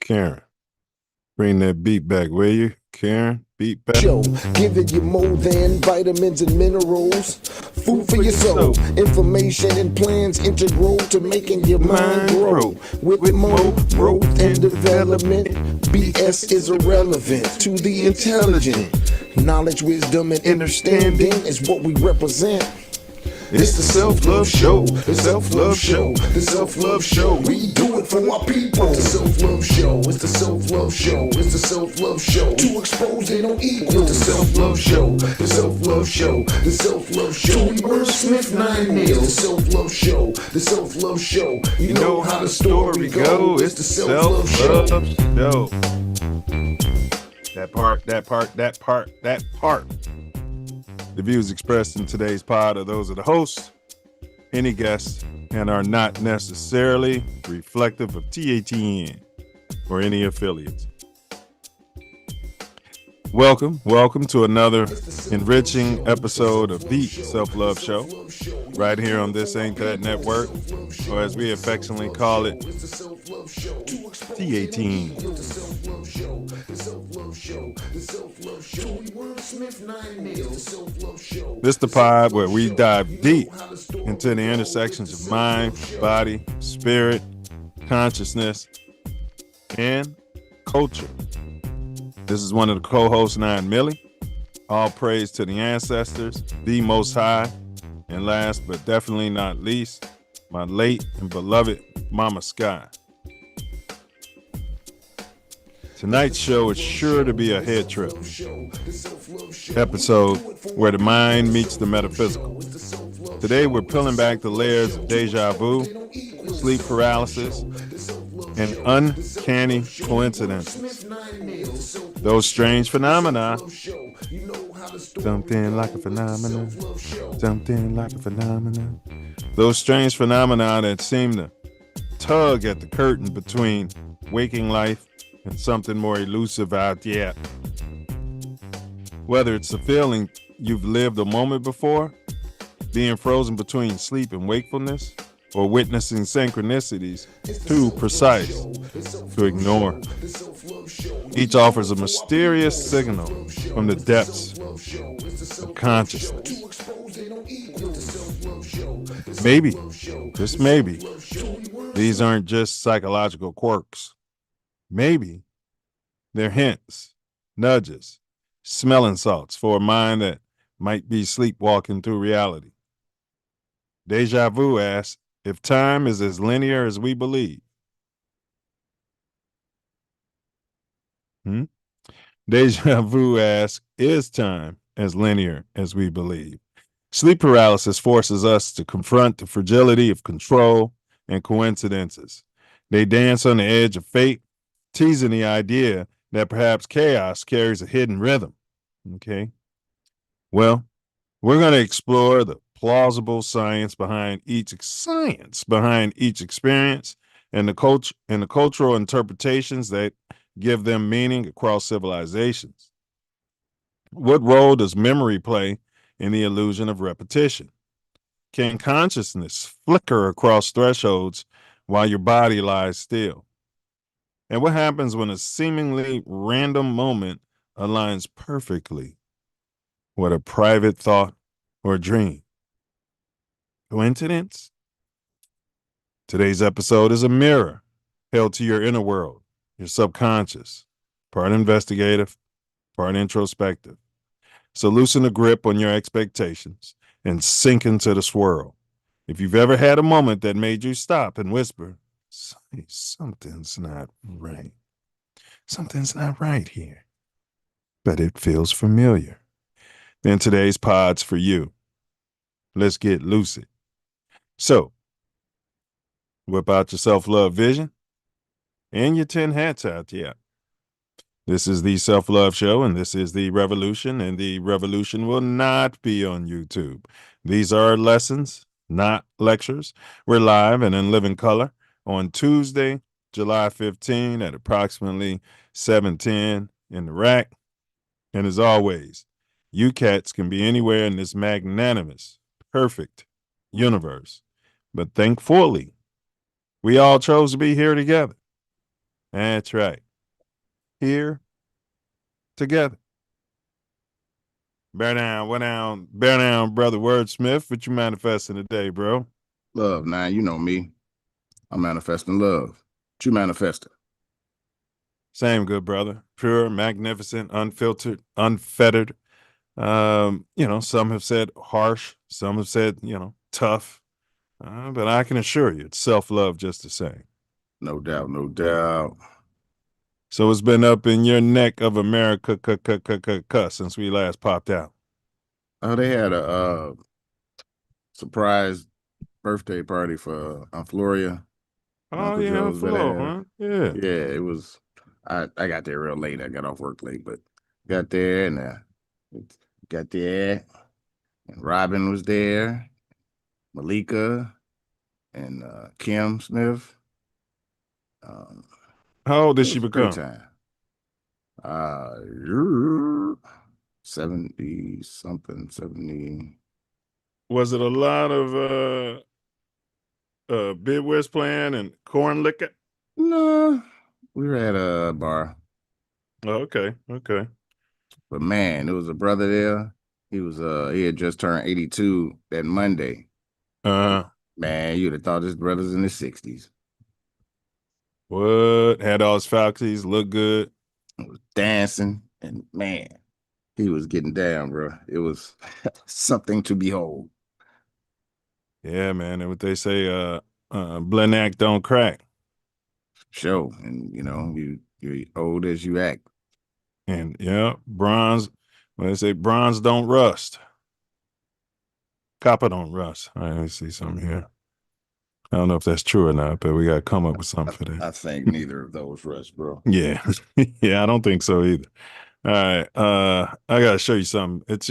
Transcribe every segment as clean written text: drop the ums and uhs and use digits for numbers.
Karen, bring that beat back, will you? Karen, beat back. Show, giving you more than vitamins and minerals. Food for your soul, information and plans integral to making your mind grow. With more growth and development, BS is irrelevant to the intelligent. Knowledge, wisdom, and understanding is what we represent. It's the Self Love Show, the Self Love Show, the Self Love Show. We do it for our people. The Self Love Show, it's the Self Love Show, it's the Self Love Show. To expose they don't equal. It's the Self Love Show, the Self Love Show, the Self Love Show. We wordsmith 9 nails. The Self Love Show, the Self Love Show. You know how the story goes. It's the Self Love Show. That part. The views expressed in today's pod are those of the host, any guests, and are not necessarily reflective of TATN or any affiliates. Welcome to another enriching episode of the Self Love Show, right here on this Ain't That Network, or as we affectionately call it, TATN. This the pod where we dive deep into the intersections of mind, body, spirit, consciousness, and culture. This is one of the co-hosts, Nine Millie. All praise to the ancestors, the Most High, and last but definitely not least, my late and beloved Mama Sky. Tonight's show is sure to be a head trip episode where the mind meets the metaphysical. Today we're peeling back the layers of deja vu, sleep paralysis, and uncanny coincidences. Those strange phenomena, those strange phenomena that seem to tug at the curtain between waking life and something more elusive out yet. Whether it's a feeling you've lived a moment before, being frozen between sleep and wakefulness, or witnessing synchronicities too precise to ignore. Each offers a mysterious signal from the depths of consciousness. Maybe, just maybe, these aren't just psychological quirks. Maybe they're hints, nudges, smelling salts for a mind that might be sleepwalking through reality. Deja vu asks if time is as linear as we believe. Deja vu asks, is time as linear as we believe? Sleep paralysis forces us to confront the fragility of control and coincidences. They dance on the edge of fate, teasing the idea that perhaps chaos carries a hidden rhythm. Okay. Well, we're going to explore the plausible science behind each experience and the cultural interpretations that give them meaning across civilizations. What role does memory play in the illusion of repetition? Can consciousness flicker across thresholds while your body lies still? And what happens when a seemingly random moment aligns perfectly with a private thought or dream? Coincidence? Today's episode is a mirror held to your inner world, your subconscious, part investigative, part introspective. So loosen the grip on your expectations and sink into the swirl. If you've ever had a moment that made you stop and whisper, something's not right. Something's not right here. But it feels familiar. Then today's pod's for you. Let's get lucid. So, whip out your self-love vision and your 10 hats out yet. This is the Self Love Show, and this is the revolution, and the revolution will not be on YouTube. These are lessons, not lectures. We're live and in living color on Tuesday, July 15 at approximately 7:10 in the rack. And as always, you cats can be anywhere in this magnanimous, perfect universe. But thankfully, we all chose to be here together. That's right. Here together. Bear down, brother Wordsmith. What you manifesting today, bro? Love, now you know me. I'm manifesting love. What you manifesting? Same good, brother. Pure, magnificent, unfiltered, unfettered. Some have said harsh, some have said, tough. But I can assure you it's self-love just the same. No doubt, no doubt. So it's been up in your neck of America since we last popped out. Oh, they had a surprise birthday party for Floria, Oh Uncle yeah, Joe's flow, better. huh? Yeah. Yeah, it was. I got there real late. I got off work late, but got there and got there, and Robin was there, Malika and Kim Smith. Um, How old it did she was a great become? time. Uh, 70 something, 70. Was it a lot of Bid West playing and corn liquor? No, we were at a bar, Oh, okay, okay. but man, there was a brother there. He had just turned 82 that Monday. Uh Man, you'd have thought his brother's in his 60s. what? Had all his faculties, looked good. He was dancing, and man, he was getting down, bro. It was something to behold. Yeah, man. And what they say, blend act don't crack. Show, and you're old as you act. And yeah, bronze. When they say bronze don't rust, copper don't rust. All right, let me see something here. I don't know if that's true or not, but we got to come up with something for that. I think neither of those rust, bro. Yeah, yeah, I don't think so either. All right, I got to show you something. It's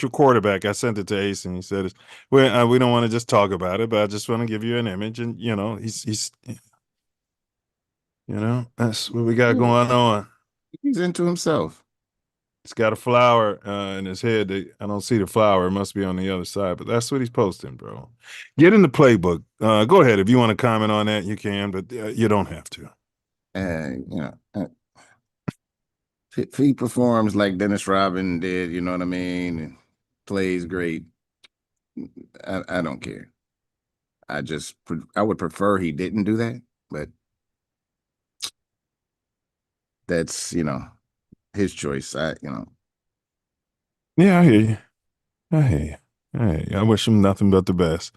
your quarterback. I sent it to Ace, and he said, we don't want to just talk about it, but I just want to give you an image, and that's what we got Yeah, going on. he's into himself. He's got a flower in his head. I don't see the flower. It must be on the other side, but that's what he's posting, bro. Get in the playbook. Go ahead. If you want to comment on that, you can, but you don't have to. And if he performs like Dennis Rodman did, you know what I mean, and plays great, I don't care. I would prefer he didn't do that, but that's his choice. Yeah, I hear you. I hear you. I wish him nothing but the best.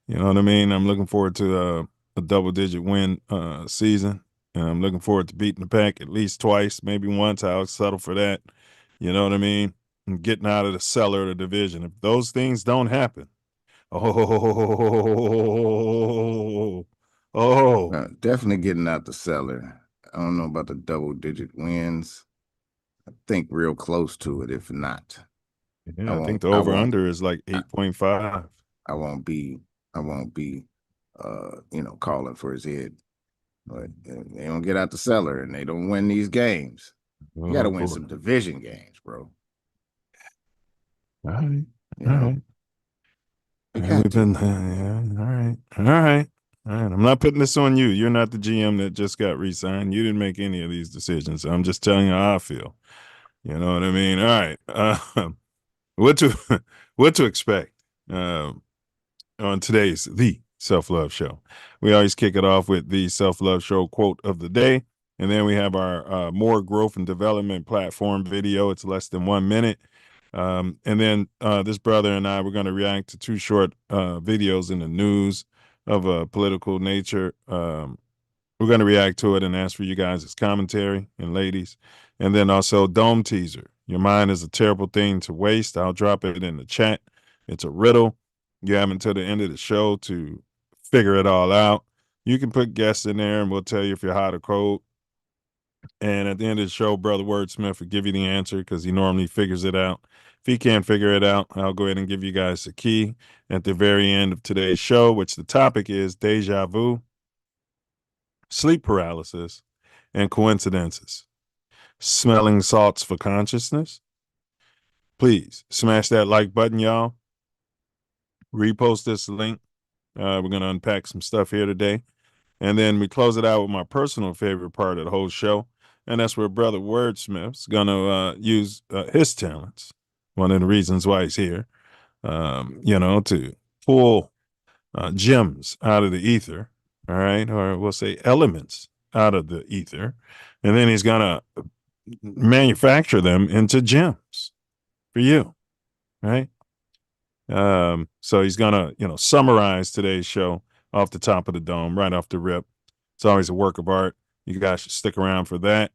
You know what I mean? I'm looking forward to a double-digit win season, and I'm looking forward to beating the pack at least twice, maybe once. I'll settle for that. You know what I mean? And getting out of the cellar of the division. If those things don't happen, oh, oh, Definitely getting out the cellar. I don't know about the double-digit wins. I think real close to it. If not, I yeah. I won't. think the I won't. over/under is like I, 8.5. I won't be. I won't be. Calling for his head. But they don't get out the cellar and they don't win these games. You got to Oh win boy. some division games, bro. All right. You All know, right. you And got we've to. been, yeah, all right. All right. All right. I'm not putting this on you. You're not the GM that just got re-signed. You didn't make any of these decisions. I'm just telling you how I feel. You know what I mean? All right. What to what to expect on today's The Self Love Show. We always kick it off with the Self Love Show quote of the day. And then we have our more growth and development platform video. It's less than 1 minute. And then this brother and I, we're going to react to two short videos in the news of a political nature. We're going to react to it and ask for you guys' commentary and ladies. And then also Dome Teaser. Your mind is a terrible thing to waste. I'll drop it in the chat. It's a riddle. You have until the end of the show to figure it all out. You can put guests in there and we'll tell you if you're hot or cold. And at the end of the show, Brother Wordsmith will give you the answer because he normally figures it out. If he can't figure it out, I'll go ahead and give you guys the key at the very end of today's show, which the topic is deja vu, sleep paralysis, and coincidences. Smelling salts for consciousness. Please smash that like button, y'all. Repost this link. We're going to unpack some stuff here today. And then we close it out with my personal favorite part of the whole show. And that's where Brother Wordsmith's going to use his talents. One of the reasons why he's here, to pull gems out of the ether. All right. Or we'll say elements out of the ether. And then he's going to manufacture them into gems for you. Right. So he's going to, summarize today's show off the top of the dome, right off the rip. It's always a work of art. You guys should stick around for that.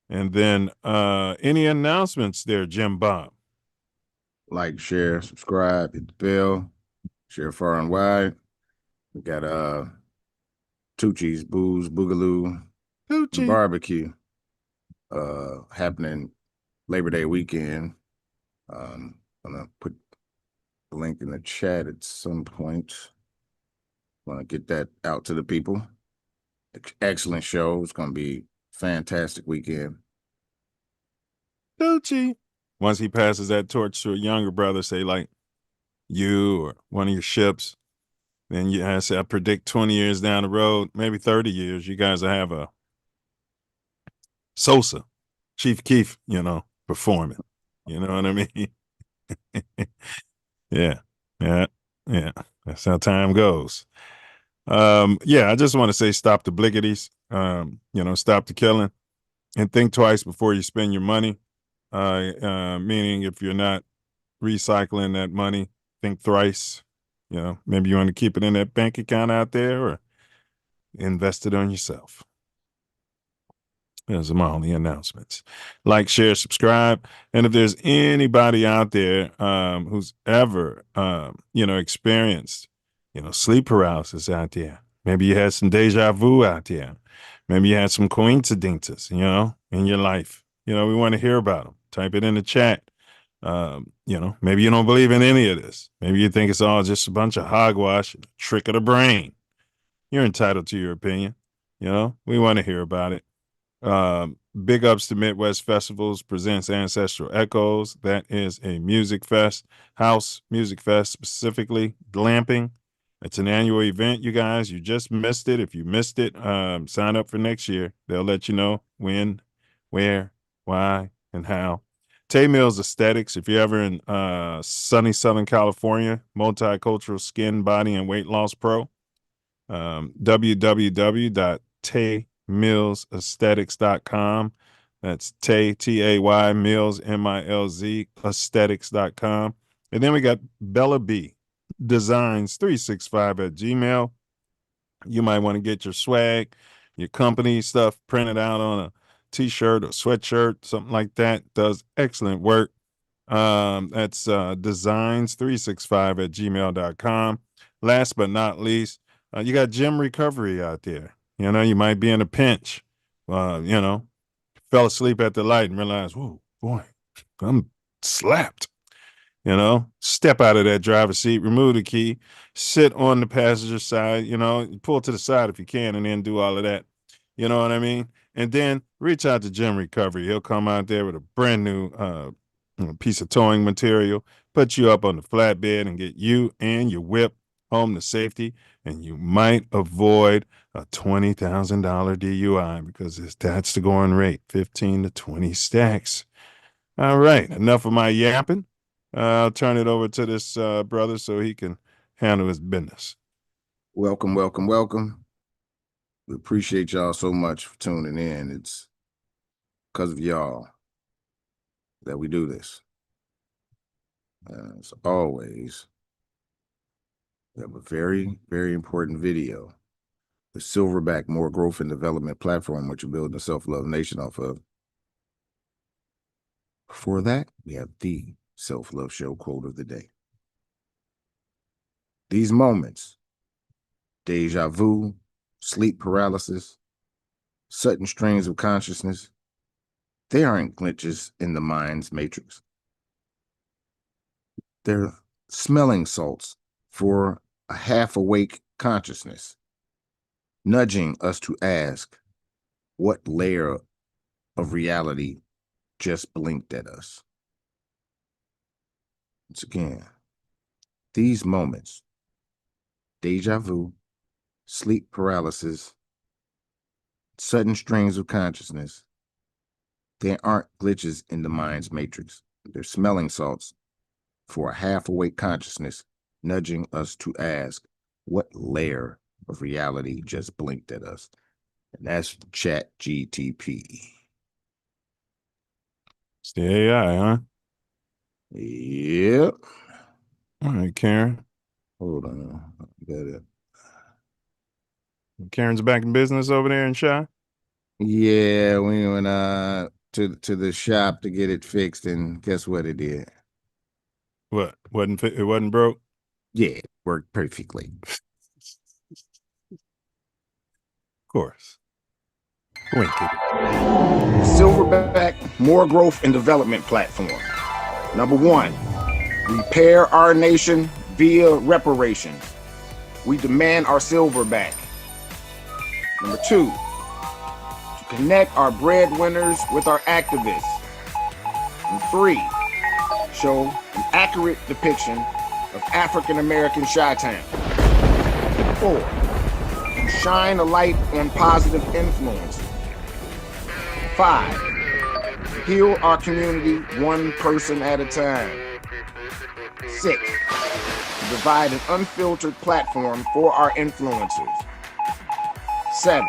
And then any announcements there, Jim Bob? Like, share, subscribe, hit the bell, share far and wide. We got Tucci's Booze Boogaloo and Barbecue happening Labor Day weekend. I'm gonna put the link in the chat at some point. Want to get that out to the people. Excellent show. It's gonna be fantastic weekend. Tucci. Once he passes that torch to a younger brother, say like you or one of your ships, then I predict 20 years down the road, maybe 30 years, you guys will have a Sosa, Chief Keef, performing. You know what I mean? Yeah. Yeah. Yeah. That's how time goes. I just want to say stop the blickities, stop the killing and think twice before you spend your money. Meaning if you're not recycling that money, think thrice. Maybe you want to keep it in that bank account out there or invest it on yourself. Those are my only announcements. Like, share, subscribe. And if there's anybody out there who's ever, experienced, sleep paralysis out there, maybe you had some deja vu out there. Maybe you had some coincidences, in your life. We want to hear about them. Type it in the chat. Maybe you don't believe in any of this. Maybe you think it's all just a bunch of hogwash, trick of the brain. You're entitled to your opinion. We want to hear about it. Big ups to Midwest Festivals presents Ancestral Echoes. That is a music fest, house music fest specifically, glamping. It's an annual event, you guys. You just missed it. If you missed it, sign up for next year. They'll let you know when, where, why, and how. Tay Mills Aesthetics, if you're ever in sunny Southern California, multicultural skin, body, and weight loss pro. www.taymillsaesthetics.com. That's Tay, Tay, Mills, Milz, aesthetics.com. And then we got Bella B Designs 365 at Gmail. You might want to get your swag, your company stuff printed out on a t-shirt or sweatshirt, something like that. Does excellent work. That's designs365 at gmail.com. Last but not least, you got gym recovery out there. You might be in a pinch. Fell asleep at the light and realized, whoa, boy, I'm slapped. Step out of that driver's seat, remove the key, sit on the passenger side, pull to the side if you can, and then do all of that. You know what I mean? And then reach out to Gym Recovery. He'll come out there with a brand new piece of towing material, put you up on the flatbed and get you and your whip home to safety. And you might avoid a $20,000 DUI because that's the going rate, 15 to 20 stacks. All right, enough of my yapping. I'll turn it over to this brother so he can handle his business. Welcome, welcome, welcome. We appreciate y'all so much for tuning in. It's because of y'all that we do this. As always, we have a very, very important video. The Silverback More Growth and Development platform, which you're building a self-love nation off of. For that, we have the Self Love Show quote of the day. These moments, deja vu, sleep paralysis, sudden strains of consciousness, they aren't glitches in the mind's matrix. They're smelling salts for a half-awake consciousness, nudging us to ask, what layer of reality just blinked at us? Once again, these moments, deja vu, sleep paralysis, sudden strings of consciousness. There aren't glitches in the mind's matrix. They're smelling salts for a half-awake consciousness, nudging us to ask, what layer of reality just blinked at us? And that's Chat GTP. It's the AI, huh? Yep. All right, Karen. Hold on. I got it. Karen's back in business over there in Shy? Yeah, we went to the shop to get it fixed, and guess what it did? What? It wasn't broke? Yeah, it worked perfectly. Of course. Wink it. Silverback More Growth and Development Platform. Number 1, repair our nation via reparations. We demand our silver back. Number 2, to connect our breadwinners with our activists. And 3, show an accurate depiction of African American Chi-Town. 4, to shine a light on positive influence. 5, heal our community one person at a time. 6, provide an unfiltered platform for our influencers. 7,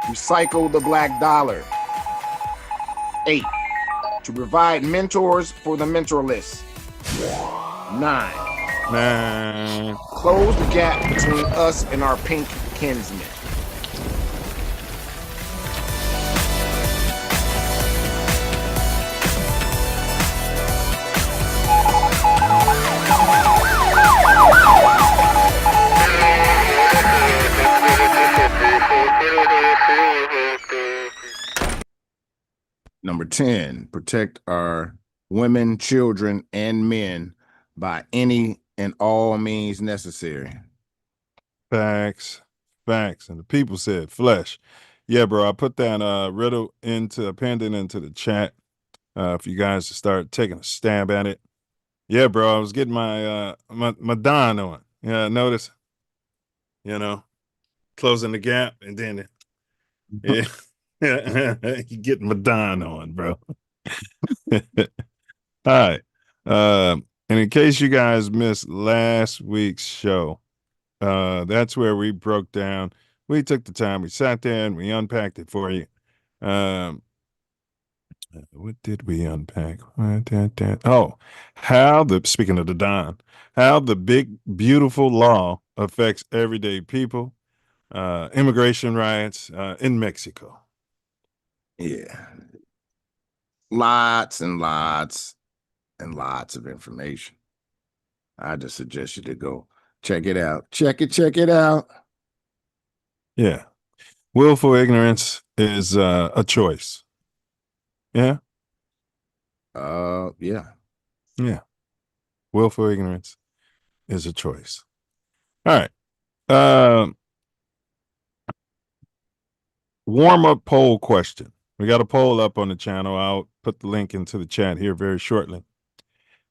recycle the black dollar. 8, to provide mentors for the mentorless. 9, close the gap between us and our pink kinsmen. Number 10, protect our women, children, and men by any and all means necessary. Facts. And the people said flesh. Yeah, bro. I put that riddle pinned it into the chat. For you guys to start taking a stab at it. Yeah, bro. I was getting my my Don on. Yeah, notice, closing the gap and then yeah. You getting my Don on, bro. All right. And in case you guys missed last week's show, that's where we broke down. We took the time, we sat there and we unpacked it for you. What did we unpack? Oh, speaking of the Don, how the big, beautiful law affects everyday people, immigration riots in Mexico. Yeah. Lots and lots and lots of information. I just suggest you to go check it out. Check it out. Yeah. Willful ignorance is a choice. Yeah. Yeah. Yeah. Willful ignorance is a choice. All right. Warm-up poll question. We got a poll up on the channel. I'll put the link into the chat here very shortly.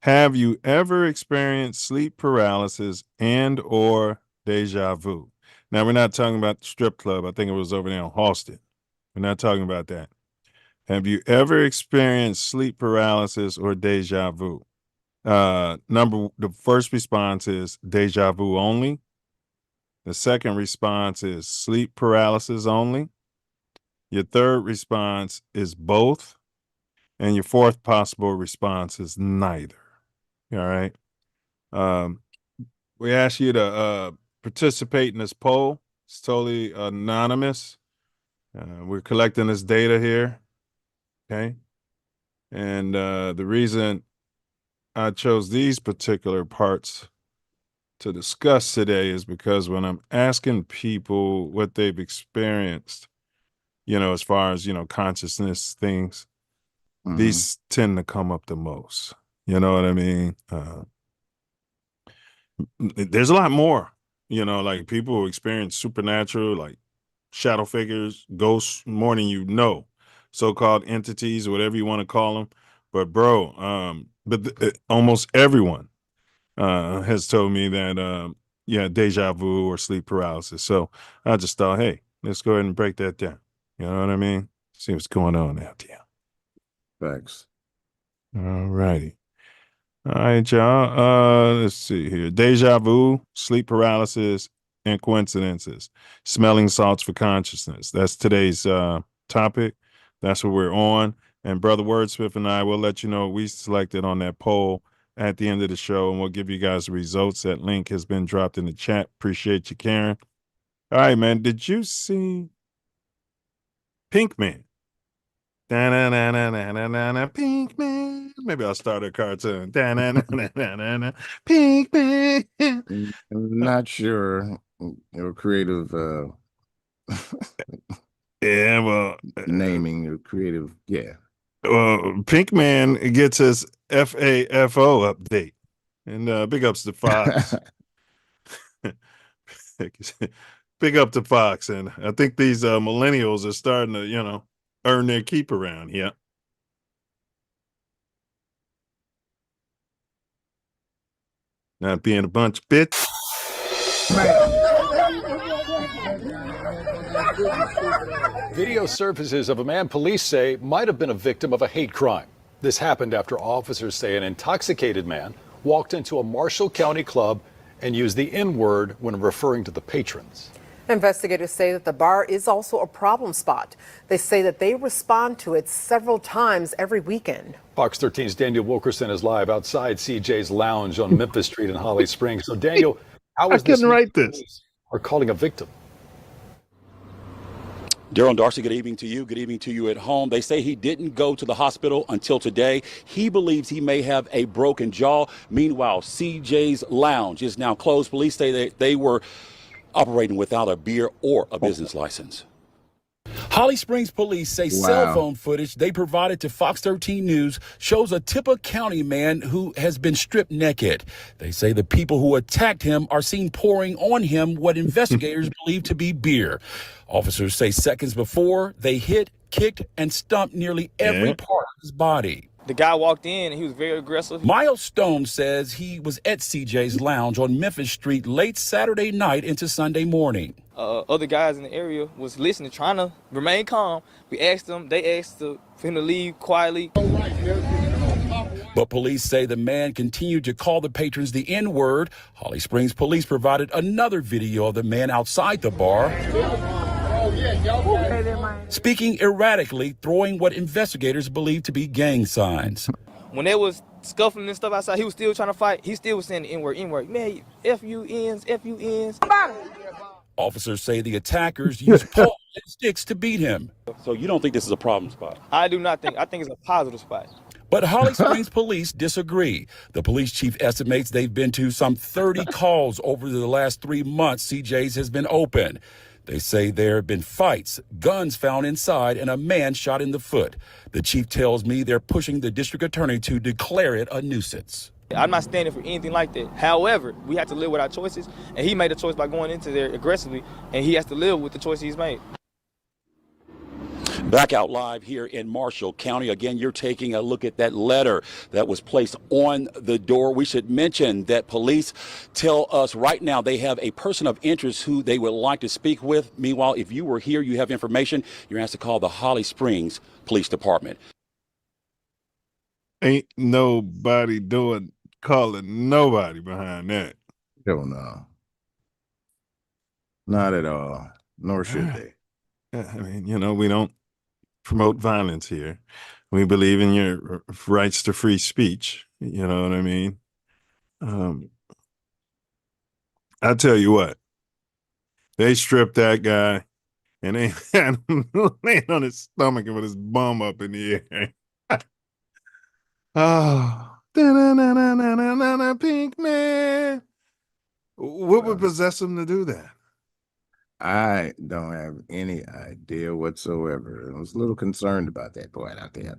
Have you ever experienced sleep paralysis and or deja vu? Now, we're not talking about the strip club. I think it was over there on Halsted. We're not talking about that. Have you ever experienced sleep paralysis or deja vu? The first response is deja vu only. The second response is sleep paralysis only. Your third response is both. And your fourth possible response is neither. All right. We ask you to participate in this poll. It's totally anonymous. We're collecting this data here. Okay. And the reason I chose these particular parts to discuss today is because when I'm asking people what they've experienced, as far as, consciousness things, these tend to come up the most. You know what I mean? There's a lot more, like people who experience supernatural, like shadow figures, ghosts, more than so-called entities, whatever you want to call them. But bro, almost everyone has told me that, deja vu or sleep paralysis. So I just thought, hey, let's go ahead and break that down. You know what I mean? See what's going on out there. Facts. All righty. All right, y'all. Let's see here. Deja vu, sleep paralysis, and coincidences. Smelling salts for consciousness. That's today's topic. That's what we're on. And Brother Wordsmith and I will let you know what we selected on that poll at the end of the show, and we'll give you guys the results. That link has been dropped in the chat. Appreciate you, Karen. All right, man. Did you see Pink Man? Da-na-na-na-na-na-na, Pink Man. Maybe I'll start a cartoon. Da-na-na-na-na-na, Pink Man. I'm not sure your creative Yeah, well, naming, your creative, yeah. Pink Man gets his FAFO update. And big ups to Fox. Big up to Fox. And I think these millennials are starting to, earn their keep around here. Not being a bunch of bitch. Video surfaces of a man police say might have been a victim of a hate crime. This happened after officers say an intoxicated man walked into a Marshall County club and used the N-word when referring to the patrons. Investigators say that the bar is also a problem spot. They say that they respond to it several times every weekend. Fox 13's Daniel Wilkerson is live outside CJ's Lounge on Memphis Street in Holly Springs. So Daniel, how is I couldn't write this. Or calling a victim? Daryl and Darcy, good evening to you. Good evening to you at home. They say he didn't go to the hospital until today. He believes he may have a broken jaw. Meanwhile, CJ's Lounge is now closed. Police say that they were operating without a beer or a business license. Holly Springs police say cell phone footage they provided to Fox 13 News shows a Tippah County man who has been stripped naked. They say the people who attacked him are seen pouring on him what investigators believe to be beer. Officers say seconds before, they hit, kicked, and stumped nearly every part of his body. The guy walked in and he was very aggressive. Miles Stone says he was at CJ's Lounge on Memphis Street late Saturday night into Sunday morning. Other guys in the area was listening, trying to remain calm. We asked them, they asked for him to leave quietly. But police say the man continued to call the patrons the N-word. Holly Springs police provided another video of the man outside the bar, speaking erratically, throwing what investigators believe to be gang signs. When they was scuffling and stuff outside, he was still trying to fight. He still was saying the N-word, N-word. Man, F-U-Ns, F-U-Ns. Officers say the attackers used poles and sticks to beat him. So you don't think this is a problem spot? I do not think. I think it's a positive spot. But Holly Springs police disagree. The police chief estimates they've been to some 30 calls over the last 3 months CJ's has been open. They say there have been fights, guns found inside, and a man shot in the foot. The chief tells me they're pushing the district attorney to declare it a nuisance. I'm not standing for anything like that. However, we have to live with our choices, and he made a choice by going into there aggressively, and he has to live with the choice he's made. Back out live here in Marshall County. Again, you're taking a look at that letter that was placed on the door. We should mention that police tell us right now they have a person of interest who they would like to speak with. Meanwhile, if you were here, you have information, you're asked to call the Holly Springs Police Department. Ain't nobody calling nobody behind that. Hell no. Not at all. Nor should they. I mean, we don't promote violence here. We believe in your rights to free speech. You know what I mean? I tell you what, they stripped that guy and they had him laying on his stomach and with his bum up in the air. Oh, da-na-na-na-na-na-na, Pink Man. What would possess him to do that? I don't have any idea whatsoever. I was a little concerned about that boy out there.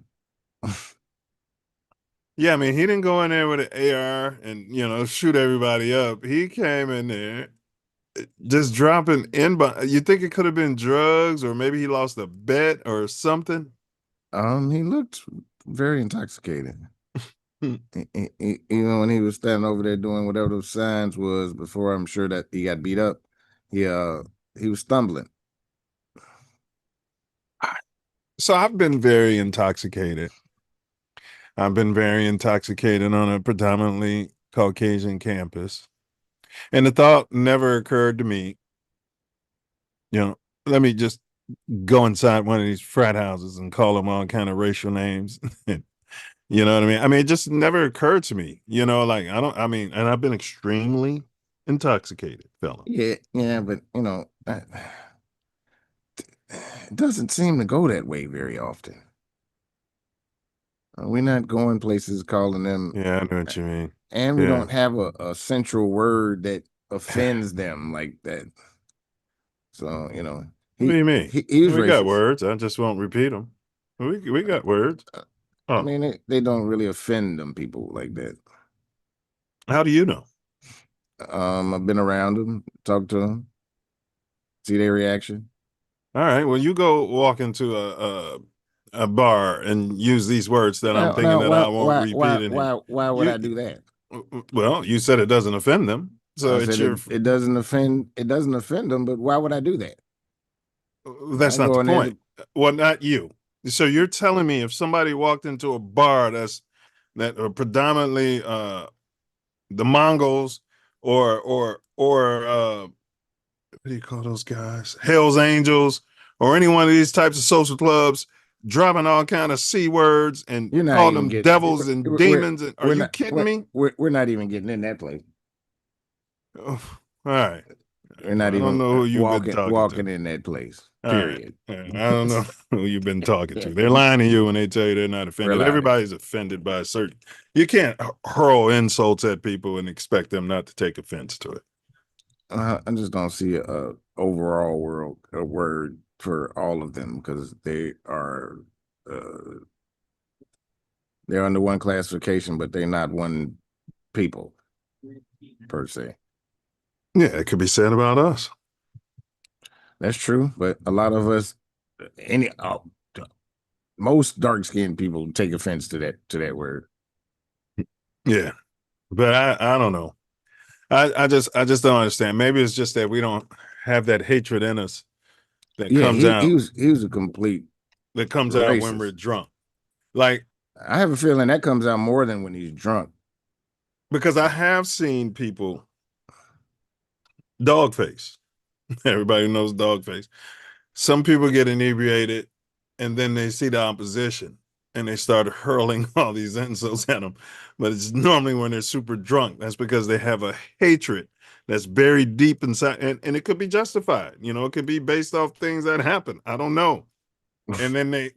Yeah, I mean, he didn't go in there with an AR and, shoot everybody up. He came in there just dropping in. You think it could have been drugs, or maybe he lost a bet or something? He looked very intoxicated. Even when he was standing over there doing whatever those signs was before, I'm sure that he got beat up. He was stumbling. So I've been very intoxicated. I've been very intoxicated on a predominantly Caucasian campus. And the thought never occurred to me, let me just go inside one of these frat houses and call them all kind of racial names. You know what I mean? I mean, it just never occurred to me, like and I've been extremely intoxicated, fella. Yeah, but it doesn't seem to go that way very often. We're not going places calling them, Yeah, I know what you mean. and we Yeah. don't have a central word that offends them like that. So, What do you mean? He was We got racist. words. I just won't repeat them. We got words. I Oh, mean, they don't really offend them people like that. how do you know? I've been around them, talked to them, see their reaction. All right. Well, you go walk into a bar and use these words that I'm thinking that I won't repeat in here. Why would I do that? Well, you said it doesn't offend them, so I it's said your. it doesn't offend them, but why would I do that? That's I not go the in there point. Well, not you. So you're telling me if somebody walked into a bar that are predominantly the Mongols or what do you call those guys? Hell's Angels or any one of these types of social clubs dropping all kind of C words and You're not calling even them getting devils and demons. And, are you kidding me? We're not even getting in that place. Oh, all right. We're not I don't even know who you've been talking walking to. in that place. All right. Period. I don't know who you've been talking to. They're lying to you when they tell you they're not offended. We're lying. Everybody's offended by a certain. You can't hurl insults at people and expect them not to take offense to it. I just don't see a overall word for all of them because they are they're under one classification, but they're not one people per se. Yeah, it could be said about us. That's true, but a lot of us, most dark-skinned people take offense to that word. Yeah, but I don't know. I just don't understand. Maybe it's just that we don't have that hatred in us that comes out. He was a complete That comes racist. out when we're drunk. Like, I have a feeling that comes out more than when he's drunk. Because I have seen people dogface. Everybody knows dogface. Some people get inebriated and then they see the opposition and they start hurling all these insults at them. But it's normally when they're super drunk. That's because they have a hatred that's buried deep inside. And it could be justified. It could be based off things that happen. I don't know. And then they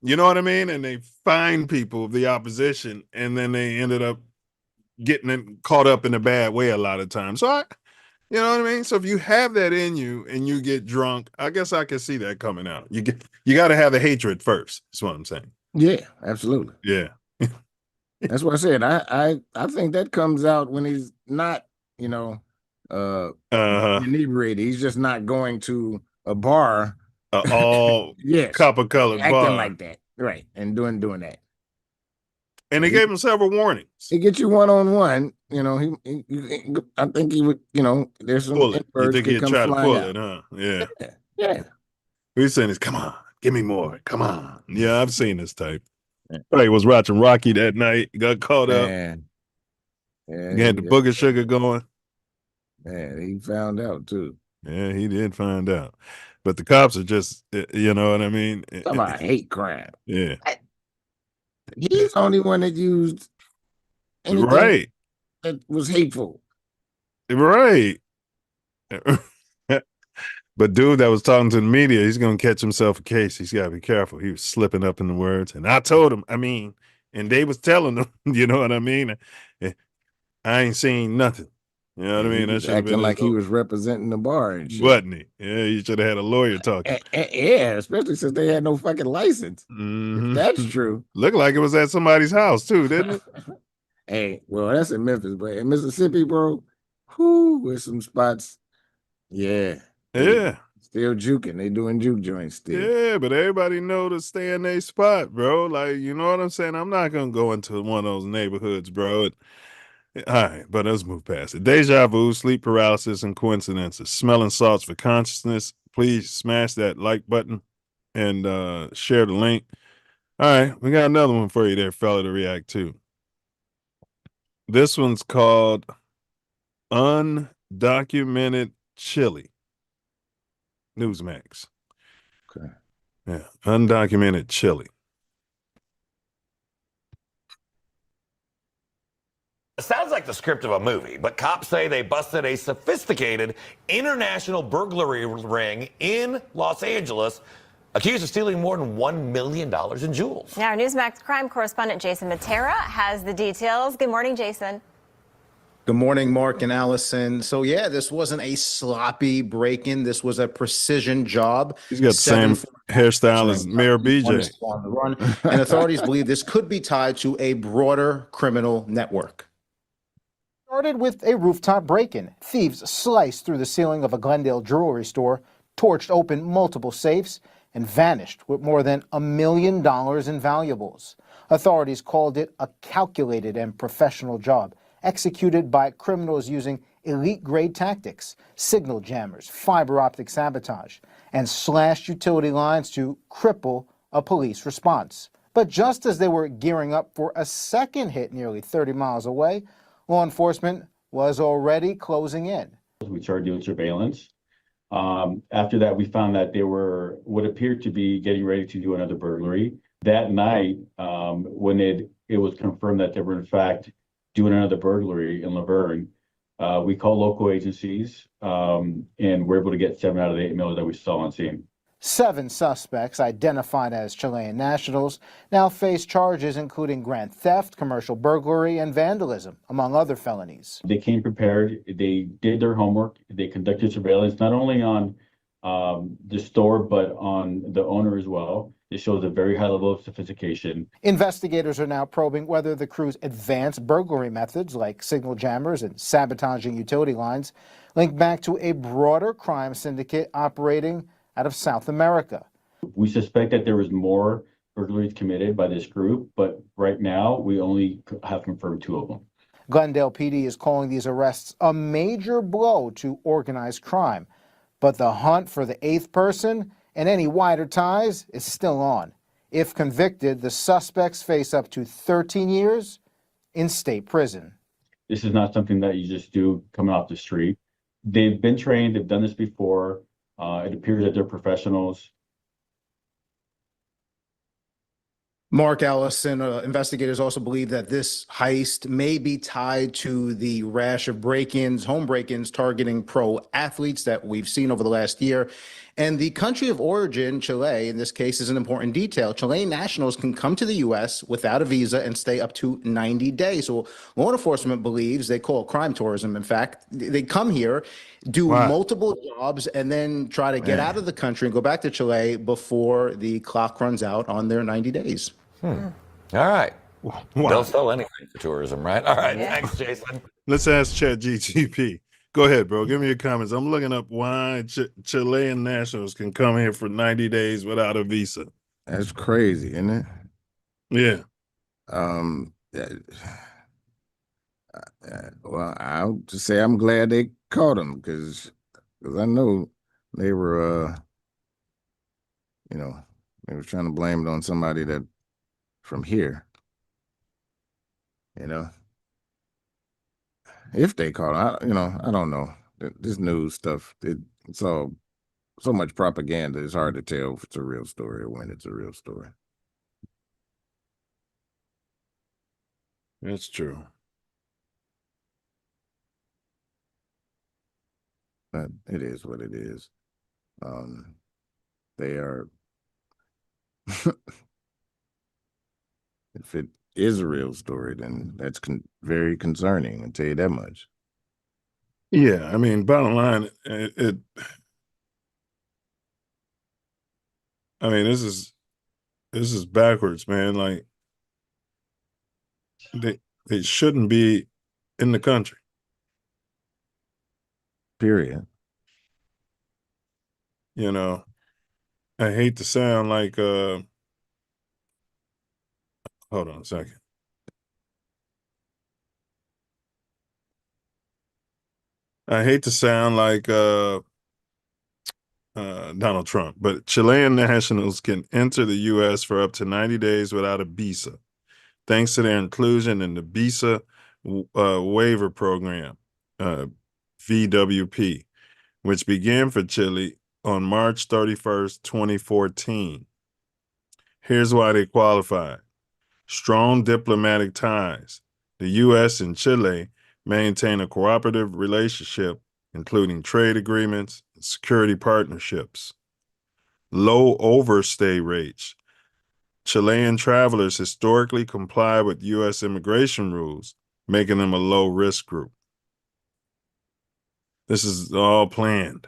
you know what I mean? And they find people of the opposition and then they ended up getting caught up in a bad way a lot of times. So you know what I mean? So if you have that in you and you get drunk, I guess I can see that coming out. You got to have the hatred first. That's what I'm saying. Yeah, absolutely. Yeah. That's what I said. I think that comes out when he's not, inebriated. He's just not going to a bar. All yes, copper colored acting bar. like that. Right. And doing that. And they gave him several warnings. He get you one-on-one, I think he would, there's some pull it. You think he'd try to pull out. it, huh? Yeah. Yeah. He's saying is, come on, give me more. Come on. Yeah, I've seen this type. I was watching Rocky that night, got caught up. Yeah, he had the booger sugar going. Man, he found out too. Yeah, he did find out. But the cops are just, you know what I mean? Talking about hate crime. Yeah. He's the only one that used anything right that was hateful. Right. But dude that was talking to the media, he's going to catch himself a case. He's got to be careful. He was slipping up in the words. And I told him, and they was telling him, you know what I mean? I ain't seen nothing. You know what I mean? He was acting like he was representing the bar and shit. Wasn't he? Yeah, you should have had a lawyer talking. Yeah, especially since they had no fucking license. If that's true. Looked like it was at somebody's house too, didn't it? Hey, well, that's in Memphis, but in Mississippi, bro, with some spots. Yeah. Yeah. Still juking. They doing juke joints still. Yeah, but everybody know to stay in their spot, bro. Like, you know what I'm saying? I'm not going to go into one of those neighborhoods, bro. All right, but let's move past it. Deja vu, sleep paralysis, and coincidences. Smelling salts for consciousness. Please smash that like button and share the link. All right, we got another one for you there, fella, to react to. This one's called Undocumented Chili. Newsmax. Okay. Yeah, undocumented chili. It sounds like the script of a movie, but cops say they busted a sophisticated international burglary ring in Los Angeles, accused of stealing more than $1 million in jewels. Now, our Newsmax crime correspondent Jason Matera has the details. Good morning, Jason. Good morning, Mark and Allison. So, yeah, this wasn't a sloppy break-in. This was a precision job. He's got the same hairstyle as Mayor BJ. On the run, and authorities believe this could be tied to a broader criminal network. Started with a rooftop break-in. Thieves sliced through the ceiling of a Glendale jewelry store, torched open multiple safes, and vanished with more than $1 million in valuables. Authorities called it a calculated and professional job, executed by criminals using elite-grade tactics, signal jammers, fiber optic sabotage, and slashed utility lines to cripple a police response. But just as they were gearing up for a second hit nearly 30 miles away, law enforcement was already closing in. We started doing surveillance. After that, we found that they were what appeared to be getting ready to do another burglary. That night, when it was confirmed that they were in fact doing another burglary in Laverne, we called local agencies and were able to get 7 out of the 8 million that we saw on scene. 7 suspects, identified as Chilean nationals, now face charges including grand theft, commercial burglary, and vandalism, among other felonies. They came prepared. They did their homework. They conducted surveillance not only on the store, but on the owner as well. It shows a very high level of sophistication. Investigators are now probing whether the crew's advanced burglary methods, like signal jammers and sabotaging utility lines, link back to a broader crime syndicate operating out of South America. We suspect that there was more burglaries committed by this group, but right now we only have confirmed 2 of them. Glendale PD is calling these arrests a major blow to organized crime, but the hunt for the 8th person and any wider ties is still on. If convicted, the suspects face up to 13 years in state prison. This is not something that you just do coming off the street. They've been trained, they've done this before. It appears that they're professionals. Mark, Allison, investigators also believe that this heist may be tied to the rash of break-ins, home break-ins targeting pro athletes that we've seen over the last year. And the country of origin, Chile, in this case, is an important detail. Chilean nationals can come to the U.S. without a visa and stay up to 90 days. So law enforcement believes, they call it crime tourism, in fact. They come here, do multiple jobs, and then try to get out of the country and go back to Chile before the clock runs out on their 90 days. All right. They'll sell anything for tourism, right? All right. Thanks, Jason. Let's ask ChatGPT. Go ahead, bro. Give me your comments. I'm looking up why Chilean nationals can come here for 90 days without a visa. That's crazy, isn't it? Yeah. Well, I'll just say I'm glad they caught them because I know they were, they were trying to blame it on somebody that from here, if they caught them, I don't know. This news stuff, it's all so much propaganda. It's hard to tell if it's a real story or when it's a real story. That's true. But it is what it is. They are, if it is a real story, then that's very concerning, I'll tell you that much. Yeah, I mean, bottom line, I mean, this is backwards, man. Like they shouldn't be in the country. Period. I hate to sound like hold on a second. I hate to sound like Donald Trump, but Chilean nationals can enter the U.S. for up to 90 days without a visa, thanks to their inclusion in the visa waiver program, VWP, which began for Chile on March 31st, 2014. Here's why they qualified. Strong diplomatic ties. The U.S. and Chile maintain a cooperative relationship, including trade agreements and security partnerships. Low overstay rates. Chilean travelers historically comply with U.S. immigration rules, making them a low-risk group. This is all planned.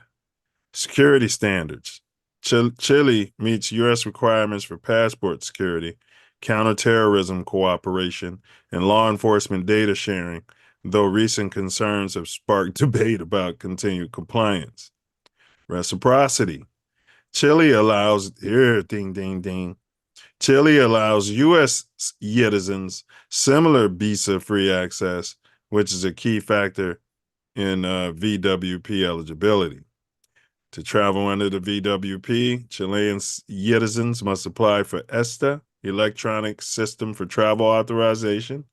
Security standards. Chile meets U.S. requirements for passport security, counterterrorism cooperation, and law enforcement data sharing, though recent concerns have sparked debate about continued compliance. Reciprocity. Chile allows, ding, ding, ding. Chile allows U.S. citizens similar visa-free access, which is a key factor in VWP eligibility. To travel under the VWP, Chilean citizens must apply for ESTA, Electronic System for Travel Authorization,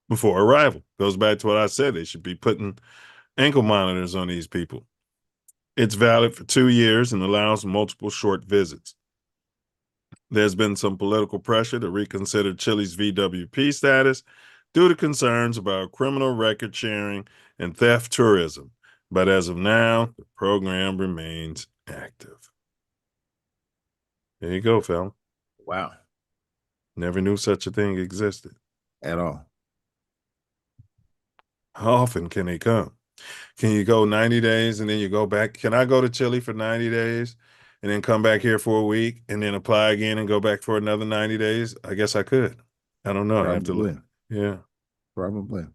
before arrival. Goes back to what I said. They should be putting ankle monitors on these people. It's valid for 2 years and allows multiple short visits. There's been some political pressure to reconsider Chile's VWP status due to concerns about criminal record sharing and theft tourism. But as of now, the program remains active. There you go, fella. Wow. Never knew such a thing existed. At all. How often can they come? Can you go 90 days and then you go back? Can I go to Chile for 90 days and then come back here for a week and then apply again and go back for another 90 days? I guess I could. I don't know. I have to look. Yeah. Probably.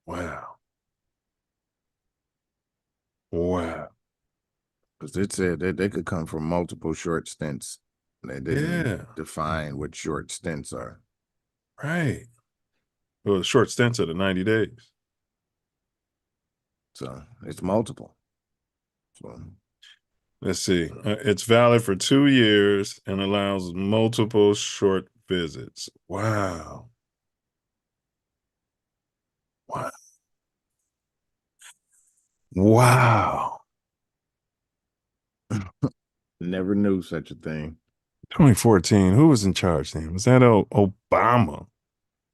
Wow. Wow. Because it said that they could come from multiple short stints. They didn't define what short stints are. Right. Well, short stints are the 90 days. So it's multiple. So let's see. It's valid for 2 years and allows multiple short visits. Wow. Wow. Wow. Never knew such a thing. 2014. Who was in charge then? Was that Obama?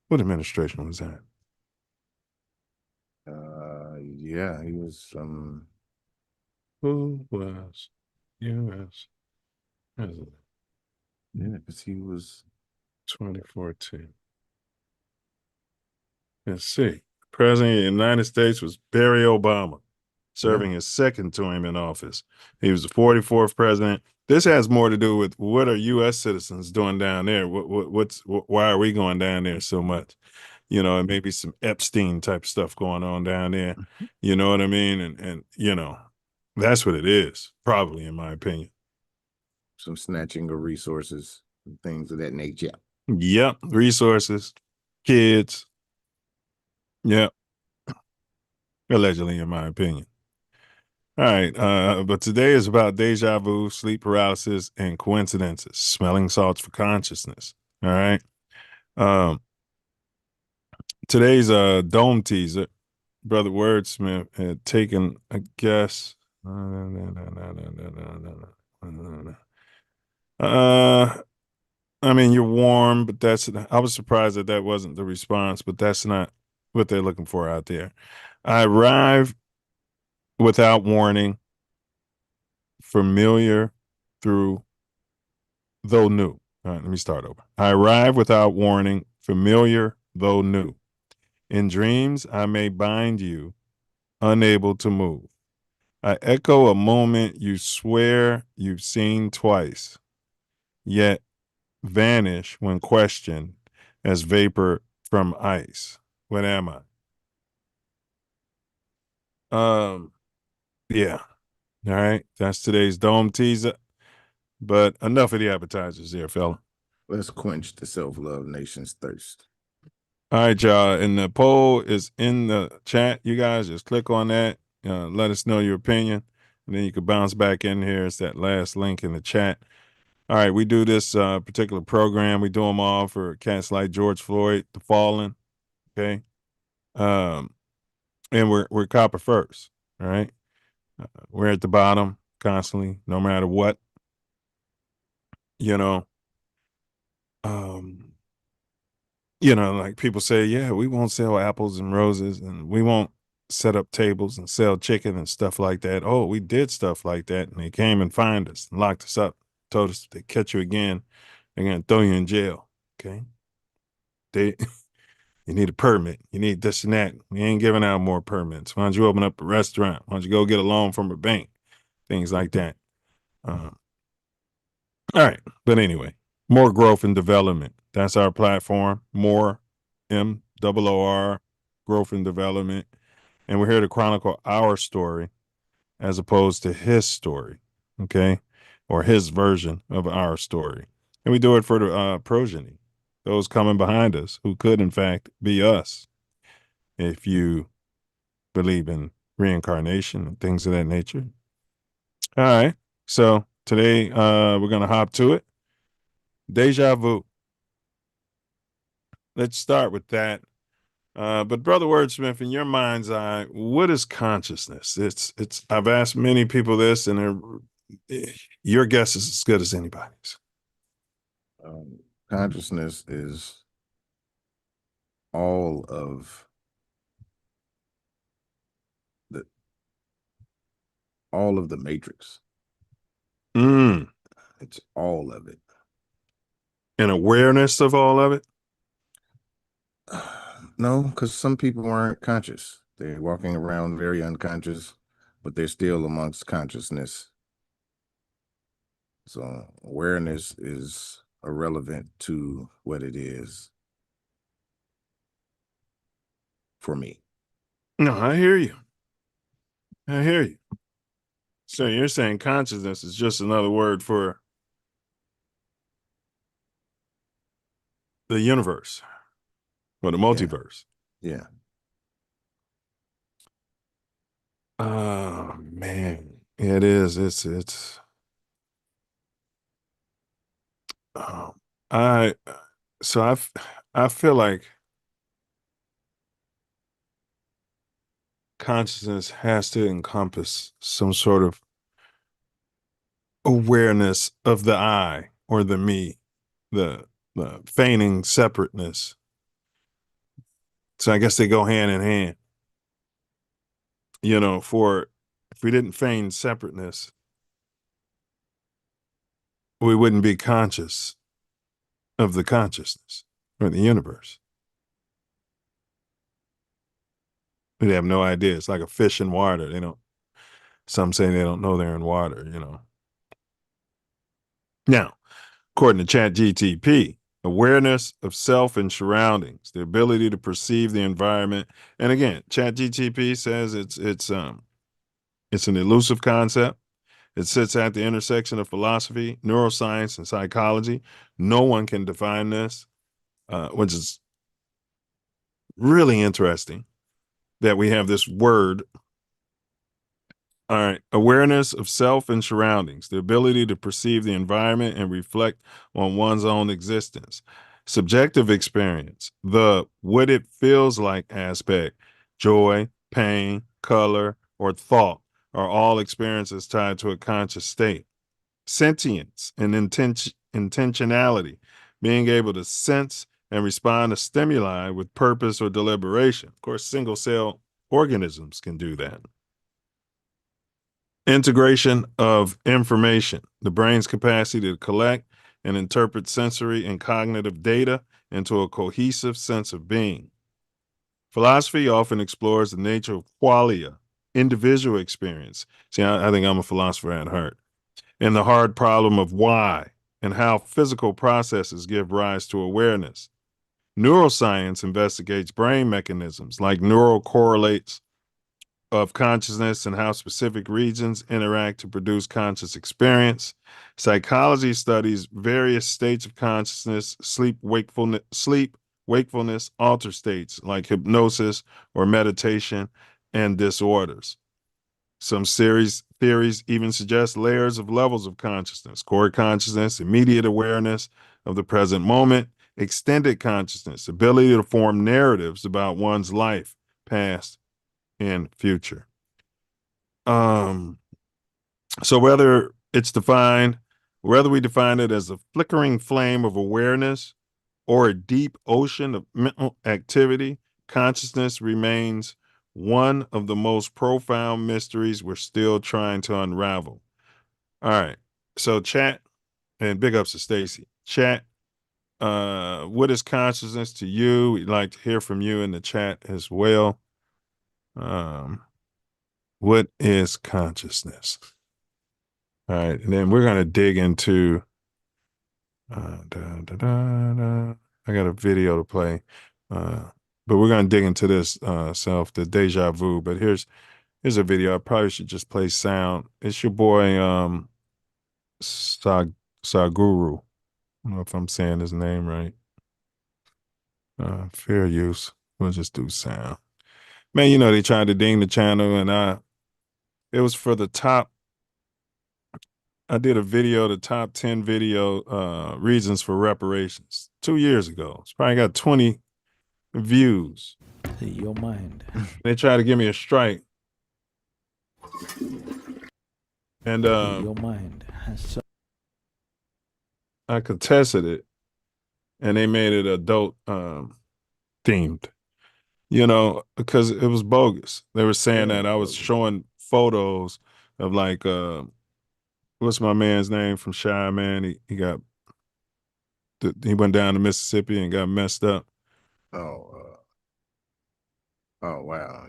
What administration was that? Yeah, he was Who was U.S. president? Yeah, because he was 2014. Let's see. President of the United States was Barry Obama, serving his second term in office. He was the 44th president. This has more to do with what are U.S. citizens doing down there? Why are we going down there so much? You know, and maybe some Epstein type stuff going on down there. You know what I mean? And you know, that's what it is, probably, in my opinion. Some snatching of resources and things of that nature. Yep, resources, kids. Yep. Allegedly, in my opinion. All right, but today is about deja vu, sleep paralysis, and coincidences, smelling salts for consciousness. All right. Today's dome teaser, Brother Wordsmith had taken a guess. I mean, you're warm, but I was surprised that wasn't the response, but that's not what they're looking for out there. I arrive without warning, familiar through, though new. All right, let me start over. I arrive without warning, familiar though new. In dreams, I may bind you, unable to move. I echo a moment you swear you've seen twice, yet vanish when questioned as vapor from ice. What am I? Yeah. All right. That's today's dome teaser. But enough of the appetizers there, fella. Let's quench the self-love nation's thirst. All right, y'all. And the poll is in the chat. You guys just click on that. Let us know your opinion. and then you could bounce back in here. It's that last link in the chat. All right, we do this particular program. We do them all for cats like George Floyd, the Fallen. Okay, and we're copper first. All right, we're at the bottom constantly, no matter what. You know, um, like people say, yeah, we won't sell apples and roses, and we won't set up tables and sell chicken and stuff like that. Oh, we did stuff like that, and they came and fined us and locked us up, told us if they catch you again, they're gonna throw you in jail. Okay, they you need a permit, you need this and that. We ain't giving out more permits. Why don't you open up a restaurant? Why don't you go get a loan from a bank? Things like that. All right, but anyway, more growth and development. That's our platform. More MOOR, growth and development. And we're here to chronicle our story as opposed to his story, okay? Or his version of our story. And we do it for the progeny, those coming behind us who could, in fact, be us if you believe in reincarnation and things of that nature. All right, so today we're going to hop to it. Deja vu. Let's start with that. But Brother Wordsmith, in your mind's eye, what is consciousness? It's. I've asked many people this, and your guess is as good as anybody's. Consciousness is all of the matrix. It's all of it. An awareness of all of it? No, because some people aren't conscious. They're walking around very unconscious, but they're still amongst consciousness. So awareness is irrelevant to what it is for me. No, I hear you. I hear you. So you're saying consciousness is just another word for the universe or the multiverse. Yeah. Oh man, it is. It's. I feel like consciousness has to encompass some sort of awareness of the I or the me, the feigning separateness. So I guess they go hand in hand. For if we didn't feign separateness, we wouldn't be conscious of the consciousness or the universe. We'd have no idea. It's like a fish in water. Some say they don't know they're in water, Now, according to ChatGTP, awareness of self and surroundings, the ability to perceive the environment. And again, ChatGTP says it's an elusive concept. It sits at the intersection of philosophy, neuroscience, and psychology. No one can define this, which is really interesting that we have this word. All right. Awareness of self and surroundings, the ability to perceive the environment and reflect on one's own existence. Subjective experience, the what it feels like aspect, joy, pain, color, or thought are all experiences tied to a conscious state. Sentience and intentionality, being able to sense and respond to stimuli with purpose or deliberation. Of course, single cell organisms can do that. Integration of information, the brain's capacity to collect and interpret sensory and cognitive data into a cohesive sense of being. Philosophy often explores the nature of qualia, individual experience. See, I think I'm a philosopher at heart. And the hard problem of why and how physical processes give rise to awareness. Neuroscience investigates brain mechanisms like neural correlates of consciousness and how specific regions interact to produce conscious experience. Psychology studies various states of consciousness, sleep, wakefulness, altered states like hypnosis or meditation, and disorders. Some theories even suggest layers of levels of consciousness: core consciousness, immediate awareness of the present moment; extended consciousness, ability to form narratives about one's life, past and future. So whether we define it as a flickering flame of awareness or a deep ocean of mental activity, consciousness remains one of the most profound mysteries we're still trying to unravel. All right. So chat, and big ups to Stacy. Chat, what is consciousness to you? We'd like to hear from you in the chat as well. What is consciousness? All right, and then we're gonna dig into I got a video to play. But we're gonna dig into this the Deja Vu. But here's a video. I probably should just play sound. It's your boy Saguru. I don't know if I'm saying his name right. Fair use. We'll just do sound. Man, you know, they tried to ding the channel, and it was for the top. I did a video, the top 10 video reasons for reparations 2 years ago. It's probably got 20 views. Your mind. They tried to give me a strike. And Your mind has so I contested it, and they made it adult themed, you know, because it was bogus. They were saying that I was showing photos of like what's my man's name from Shy, man? He went down to Mississippi and got messed up. Oh wow.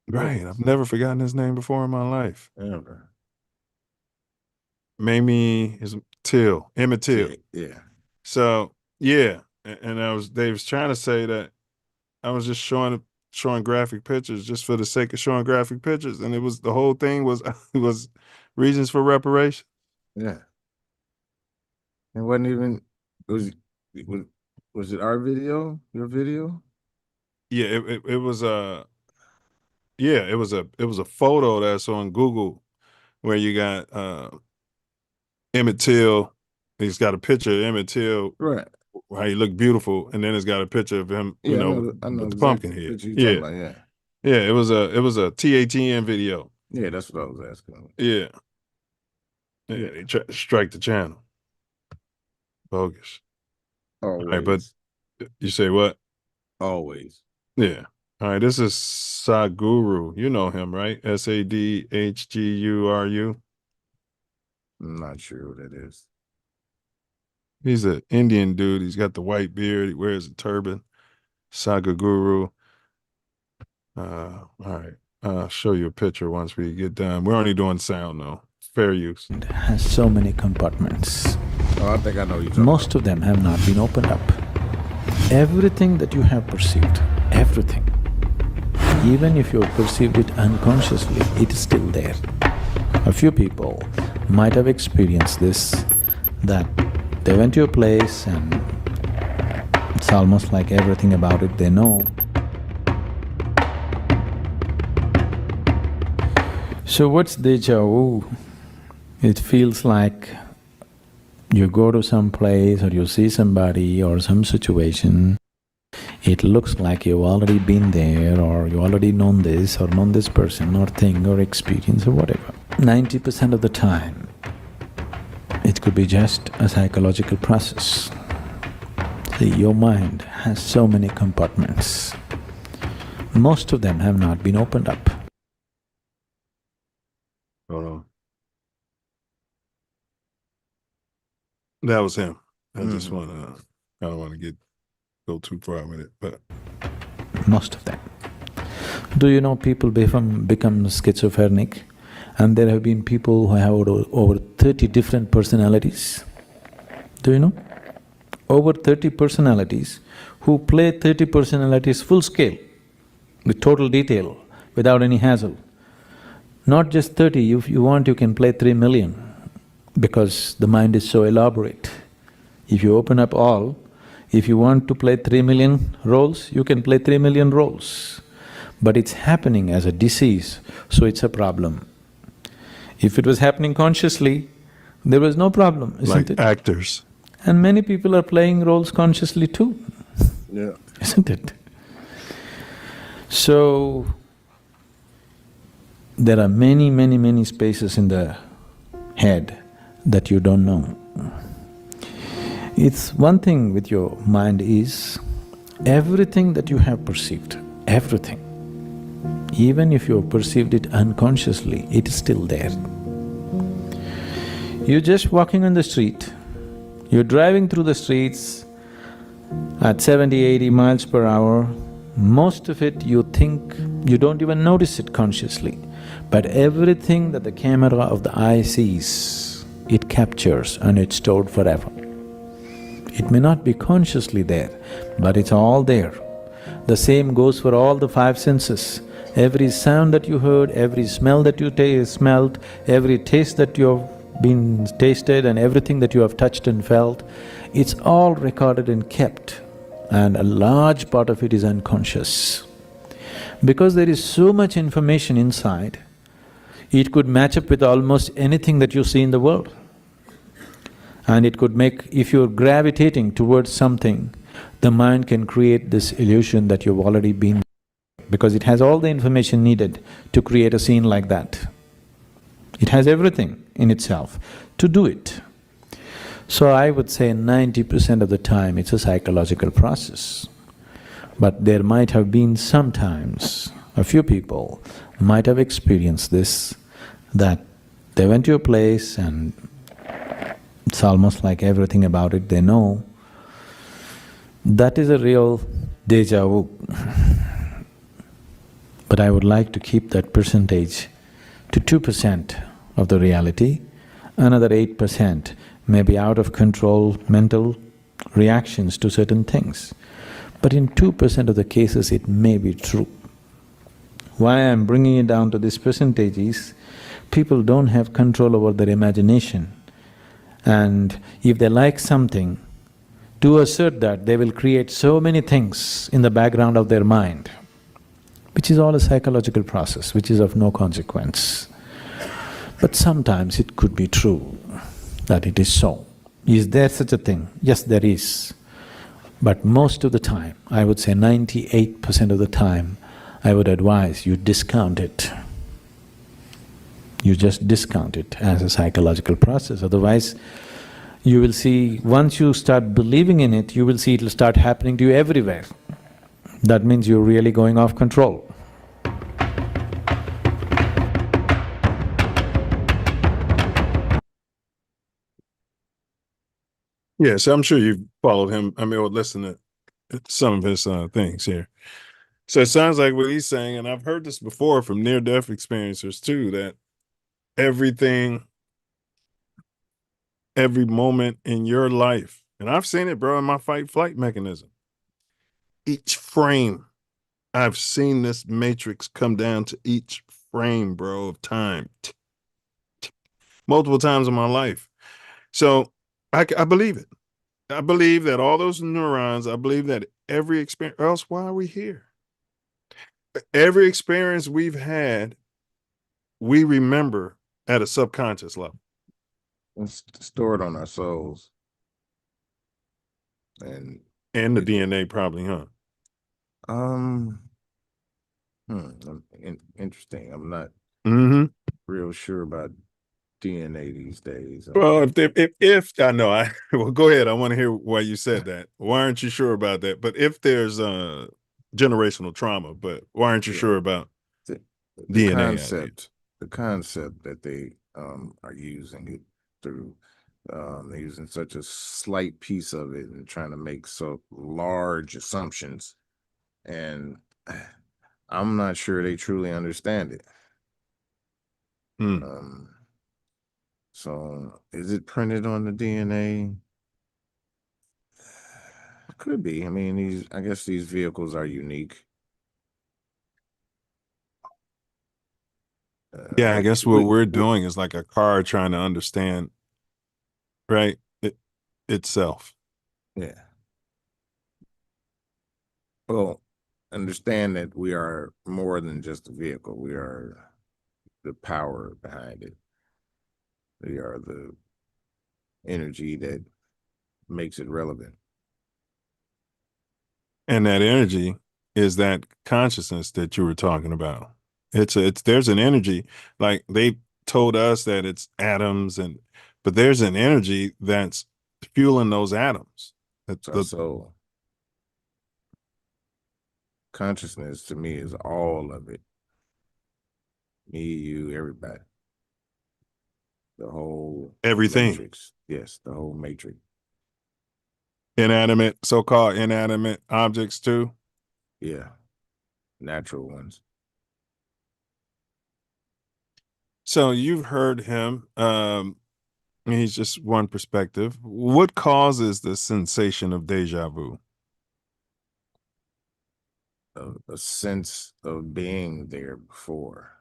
Right. I've never forgotten his name before in my life. Ever. Mamie is Emmett Till. Yeah. So yeah. And they was trying to say that I was just showing graphic pictures just for the sake of showing graphic pictures. And the whole thing was reasons for reparation. Yeah. It wasn't even was it our video? Your video? Yeah, it was it was a photo that's on Google where you got Emmett Till. He's got a picture of Emmett Till, right? How he looked beautiful, and then it's got a picture of him, I know with the exactly pumpkin head. what you're talking about, yeah. It was a TATN video. Yeah, that's what I was asking. Yeah, they tried to strike the channel. Bogus. Always. All right, but you say what? Always. Yeah. All right, this is Saguru. You know him, right? SADHGURU. I'm not sure who that is. He's an Indian dude. He's got the white beard. He wears a turban. Saguru. All right. I'll show you a picture once we get done. We're only doing sound, though. Fair use. It has so many compartments. Oh, I think I know you. Most of them have not been opened up. Everything that you have perceived, everything, even if you have perceived it unconsciously, it is still there. A few people might have experienced this, that they went to a place and it's almost like everything about it they know. So what's deja vu? It feels like you go to some place or you see somebody or some situation, it looks like you've already been there or you already known this or known this person or thing or experience or whatever. 90% of the time, it could be just a psychological process. See, your mind has so many compartments. Most of them have not been opened up. Hold on. That was him. I just want to, I don't want to go too far with it, but. Most of them. Do you know people become schizophrenic? And there have been people who have over 30 different personalities. Do you know? Over 30 personalities who play 30 personalities full scale, with total detail, without any hassle. Not just 30, if you want you can play 3 million, because the mind is so elaborate. If you open up all, if you want to play 3 million roles, you can play 3 million roles. But it's happening as a disease, so it's a problem. If it was happening consciously, there was no problem, isn't Like it? actors. And many people are playing roles consciously too, Yeah. isn't it? So, there are many, many, many spaces in the head that you don't know. It's one thing with your mind is everything that you have perceived, everything, even if you have perceived it unconsciously, it is still there. You're just walking on the street, you're driving through the streets at 70, 80 miles per hour, most of it you think, you don't even notice it consciously, but everything that the camera of the eye sees, it captures and it's stored forever. It may not be consciously there, but it's all there. The same goes for all the five senses. Every sound that you heard, every smell that you smelled, every taste that you have been tasted and everything that you have touched and felt, it's all recorded and kept, and a large part of it is unconscious. Because there is so much information inside, it could match up with almost anything that you see in the world. And it could make… if you're gravitating towards something, the mind can create this illusion that you've already been there, because it has all the information needed to create a scene like that. It has everything in itself to do it. So I would say 90% of the time it's a psychological process. But there might have been sometimes, a few people might have experienced this, that they went to a place and it's almost like everything about it they know. That is a real deja vu. But I would like to keep that percentage to 2% of the reality, another 8% may be out of control mental reactions to certain things. But in 2% of the cases it may be true. Why I'm bringing it down to this percentage is, people don't have control over their imagination. And if they like something, to assert that, they will create so many things in the background of their mind, which is all a psychological process, which is of no consequence. But sometimes it could be true that it is so. Is there such a thing? Yes, there is. But most of the time, I would say 98% of the time, I would advise you discount it. You just discount it as a psychological process, otherwise you will see, once you start believing in it, you will see it'll start happening to you everywhere. That means you're really going off control. Yes, I'm sure you've followed him, or listened to some of his things here. So it sounds like what he's saying, and I've heard this before from near-death experiencers too, that everything, every moment in your life, and I've seen it, bro, in my fight-flight mechanism. Each frame, I've seen this matrix come down to each frame, bro, of time, multiple times in my life. So I believe it. I believe that all those neurons, I believe that every experience, or else why are we here? Every experience we've had, we remember at a subconscious level. It's stored on our souls. And the DNA probably, huh? Interesting. I'm not Mm-hmm. real sure about DNA these days. Well, if I know, well, go ahead. I want to hear why you said that. Why aren't you sure about that? But if there's generational trauma, but why aren't you sure about the DNA? The concept that they are using it through, they're using such a slight piece of it and trying to make so large assumptions, and I'm not sure they truly understand it. So is it printed on the DNA? Could be. I mean, I guess these vehicles are unique. Yeah, I guess what we're doing is like a car trying to understand, right, itself. Yeah. Well, understand that we are more than just a vehicle. We are the power behind it. They are the energy that makes it relevant. And that energy is that consciousness that you were talking about. There's an energy, like they told us that it's atoms, but there's an energy that's fueling those atoms. So consciousness to me is all of it. Me, you, everybody. The whole everything. matrix. Yes, the whole matrix. Inanimate, so-called inanimate objects too. Yeah, natural ones. So you've heard him. He's just one perspective. What causes the sensation of deja vu? A sense of being there before,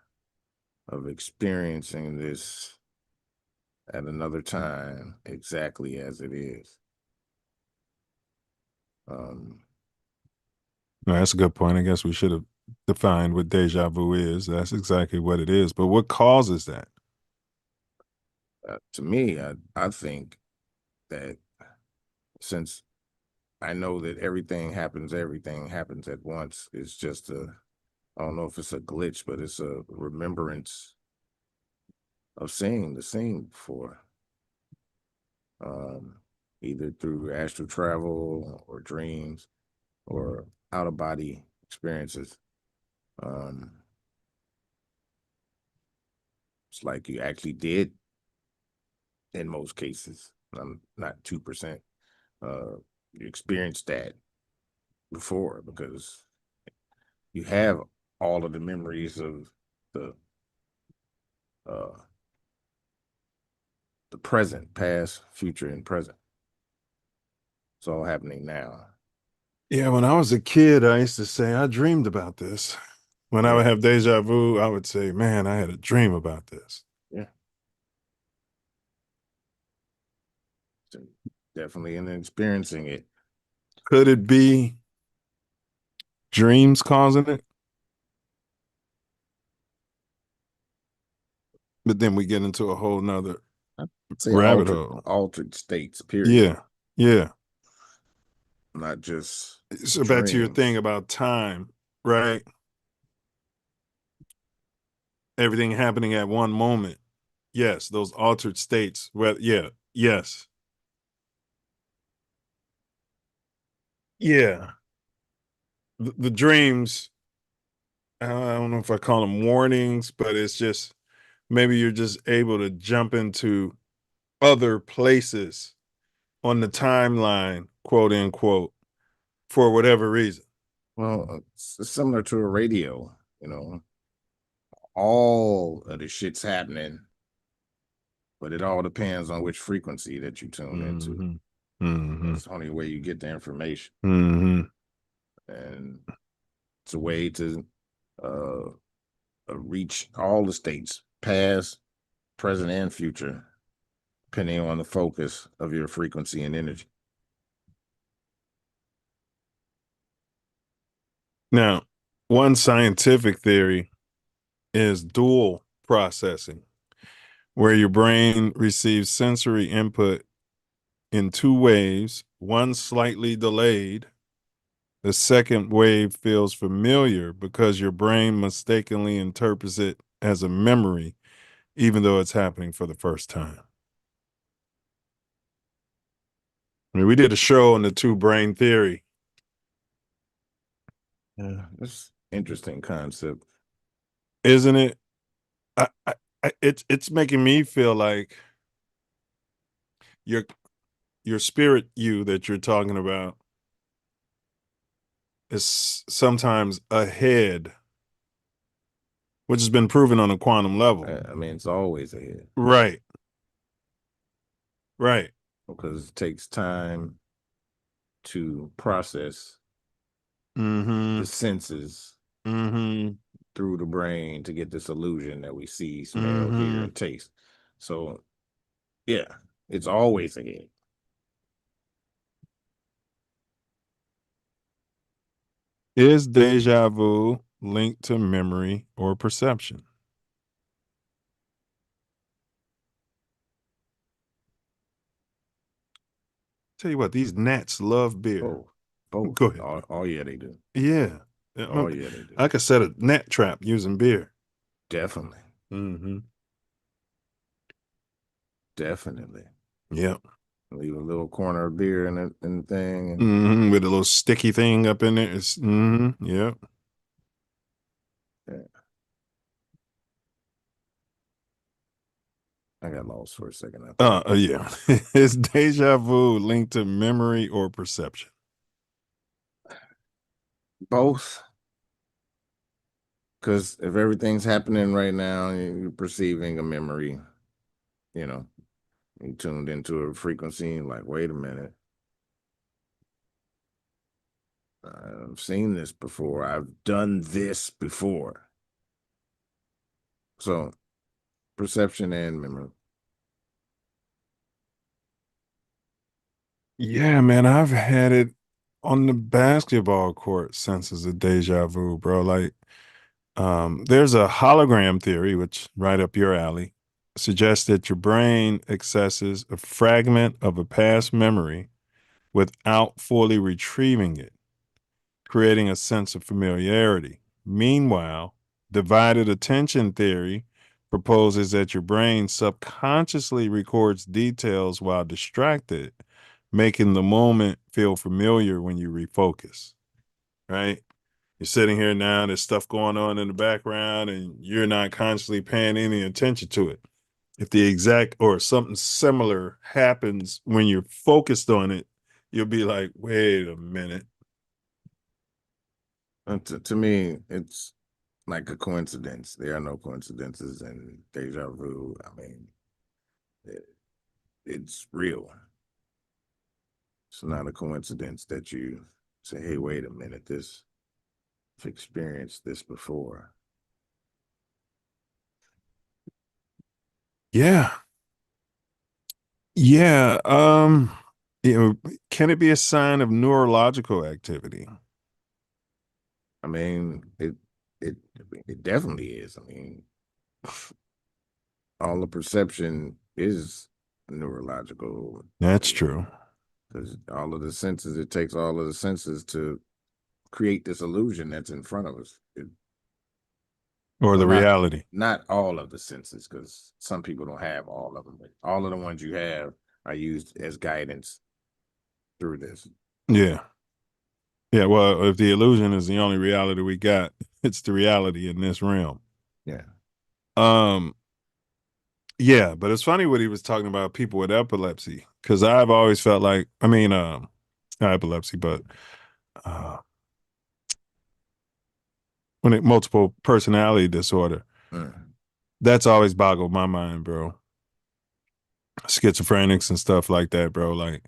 of experiencing this at another time exactly as it is. No, that's a good point. I guess we should have defined what deja vu is. That's exactly what it is. But what causes that? To me, I think that since I know that everything happens at once, it's just I don't know if it's a glitch, but it's a remembrance of seeing the scene before. Either through astral travel or dreams or out of body experiences. It's like you actually did in most cases. Not 2%. You experienced that before because you have all of the memories of the present, past, future, and present. It's all happening now. Yeah, when I was a kid, I used to say I dreamed about this. When I would have deja vu, I would say, man, I had a dream about this. Yeah. So definitely in experiencing it. Could it be dreams causing it? But then we get into a whole nother rabbit hole. Altered states, period. Yeah. Not just so back to your thing about time, right? Everything happening at one moment. Yes, those altered states. Well, yes. Yeah. The dreams, I don't know if I call them warnings, but it's just maybe you're just able to jump into other places on the timeline, quote unquote, for whatever reason. Well, it's similar to a radio, all of the shit's happening, but it all depends on which frequency that you tune into. That's the only way you get the information. And it's a way to reach all the states, past, present, and future, depending on the focus of your frequency and energy. Now, one scientific theory is dual processing, where your brain receives sensory input in two waves, one slightly delayed. The second wave feels familiar because your brain mistakenly interprets it as a memory, even though it's happening for the first time. I mean, we did a show on the two brain theory. Yeah, that's interesting concept, isn't it? It's making me feel like your spirit you that you're talking about is sometimes ahead, which has been proven on a quantum level. I mean, it's always ahead. Right. Because it takes time to process the senses through the brain to get this illusion that we see, smell, hear, and taste. So, yeah, it's always ahead. Is deja vu linked to memory or perception? Tell you what, these gnats love beer. Oh, both. Go ahead. Oh, yeah, they do. Yeah. Oh, yeah, they do. I could set a gnat trap using beer. Definitely. Mm-hmm. Definitely. Yep. Leave a little corner of beer in the thing. Mm-hmm. With a little sticky thing up in there. It's yep. Yeah. I got lost for a second. Yeah. Is deja vu linked to memory or perception? Both. Because if everything's happening right now, you're perceiving a memory, you tuned into a frequency, like, wait a minute. I've seen this before. I've done this before. So, perception and memory. Yeah, man, I've had it on the basketball court senses of deja vu, bro. Like, there's a hologram theory, which right up your alley, suggests that your brain accesses a fragment of a past memory without fully retrieving it, creating a sense of familiarity. Meanwhile, divided attention theory proposes that your brain subconsciously records details while distracted, making the moment feel familiar when you refocus, right? You're sitting here now, there's stuff going on in the background, and you're not consciously paying any attention to it. If the exact or something similar happens when you're focused on it, you'll be like, wait a minute. To me, it's like a coincidence. There are no coincidences in deja vu. I mean, it's real. It's not a coincidence that you say, hey, wait a minute, I've experienced this before. Yeah. Yeah. Can it be a sign of neurological activity? I mean, it definitely is. I mean, all the perception is neurological. That's true. Because all of the senses, it takes all of the senses to create this illusion that's in front of us. Or the reality. Not all of the senses, because some people don't have all of them, but all of the ones you have are used as guidance through this. Yeah. Yeah. Well, if the illusion is the only reality we got, it's the reality in this realm. Yeah. Yeah, but it's funny what he was talking about people with epilepsy, because I've always felt like, I mean, not epilepsy, but multiple personality disorder. That's always boggled my mind, bro. Schizophrenics and stuff like that, bro. Like,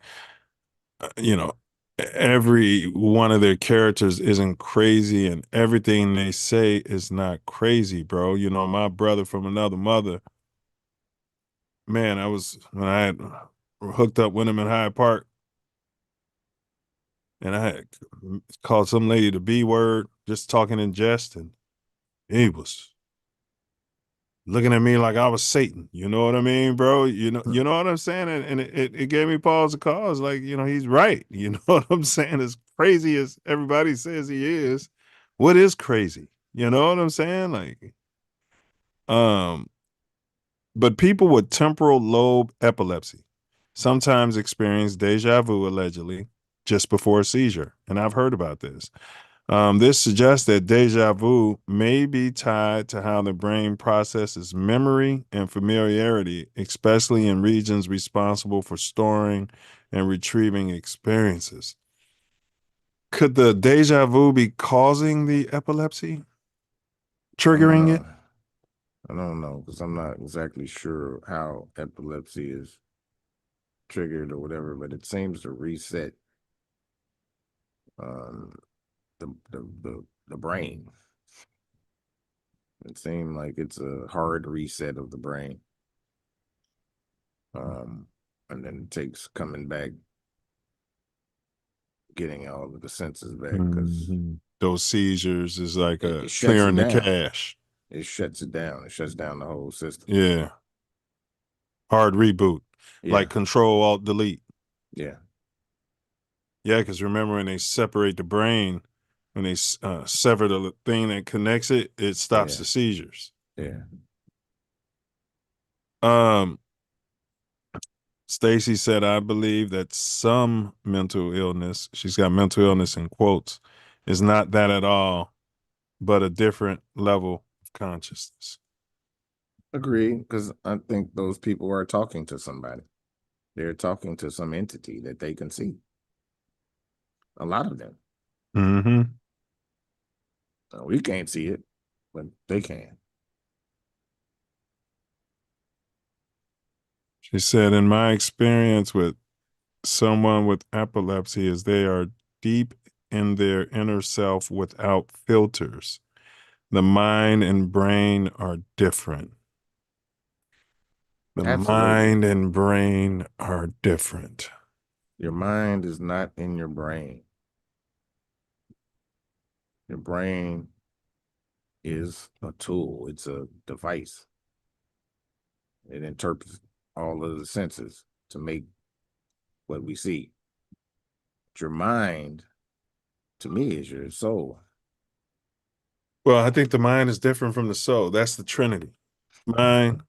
every one of their characters isn't crazy, and everything they say is not crazy, bro. My brother from another mother, man, when I had hooked up with him in Hyde Park, and I had called some lady the B word, just talking in jest, and he was looking at me like I was Satan. You know what I mean, bro? You know what I'm saying? And it gave me pause to cause. Like, he's right. You know what I'm saying? As crazy as everybody says he is, what is crazy? You know what I'm saying? Like, but people with temporal lobe epilepsy sometimes experience deja vu, allegedly, just before a seizure. And I've heard about this. This suggests that deja vu may be tied to how the brain processes memory and familiarity, especially in regions responsible for storing and retrieving experiences. Could the deja vu be causing the epilepsy? Triggering it? I don't know, because I'm not exactly sure how epilepsy is triggered or whatever, but it seems to reset the brain. It seemed like it's a hard reset of the brain. And then it takes coming back, getting all of the senses back, because those seizures is like it clearing the cache. It shuts it down. It shuts down the whole system. Yeah. Hard reboot. Yeah. Like Control Alt Delete. Yeah. Yeah, because remember when they separate the brain, when they sever the thing that connects it, it stops the seizures. Yeah. Stacy said, I believe that some mental illness, she's got mental illness in quotes, is not that at all, but a different level of consciousness. Agree, because I think those people are talking to somebody. They're talking to some entity that they can see. A lot of them. Mm-hmm. We can't see it, but they can. She said, in my experience with someone with epilepsy is they are deep in their inner self without filters. The mind and brain are different. The Absolutely. mind and brain are different. Your mind is not in your brain. Your brain is a tool. It's a device. It interprets all of the senses to make what we see. But your mind, to me, is your soul. Well, I think the mind is different from the soul. That's the Trinity. Mind,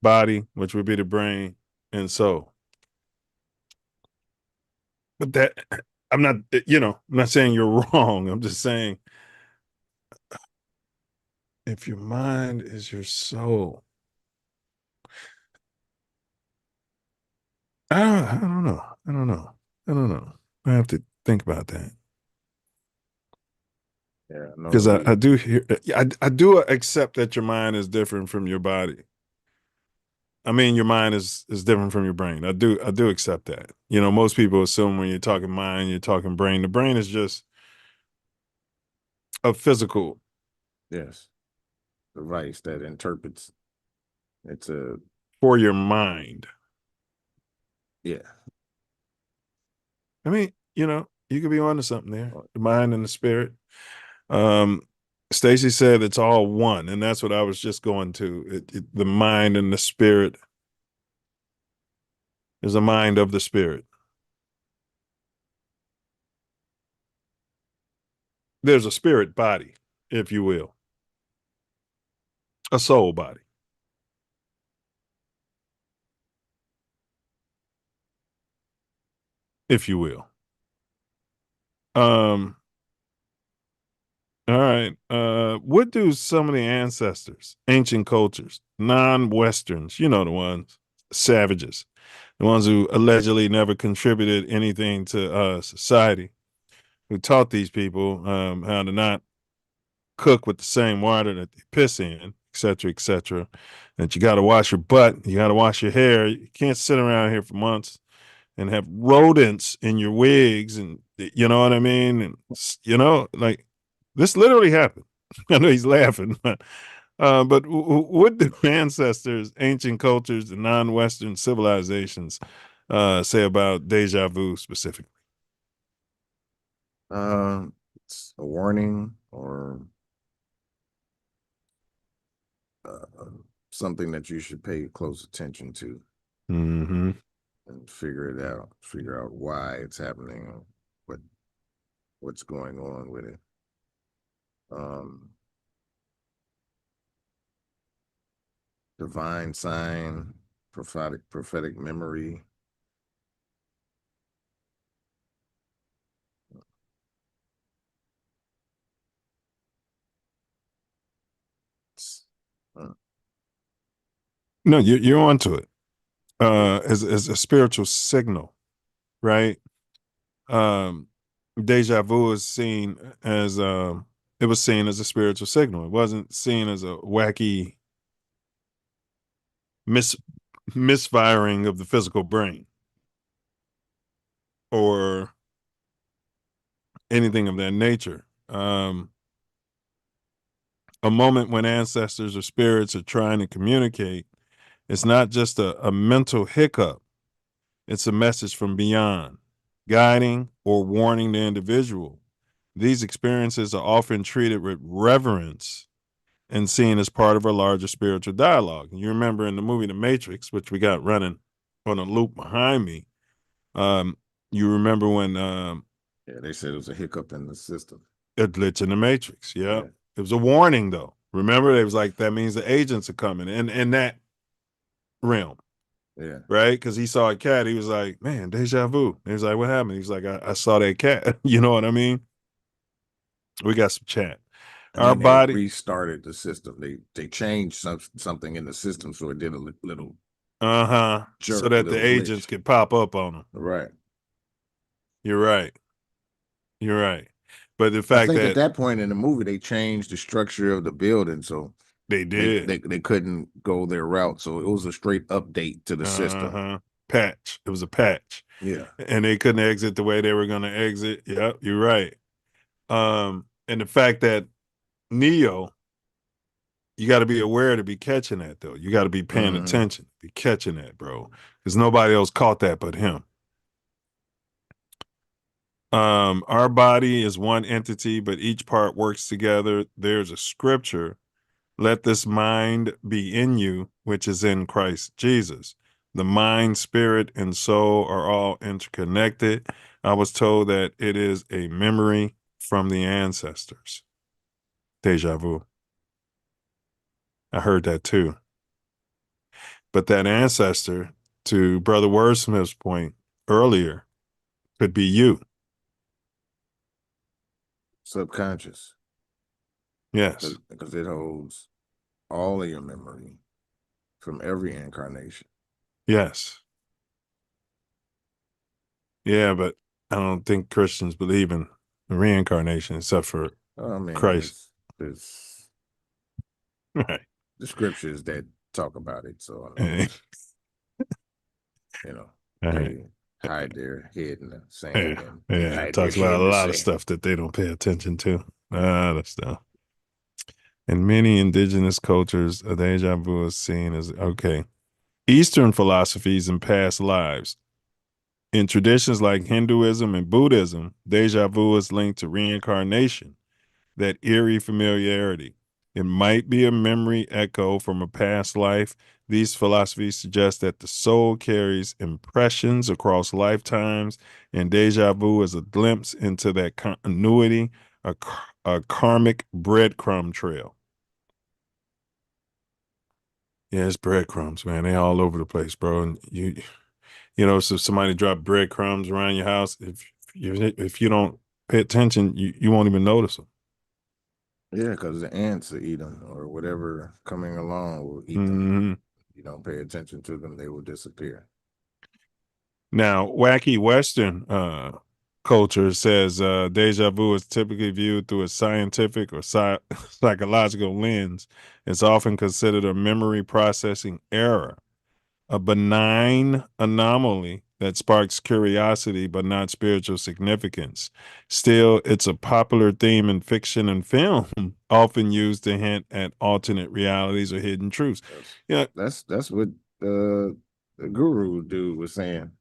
body, which would be the brain, and soul. But that, I'm not, I'm not saying you're wrong. I'm just saying if your mind is your soul, I don't know. I don't know. I don't know. I have to think about that. Yeah, Because I do hear, I do accept that your mind is different from your body. I mean, your mind is different from your brain. I do accept that. Most people assume when you're talking mind, you're talking brain. The brain is just a physical. Yes. Device that interprets. It's a For your mind. Yeah. I mean, you could be onto something there. The mind and the spirit. Stacy said it's all one, and that's what I was just going to. The mind and the spirit. There's a mind of the spirit. There's a spirit body, if you will. A soul body. If you will. All right. What do some of the ancestors, ancient cultures, non-Westerns, the ones, savages, the ones who allegedly never contributed anything to society, who taught these people how to not cook with the same water that they piss in, et cetera, that you got to wash your butt, you got to wash your hair. You can't sit around here for months and have rodents in your wigs, and you know what I mean? And like this literally happened. I know he's laughing, but what do ancestors, ancient cultures, and non-Western civilizations say about deja vu specifically? It's a warning or something that you should pay close attention to. Mm-hmm. And figure out why it's happening, or what's going on with it. Divine sign, prophetic memory. No, you're onto it. As a spiritual signal, right? Deja vu is seen as it was seen as a spiritual signal. It wasn't seen as a wacky misfiring of the physical brain or anything of that nature. A moment when ancestors or spirits are trying to communicate, it's not just a mental hiccup. It's a message from beyond, guiding or warning the individual. These experiences are often treated with reverence and seen as part of a larger spiritual dialogue. And you remember in the movie The Matrix, which we got running on a loop behind me. You remember when Yeah, they said it was a hiccup in the system. a glitch in the matrix? Yeah. It was a warning though. Remember, it was like that means the agents are coming in that realm. Yeah. Right? Because he saw a cat. He was like, man, deja vu. He was like, what happened? He's like, I saw that cat. You know what I mean? We got some chat. And Our then they body restarted the system. They changed something in the system, so it did a little jerk, so that the little agents glitch. could pop up on them. Right. You're right. You're right. But the I fact think at that that point in the movie they changed the structure of the building, so they did they couldn't go their route. So it was a straight update to the system. patch. It was a patch. Yeah. And they couldn't exit the way they were gonna exit. Yep, you're right. And the fact that Neo, you got to be aware to be catching that though. You got to be paying attention, be catching that, bro. Because nobody else caught that but him. Our body is one entity, but each part works together. There's a scripture. Let this mind be in you, which is in Christ Jesus. The mind, spirit, and soul are all interconnected. I was told that it is a memory from the ancestors. Deja vu. I heard that too. But that ancestor, to Brother Wordsmith's point earlier, could be you. Subconscious. Yes. Because it holds all of your memory from every incarnation. Yes. Yeah, but I don't think Christians believe in reincarnation except for Christ. There's right. The scriptures that talk about it. So I mean, they hide their head in the sand. It talks about a lot of stuff that they don't pay attention to. A lot of stuff. In many indigenous cultures, a deja vu is seen as Eastern philosophies and past lives. In traditions like Hinduism and Buddhism, deja vu is linked to reincarnation, that eerie familiarity. It might be a memory echo from a past life. These philosophies suggest that the soul carries impressions across lifetimes, and deja vu is a glimpse into that continuity, a karmic breadcrumb trail. Yeah, it's breadcrumbs, man. They all over the place, bro. And so somebody drop breadcrumbs around your house, if you don't pay attention, you won't even notice them. Yeah, because the ants will eat them, or whatever coming along will eat them. You don't pay attention to them, they will disappear. Now, wacky Western culture says deja vu is typically viewed through a scientific or psychological lens. It's often considered a memory processing error, a benign anomaly that sparks curiosity but not spiritual significance. Still, it's a popular theme in fiction and film, often used to hint at alternate realities or hidden truths. That's what the guru dude was saying.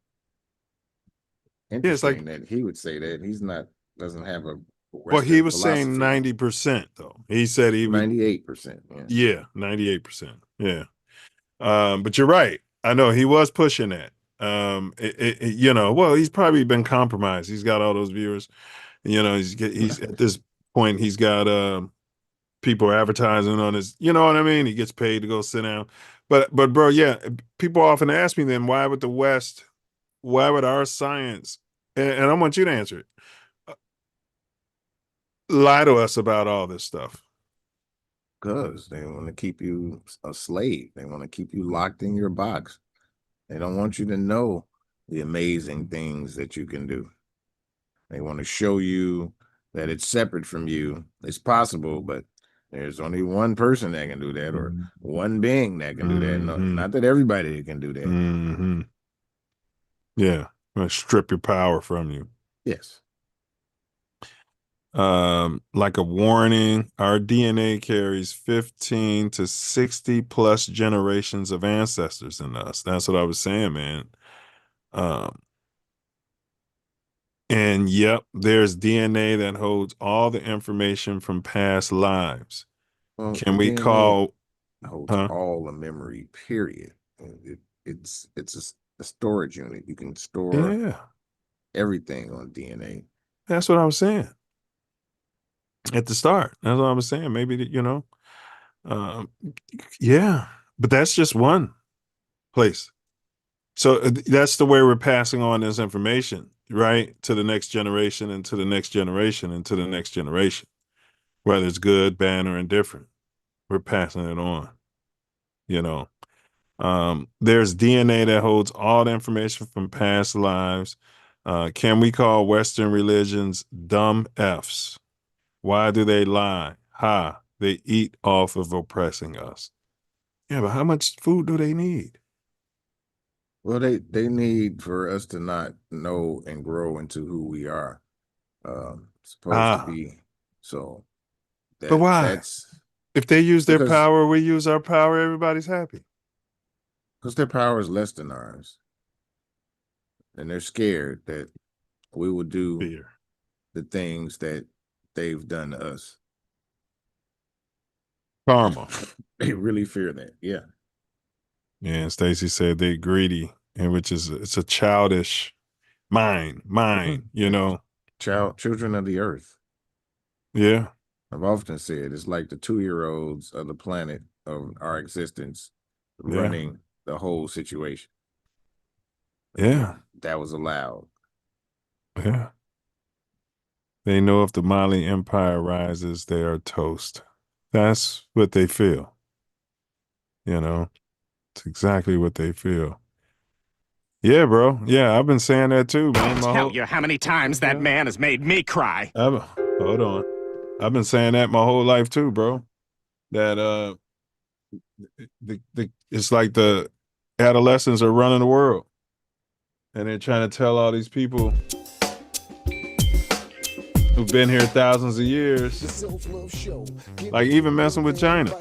Interesting that he would say that. Doesn't have a Western he was philosophy. saying 90% though. He said he would 98%. Yeah, 98%. Yeah. But you're right. I know he was pushing that. He's probably been compromised. He's got all those viewers. He's at this point. He's got people advertising on his. You know what I mean? He gets paid to go sit down. But bro, yeah. People often ask me then, why would the West? Why would our science? And I want you to answer it. Lie to us about all this stuff. Because they want to keep you a slave. They want to keep you locked in your box. They don't want you to know the amazing things that you can do. They want to show you that it's separate from you. It's possible, but there's only one person that can do that, or one being that can do that. No, not that everybody can do that. Yeah, gonna strip your power from you. Yes. Like a warning, our DNA carries 15 to 60 plus generations of ancestors in us. That's what I was saying, man. And yep, there's DNA that holds all the information from past lives. Well, Can we call holds all the memory, period. It's a storage unit. You can store Yeah, everything on DNA. that's what I was saying at the start. That's what I was saying. Maybe um, yeah, but that's just one place. So that's the way we're passing on this information, right, to the next generation and to the next generation and to the next generation, whether it's good, bad, or indifferent. We're passing it on. There's DNA that holds all the information from past lives. Can we call Western religions dumb Fs? Why do they lie? They eat off of oppressing us. Yeah, but how much food do they need? Well, they need for us to not know and grow into who we are supposed to be. So but why? That's if they use their because- power, we use our power, everybody's happy. Because their power is less than ours. And they're scared that we will do the things that they've done to us. Karma. They really fear that. Yeah. Yeah, and Stacey said they're greedy, and which is it's a childish mind, Children of the earth. Yeah. I've often said it's like the 2-year-olds of the planet of our existence running the whole situation. Yeah. That was allowed. Yeah. They know if the Mali Empire rises, they are toast. That's what they feel. It's exactly what they feel. Yeah, bro. Yeah, I've been saying that too, man. Tell you how many times that man has made me cry. Hold on. I've been saying that my whole life too, bro. That it's like the adolescents are running the world, and they're trying to tell all these people who've been here thousands of years, like even messing with China.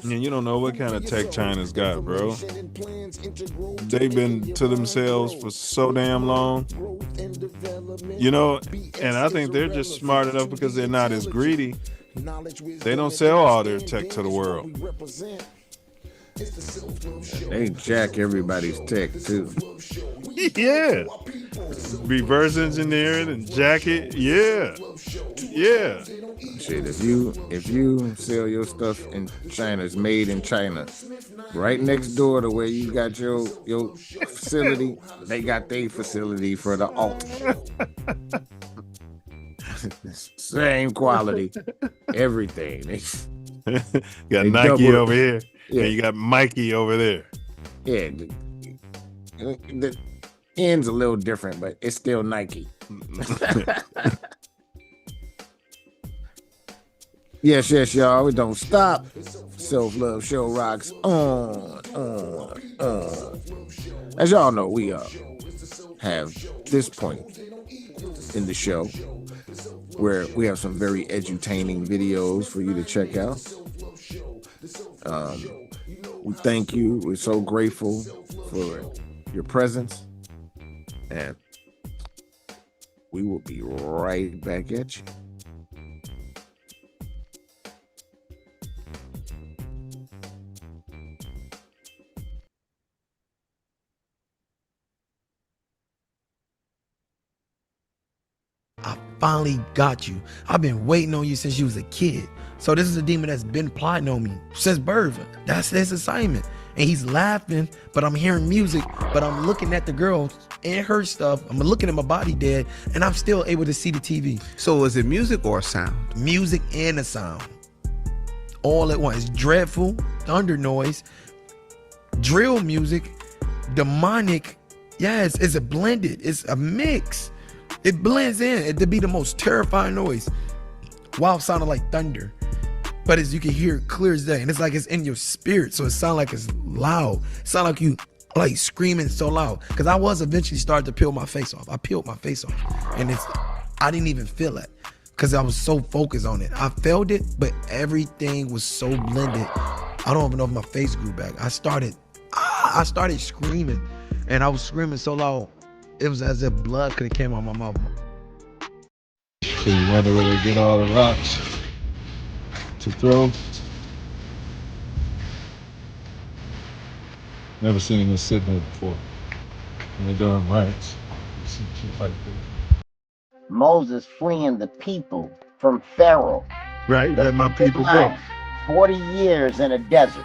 And you don't know what kind of tech China's got, bro. They've been to themselves for so damn long. And I think they're just smart enough because they're not as greedy. They don't sell all their tech to the world. They jack everybody's tech too. Yeah. Reverse engineer it and jack it. Yeah. Yeah. Shit, if you sell your stuff in China, it's made in China. Right next door to where you got your facility, they got their facility for the alt. Same quality. Everything. Got Nike over here. Yeah, you got Mikey over there. Yeah. The end's a little different, but it's still Nike. Yes, y'all. We don't stop. Self Love Show rocks on. As y'all know, we have this point in the show where we have some very edutaining videos for you to check out. We thank you. We're so grateful for your presence. And we will be right back at you. I finally got you. I've been waiting on you since you was a kid. So this is a demon that's been plotting on me since birth. That's his assignment. And he's laughing, but I'm hearing music, but I'm looking at the girl and her stuff. I'm looking at my body dead, and I'm still able to see the TV. So is it music or sound? Music and a sound. All at once. Dreadful, thunder noise, drill music, demonic. Yes, it's a blended. It's a mix. It blends in. It'd be the most terrifying noise while sounding like thunder. But as you can hear it clear as day, and it's like it's in your spirit, so it sounds like it's loud. It sounds like you like screaming so loud. Because I was eventually started to peel my face off. I peeled my face off, and I didn't even feel it because I was so focused on it. I felt it, but everything was so blended. I don't even know if my face grew back. I started screaming, and I was screaming so loud, it was as if blood could have came out of my mouth. So you wonder where they get all the rocks to throw? Never seen them sitting there before. And they're doing rants. Shit like that. Moses fleeing the people from Pharaoh. Right, let my people go. 40 years in a desert.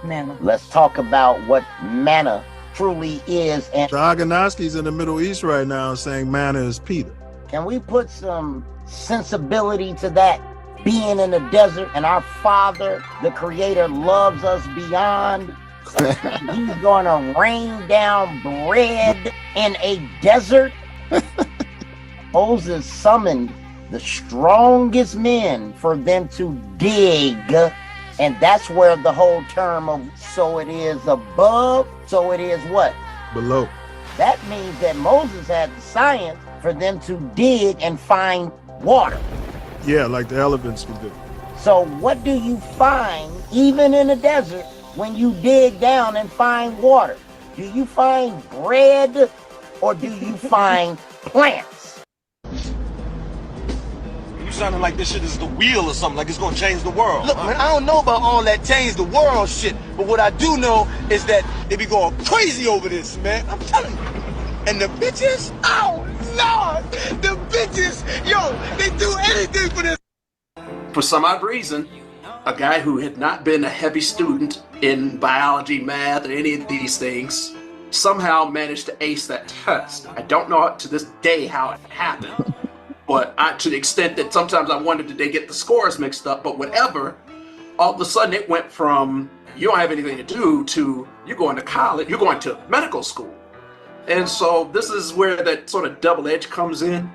Manna. Let's talk about what manna truly is. And The Aganowski's in the Middle East right now saying manna is Peter. can we put some sensibility to that? Being in the desert, and our Father, the Creator, loves us beyond. He's gonna rain down bread in a desert. Moses summoned the strongest men for them to dig, and that's where the whole term of so it is above, so it is what? Below. That means that Moses had the science for them to dig and find water. Yeah, like the elephants can do. So what do you find even in the desert when you dig down and find water? Do you find bread or do you find plants? You sounding like this shit is the wheel or something, like it's gonna change the world. Look, man, I don't know about all that change the world shit, but what I do know is that they be going crazy over this, man. I'm telling you. And the bitches, oh Lord, the bitches, yo, they do anything for this. For some odd reason, a guy who had not been a heavy student in biology, math, or any of these things somehow managed to ace that test. I don't know to this day how it happened, but to the extent that sometimes I wondered, did they get the scores mixed up? But whatever, all of a sudden it went from you don't have anything to do to you're going to college, you're going to medical school. And so this is where that sort of double edge comes in.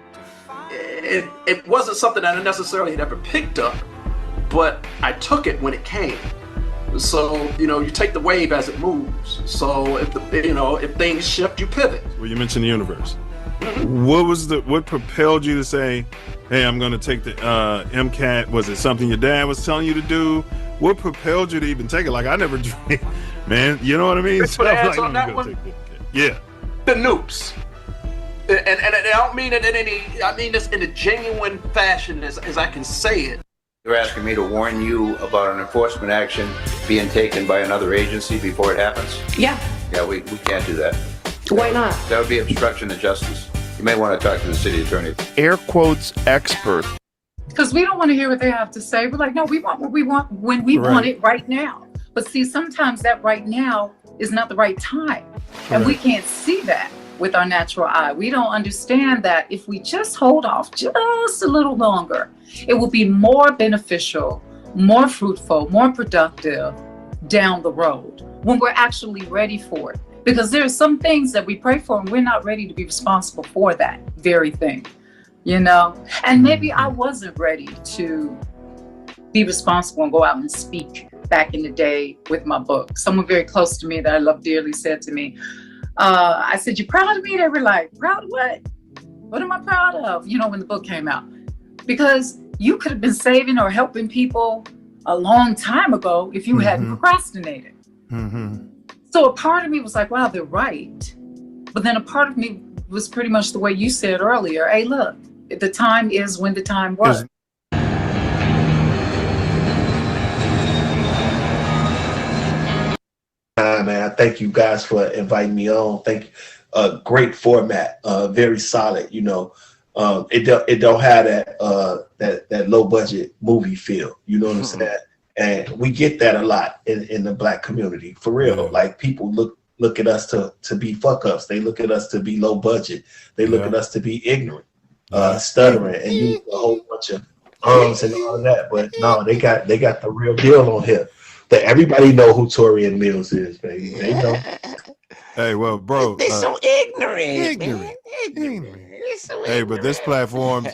It wasn't something that I necessarily had ever picked up, but I took it when it came. So, you take the wave as it moves. So if things shift, you pivot. Well, you mentioned the universe. What propelled you to say, hey, I'm going to take the MCAT? Was it something your dad was telling you to do? What propelled you to even take it? Like, I never dreamed, man, you know what I mean? Thanks for the answer on that one. Yeah. The noops. And I don't mean it in any, I mean this in a genuine fashion as I can say it. You're asking me to warn you about an enforcement action being taken by another agency before it happens? Yeah. Yeah, we can't do that. Why not? That would be obstruction of justice. You may want to talk to the city attorney. Air quotes expert. Because we don't want to hear what they have to say. We're like, no, we want what we want when we want it right now. But see, sometimes that right now is not the right time. And we can't see that with our natural eye. We don't understand that if we just hold off just a little longer, it will be more beneficial, more fruitful, more productive down the road when we're actually ready for it. Because there are some things that we pray for and we're not ready to be responsible for that very thing, And maybe I wasn't ready to be responsible and go out and speak back in the day with my book. Someone very close to me that I love dearly said to me, I said, you proud of me? They were like, proud of what? What am I proud of? When the book came out. Because you could have been saving or helping people a long time ago if you hadn't procrastinated. So a part of me was like, wow, they're right. But then a part of me was pretty much the way you said earlier. Hey, look, the time is when the time was. Man, thank you guys for inviting me on. Thank you. Great format, very solid. It don't have that low budget movie feel. You know what I'm saying? And we get that a lot in the Black community, for real. Like people look at us to be fuck ups. They look at us to be low budget. They look at us to be ignorant, stuttering, and use a whole bunch of and all of that. But no, they got the real deal on here. That everybody know who Torian Mills is, baby. They know. Hey, well, bro. They're so ignorant. Ignorant. Hey, but this platform's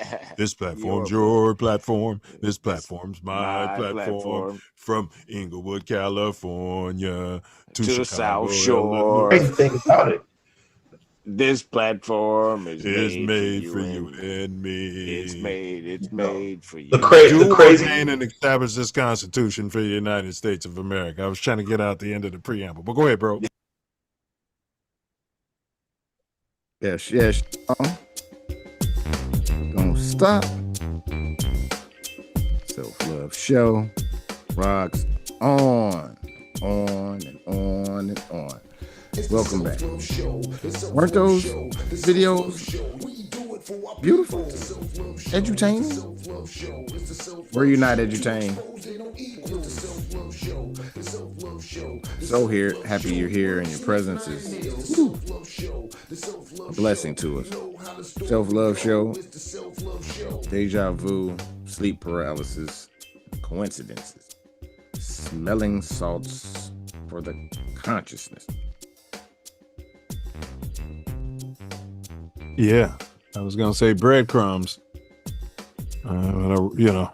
your platform. This platform's my platform. From Inglewood, California to the Chicago, South Shore. Crazy thing about it. This platform is made for you and me. It's made for you. The crazy and establish this Constitution for the United States of America. I was trying to get out the end of the preamble, but go ahead, bro. Yes. Don't stop. Self Luv Show rocks on. on and on and on. Welcome back. Weren't those videos beautiful? Edutaining? Were you not edutained? So happy you're here, and your presence is a blessing to us. Self Love Show, Deja Vu, Sleep Paralysis, Coincidences, Smelling Salts for the Consciousness. Yeah, I was gonna say breadcrumbs. But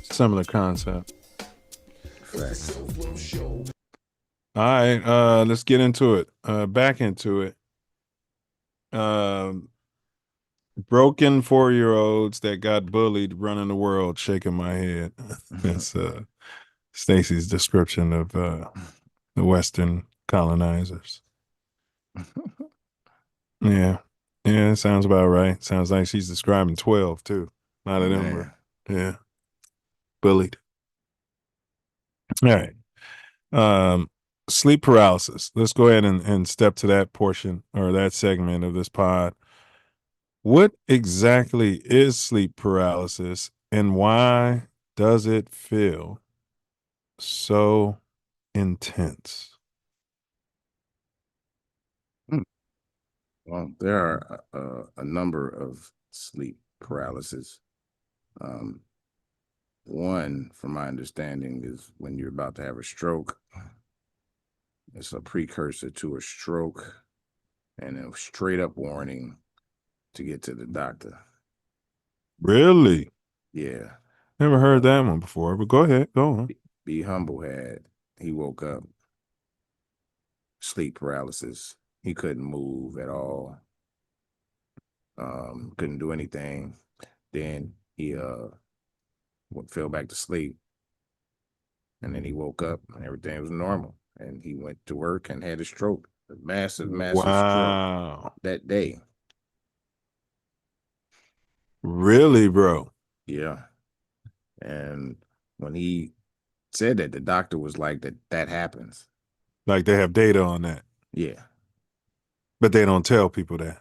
similar concept. Facts. All right, let's get into it. Back into it. Broken 4-year-olds that got bullied running the world, shaking my head. That's Stacy's description of the Western colonizers. Yeah, it sounds about right. Sounds like she's describing 12 too. A lot of them were, bullied. All right. Sleep paralysis. Let's go ahead and step to that portion or that segment of this pod. What exactly is sleep paralysis, and why does it feel so intense? Well, there are a number of sleep paralysis. One, from my understanding, is when you're about to have a stroke. It's a precursor to a stroke and a straight up warning to get to the doctor. Really? Yeah. Never heard that one before, but go ahead. Go on. Be Humble he woke up, sleep paralysis. He couldn't move at all. Couldn't do anything. Then he fell back to sleep. And then he woke up and everything was normal. And he went to work and had a stroke. A massive stroke that day. Really, bro? Yeah. And when he said that, the doctor was like, that happens. Like they have data on that. Yeah. But they don't tell people that.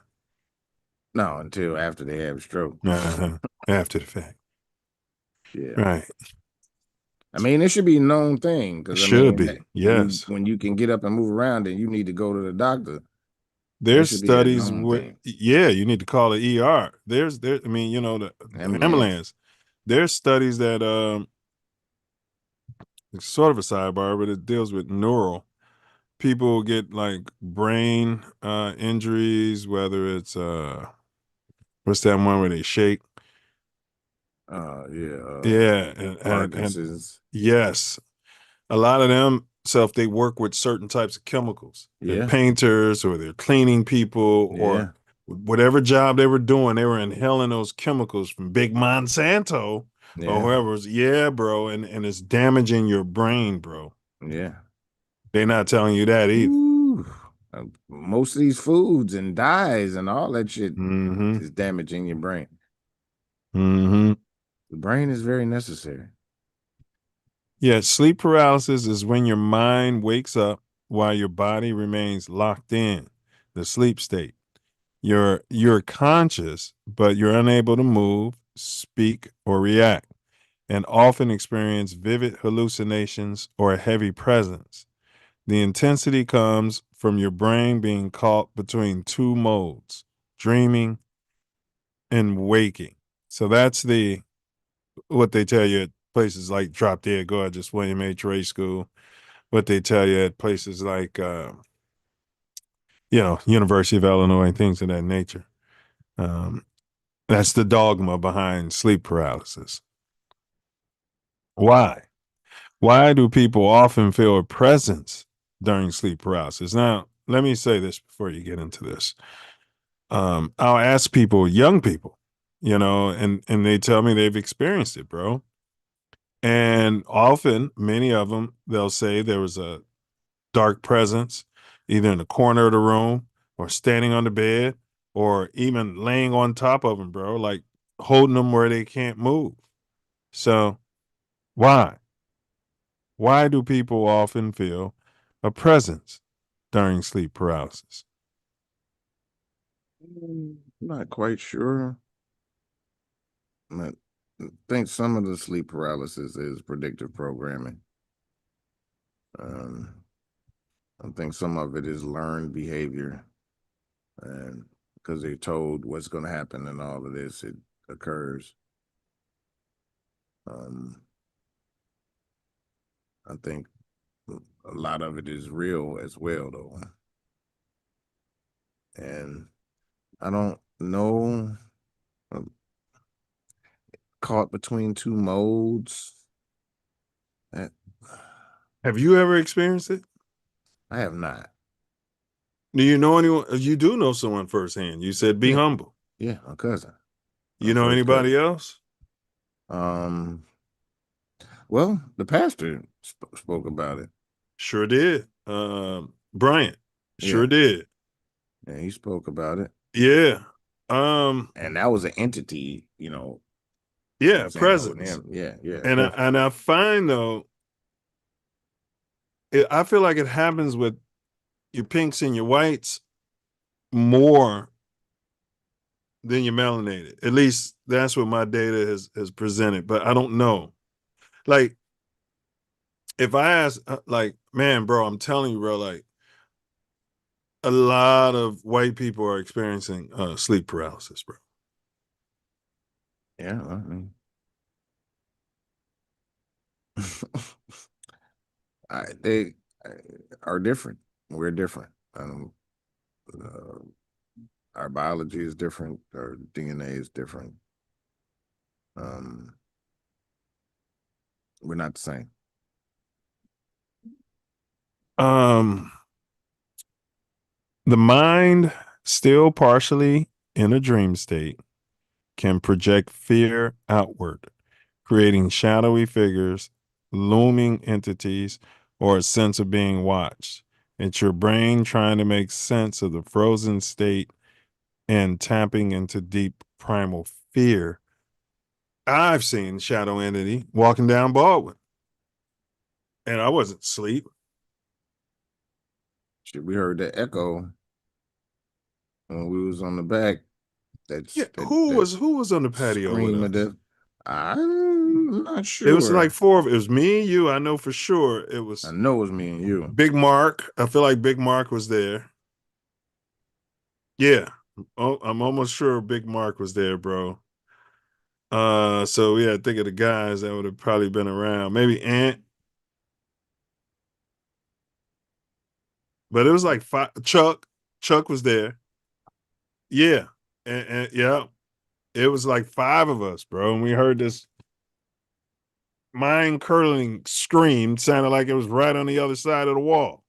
No, until after they have a stroke. After the fact. Yeah. Right. I mean, it should be a known thing. It should be. Yes. When you can get up and move around, and you need to go to the doctor. There's studies where, you need to call the ER. The ambulance. There's studies that it's sort of a sidebar, but it deals with neural. People get like brain injuries, whether it's what's that one where they shake? Parkinson's. Yes. A lot of them they work with certain types of chemicals. They're painters, or they're cleaning people, or whatever job they were doing, they were inhaling those chemicals from Big Monsanto or whoever's. Yeah, bro. And it's damaging your brain, bro. Yeah. They're not telling you that either. Ooh. Most of these foods and dyes and all that shit is damaging your brain. The brain is very necessary. Yeah, sleep paralysis is when your mind wakes up while your body remains locked in the sleep state. You're conscious, but you're unable to move, speak, or react, and often experience vivid hallucinations or a heavy presence. The intensity comes from your brain being caught between two modes, dreaming and waking. So that's what they tell you at places like Drop Dead Gorgeous, William H. Ray School. What they tell you at places like, University of Illinois, things of that nature. That's the dogma behind sleep paralysis. Why? Why do people often feel a presence during sleep paralysis? Now, let me say this before you get into this. I'll ask people, young people, and they tell me they've experienced it, bro. And often, many of them, they'll say there was a dark presence, either in the corner of the room or standing on the bed or even laying on top of them, bro, like holding them where they can't move. So why? Why do people often feel a presence during sleep paralysis? Not quite sure. I think some of the sleep paralysis is predictive programming. I think some of it is learned behavior, and because they're told what's going to happen and all of this, it occurs. I think a lot of it is real as well, though. And I don't know. Caught between two modes. Have you ever experienced it? I have not. Do you know anyone? You do know someone firsthand. You said be humble. Yeah, my cousin. You know anybody else? Well, the pastor spoke about it. Sure did. Bryant sure did. Yeah, he spoke about it. Yeah. And that was an entity, Yeah, saying over presence. them. Yeah. And I find though, I feel like it happens with your pinks and your whites more than your melanated. At least that's what my data has presented. But I don't know. Like, if I ask, like, man, bro, I'm telling you, bro, like, a lot of white people are experiencing sleep paralysis, bro. Yeah, I mean, they are different. We're different. Our biology is different. Our DNA is different. We're not the same. The mind, still partially in a dream state, can project fear outward, creating shadowy figures, looming entities, or a sense of being watched. It's your brain trying to make sense of the frozen state and tapping into deep primal fear. I've seen shadow entity walking down Baldwin, and I wasn't asleep. Shit, we heard the echo when we was on the back. Who was on the patio scream with of us? death. I'm not sure. It was like four of it. It was me and you. I know for sure it was. I know it was me and you. Big Mark. I feel like Big Mark was there. Yeah. Oh, I'm almost sure Big Mark was there, bro. So yeah, think of the guys that would have probably been around. Maybe Ant. But it was like five. Chuck was there. Yeah. And yeah. It was like five of us, bro. And we heard this mind curdling scream, sounded like it was right on the other side of the wall.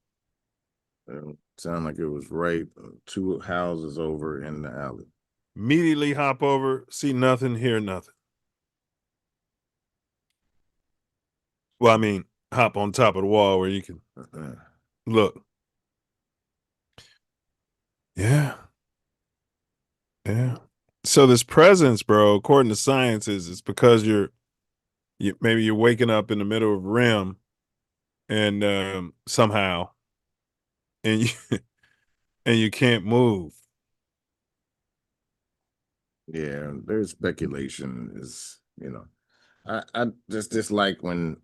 It sounded like it was right 2 houses over in the alley. Immediately hop over, see nothing, hear nothing. Well, I mean, hop on top of the wall where you can look. Yeah. Yeah. So this presence, bro, according to science, it's because maybe you're waking up in the middle of REM and somehow and you and you can't move. Yeah, there's speculation is, I just dislike when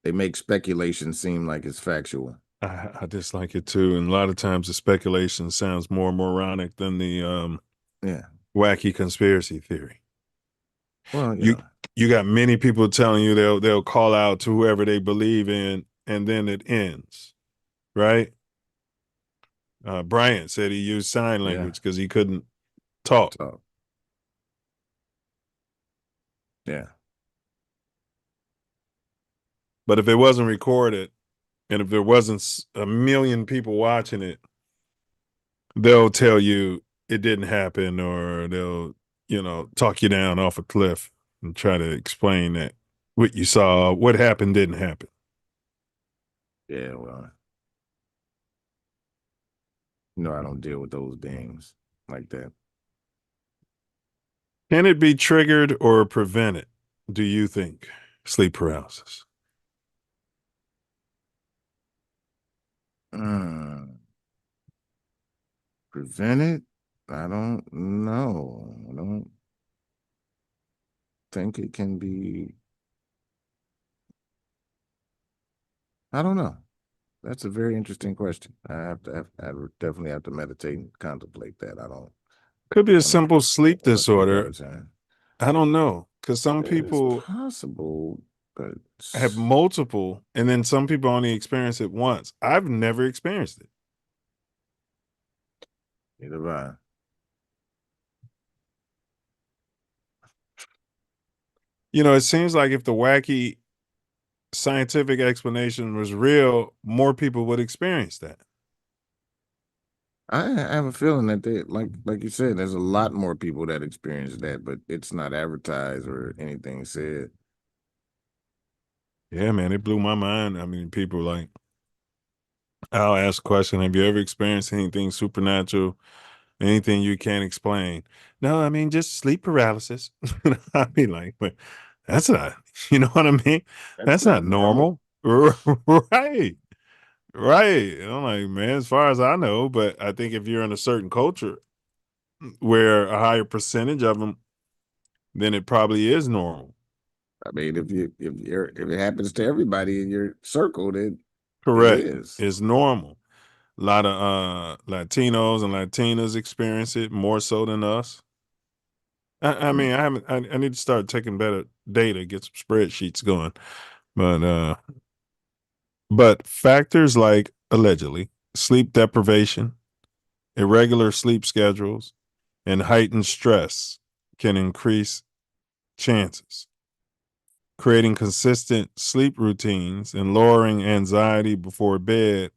they make speculation seem like it's factual. I dislike it too. And a lot of times the speculation sounds more moronic than the wacky conspiracy theory. Well, you got many people telling you they'll call out to whoever they believe in, and then it ends, right? Bryant said he used sign language because he couldn't talk. Yeah. But if it wasn't recorded, and if there wasn't a million people watching it, they'll tell you it didn't happen, or they'll, talk you down off a cliff and try to explain that what you saw, what happened didn't happen. Yeah, well, I don't deal with those things like that. Can it be triggered or prevented, do you think, sleep paralysis? Prevent it? I don't know. I don't think it can be. I don't know. That's a very interesting question. I would definitely have to meditate and contemplate that. I don't. Could be a simple sleep disorder. Time. I don't know, because some people It's possible, but have multiple, and then some people only experience it once. I've never experienced it. Neither have I. You know, it seems like if the wacky scientific explanation was real, more people would experience that. I have a feeling that they, like you said, there's a lot more people that experience that, but it's not advertised or anything said. Yeah, man, it blew my mind. I mean, people like, I'll ask a question, have you ever experienced anything supernatural, anything you can't explain? No, I mean, just sleep paralysis. I mean, like, but that's not, you know what I mean? That's not normal. Right. Right. And I'm like, man, as far as I know, but I think if you're in a certain culture where a higher percentage of them, then it probably is normal. I mean, if it happens to everybody in your circle, then Correct. it is. It's normal. A lot of Latinos and Latinas experience it more so than us. I mean, I need to start taking better data, get some spreadsheets going. But factors like allegedly sleep deprivation, irregular sleep schedules, and heightened stress can increase chances. Creating consistent sleep routines and lowering anxiety before bed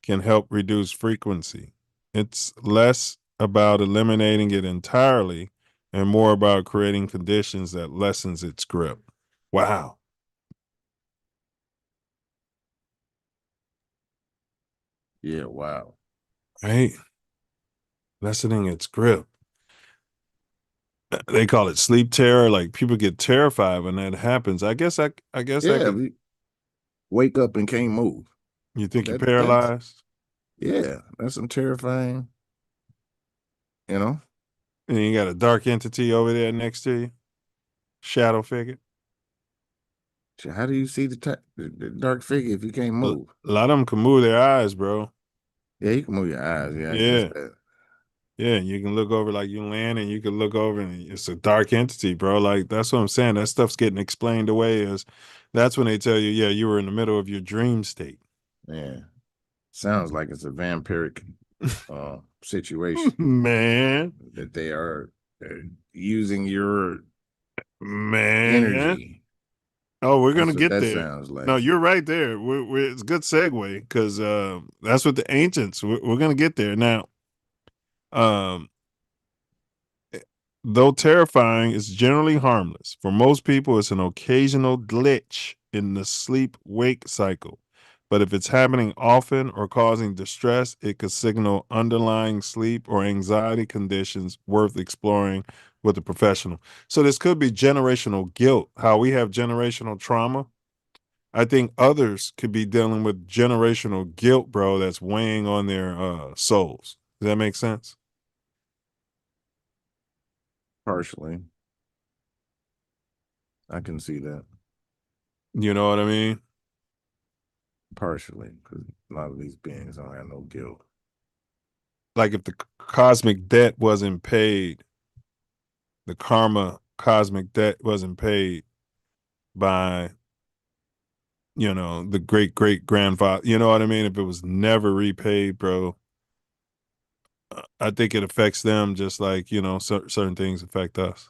can help reduce frequency. It's less about eliminating it entirely and more about creating conditions that lessens its grip. Wow. Yeah, wow. Right? Lessening its grip. They call it sleep terror. Like people get terrified when that happens. I guess I could, wake up and can't move. You think you're That's paralyzed? that's some terrifying, you know? And you got a dark entity over there next to you? Shadow figure? So how do you see the dark figure if you can't move? A lot of them can move their eyes, bro. Yeah, you can move your eyes. Yeah, I Yeah. guess that. Yeah, you can look over like you land and you can look over and it's a dark entity, bro. Like that's what I'm saying. That stuff's getting explained away as that's when they tell you, yeah, you were in the middle of your dream state. Yeah. Sounds like it's a vampiric situation. Man. That they are using your energy. Oh, we're gonna get there. Sounds like. No, you're right there. It's a good segue because that's what the ancients. We're gonna get there now. Though terrifying, it's generally harmless. For most people, it's an occasional glitch in the sleep-wake cycle. But if it's happening often or causing distress, it could signal underlying sleep or anxiety conditions worth exploring with a professional. So this could be generational guilt, how we have generational trauma. I think others could be dealing with generational guilt, bro, that's weighing on their souls. Does that make sense? Partially. I can see that. You know what I mean? Partially, because a lot of these beings don't have no guilt. Like if the cosmic debt wasn't paid, the karma cosmic debt wasn't paid by, the great great grandfather, you know what I mean? If it was never repaid, bro, I think it affects them just like, certain things affect us.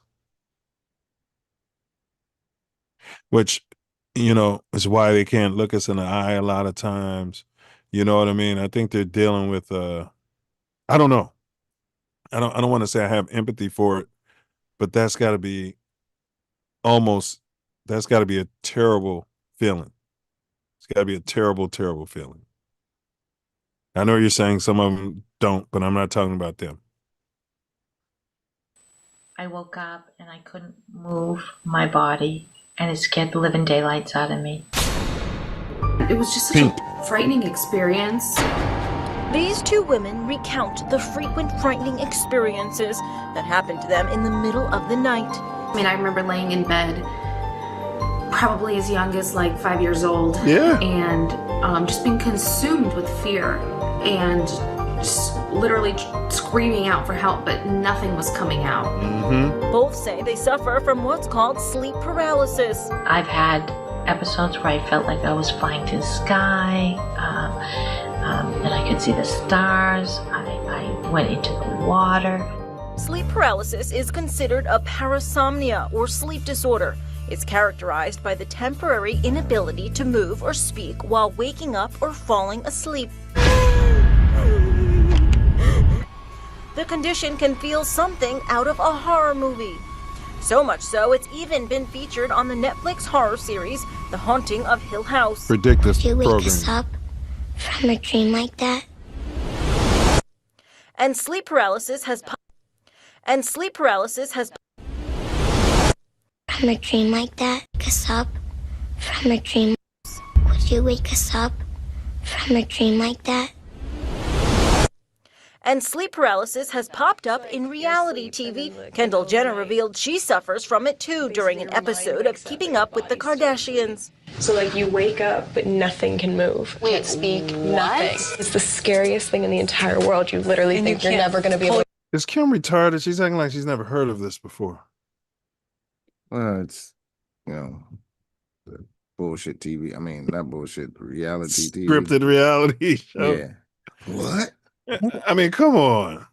Which, is why they can't look us in the eye a lot of times. You know what I mean? I think they're dealing with I don't know. I don't want to say I have empathy for it, but that's got to be a terrible feeling. It's got to be a terrible, terrible feeling. I know you're saying some of them don't, but I'm not talking about them. I woke up and I couldn't move my body, and it scared the living daylights out of me. It was just such a frightening experience. These two women recount the frequent frightening experiences that happened to them in the middle of the night. I mean, I remember laying in bed, probably as young as like 5 years old. Yeah. And just being consumed with fear and just literally screaming out for help, but nothing was coming out. Both say they suffer from what's called sleep paralysis. I've had episodes where I felt like I was flying to the sky, and I could see the stars. I went into the water. Sleep paralysis is considered a parasomnia or sleep disorder. It's characterized by the temporary inability to move or speak while waking up or falling asleep. The condition can feel something out of a horror movie. So much so, it's even been featured on the Netflix horror series, The Haunting of Hill House. Predict this Did you wake program. us up from a dream like that? And sleep paralysis has From a dream like that? Wake us up from a dream. Would you wake us up from a dream like that? And sleep paralysis has popped up in reality TV. Kendall Jenner revealed she suffers from it too during an episode of Keeping Up with the Kardashians. So like you wake up, but nothing can move. Can't speak, nothing. It's the scariest thing in the entire world. You literally think you're never going to be able to. Is Kim retarded? She's acting like she's never heard of this before. Well, it's, the bullshit TV. I mean, not bullshit, reality TV. Scripted reality show. Yeah. What? I mean, come on.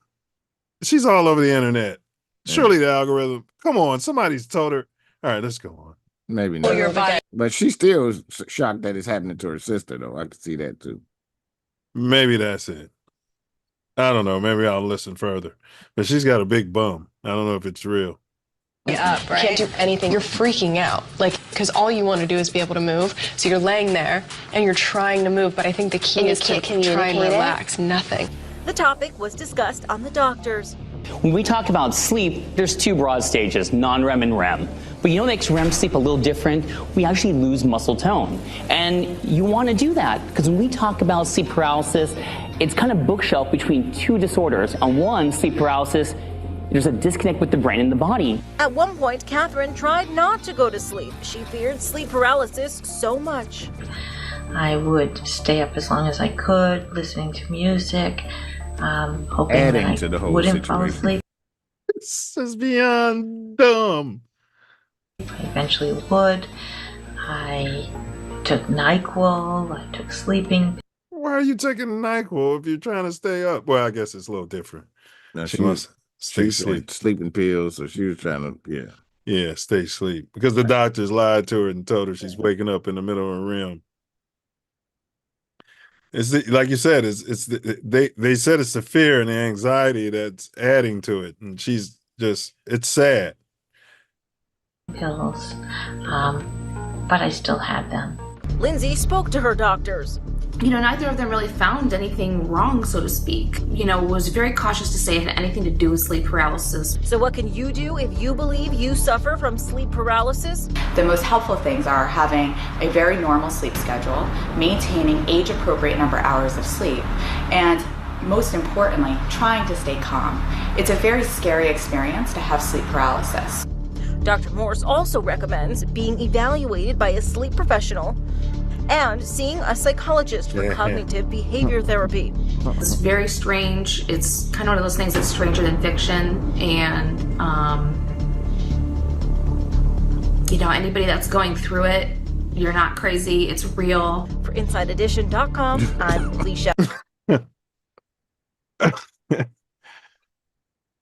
She's all over the internet. Surely the algorithm. Come on, somebody's told her. All right, let's go on. Maybe not. But she's still shocked that it's happening to her sister, though. I could see that too. Maybe that's it. I don't know. Maybe I'll listen further. But she's got a big bum. I don't know if it's real. Up, right? Can't do anything. You're freaking out. Like, because all you want to do is be able to move. So you're laying there and you're trying to move. But I think the key is to try and relax. Nothing. The topic was discussed on The Doctors. When we talk about sleep, there's two broad stages, non-REM and REM. But you know what makes REM sleep a little different? We actually lose muscle tone. And you want to do that because when we talk about sleep paralysis, it's kind of bookshelf between two disorders. On one, sleep paralysis, there's a disconnect with the brain and the body. At one point, Catherine tried not to go to sleep. She feared sleep paralysis so much. I would stay up as long as I could, listening to music, hoping Adding that I to the whole wouldn't fall situation. asleep. This is beyond dumb. I eventually would. I took NyQuil, I took sleeping. Why are you taking NyQuil if you're trying to stay up? Well, I guess it's a little different. No, She she must stay was asleep. sleeping pills, so she was trying to, Yeah, stay asleep. Because the doctors lied to her and told her she's waking up in the middle of a REM. It's like you said, they said it's the fear and the anxiety that's adding to it, and she's just it's sad. Pills, but I still had them. Lindsay spoke to her doctors. Neither of them really found anything wrong, so to speak. Was very cautious to say it had anything to do with sleep paralysis. So what can you do if you believe you suffer from sleep paralysis? The most helpful things are having a very normal sleep schedule, maintaining age-appropriate number of hours of sleep, and most importantly, trying to stay calm. It's a very scary experience to have sleep paralysis. Dr. Morse also recommends being evaluated by a sleep professional and seeing a psychologist for cognitive behavior therapy. It's very strange. It's kind of one of those things that's stranger than fiction. And, anybody that's going through it, you're not crazy. It's real. For InsideEdition.com, I'm Alicia.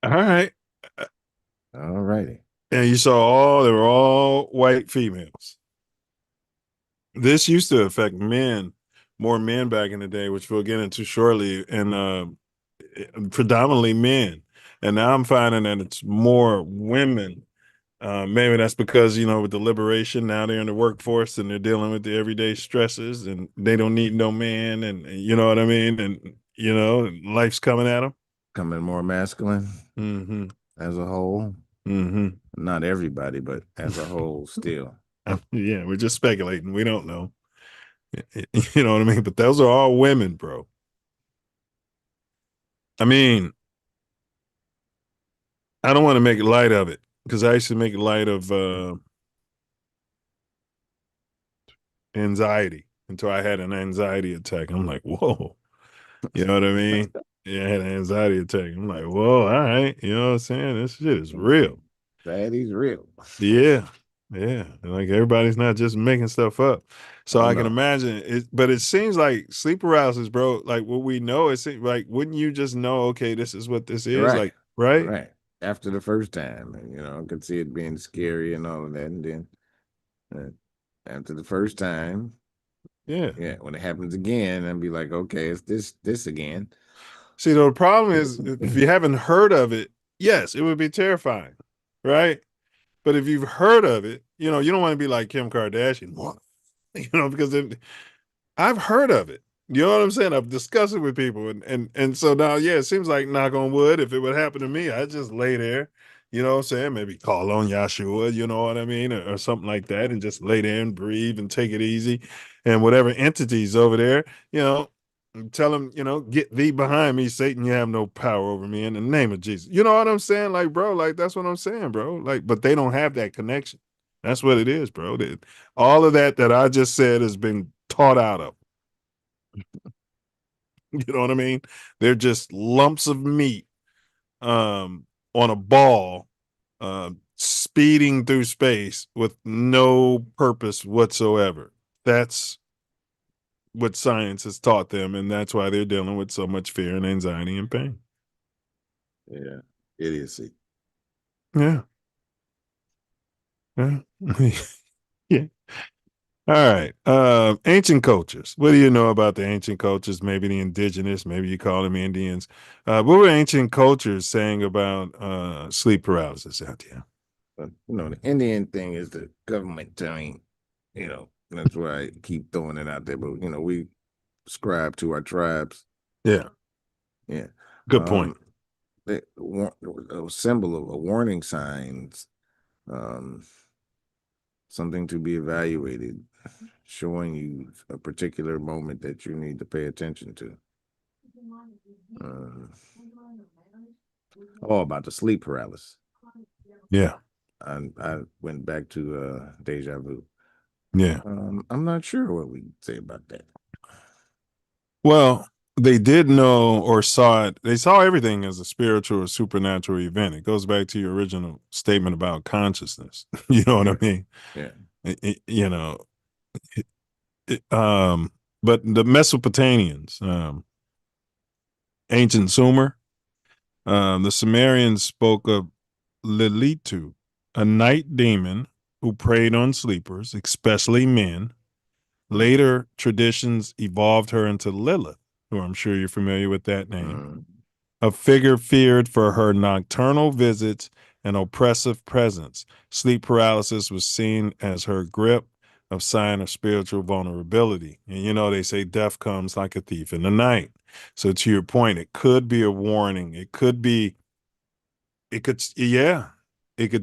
All right. All righty. And you saw they were all white females. This used to affect men, more men back in the day, which we'll get into shortly, and predominantly men. And now I'm finding that it's more women. Maybe that's because, with the liberation, now they're in the workforce and they're dealing with the everyday stresses and they don't need no man. And you know what I mean? And, life's coming at them. Coming more masculine as a whole. Not everybody, but as a whole still. Yeah, we're just speculating. We don't know. You know what I mean? But those are all women, bro. I mean, I don't want to make light of it because I used to make light of anxiety until I had an anxiety attack. I'm like, whoa. You know what I mean? Yeah, I had an anxiety attack. I'm like, whoa, all right. You know what I'm saying? This shit is real. Anxiety's real. Yeah. Yeah. Like everybody's not just making stuff up. So Oh, I can no. imagine it, but it seems like sleep paralysis, bro. Like what we know, it seems like, wouldn't you just know, okay, this is what this is? Right. Like, right? Right. After the first time, I could see it being scary and all of that. And then after the first time, Yeah. when it happens again, I'd be like, okay, it's this again. See, the problem is if you haven't heard of it, yes, it would be terrifying, right? But if you've heard of it, you don't want to be like Kim Kardashian, because I've heard of it. You know what I'm saying? I've discussed it with people, and so now, yeah, it seems like knock on wood. If it would happen to me, I'd just lay there. You know what I'm saying? Maybe call on Yahshua. You know what I mean, or something like that, and just lay there and breathe and take it easy. And whatever entities over there, tell them, get thee behind me, Satan. You have no power over me in the name of Jesus. You know what I'm saying? Like, bro, like that's what I'm saying, bro. Like, but they don't have that connection. That's what it is, bro. All of that I just said has been taught out of. You know what I mean? They're just lumps of meat on a ball, speeding through space with no purpose whatsoever. That's what science has taught them, and that's why they're dealing with so much fear and anxiety and pain. Yeah, idiocy. Yeah. Yeah. Yeah. All right. Ancient cultures. What do you know about the ancient cultures? Maybe the indigenous, maybe you call them Indians. What were ancient cultures saying about sleep paralysis out there? But, the Indian thing is the government thing. That's why I keep throwing it out there. But, we subscribe to our tribes. Yeah. Yeah. Good point. A symbol of a warning signs, something to be evaluated, showing you a particular moment that you need to pay attention to. About the sleep paralysis. Yeah. I went back to Deja Vu. Yeah. I'm not sure what we say about that. Well, they did know or saw it. They saw everything as a spiritual or supernatural event. It goes back to your original statement about consciousness. You know what I mean? Yeah. But the Mesopotamians, ancient Sumer, the Sumerians spoke of Lilitu, a night demon who preyed on sleepers, especially men. Later traditions evolved her into Lilith, who I'm sure you're familiar with that name, a figure feared for her nocturnal visits and oppressive presence. Sleep paralysis was seen as her grip of sign of spiritual vulnerability. And they say death comes like a thief in the night. So to your point, it could be a warning. It could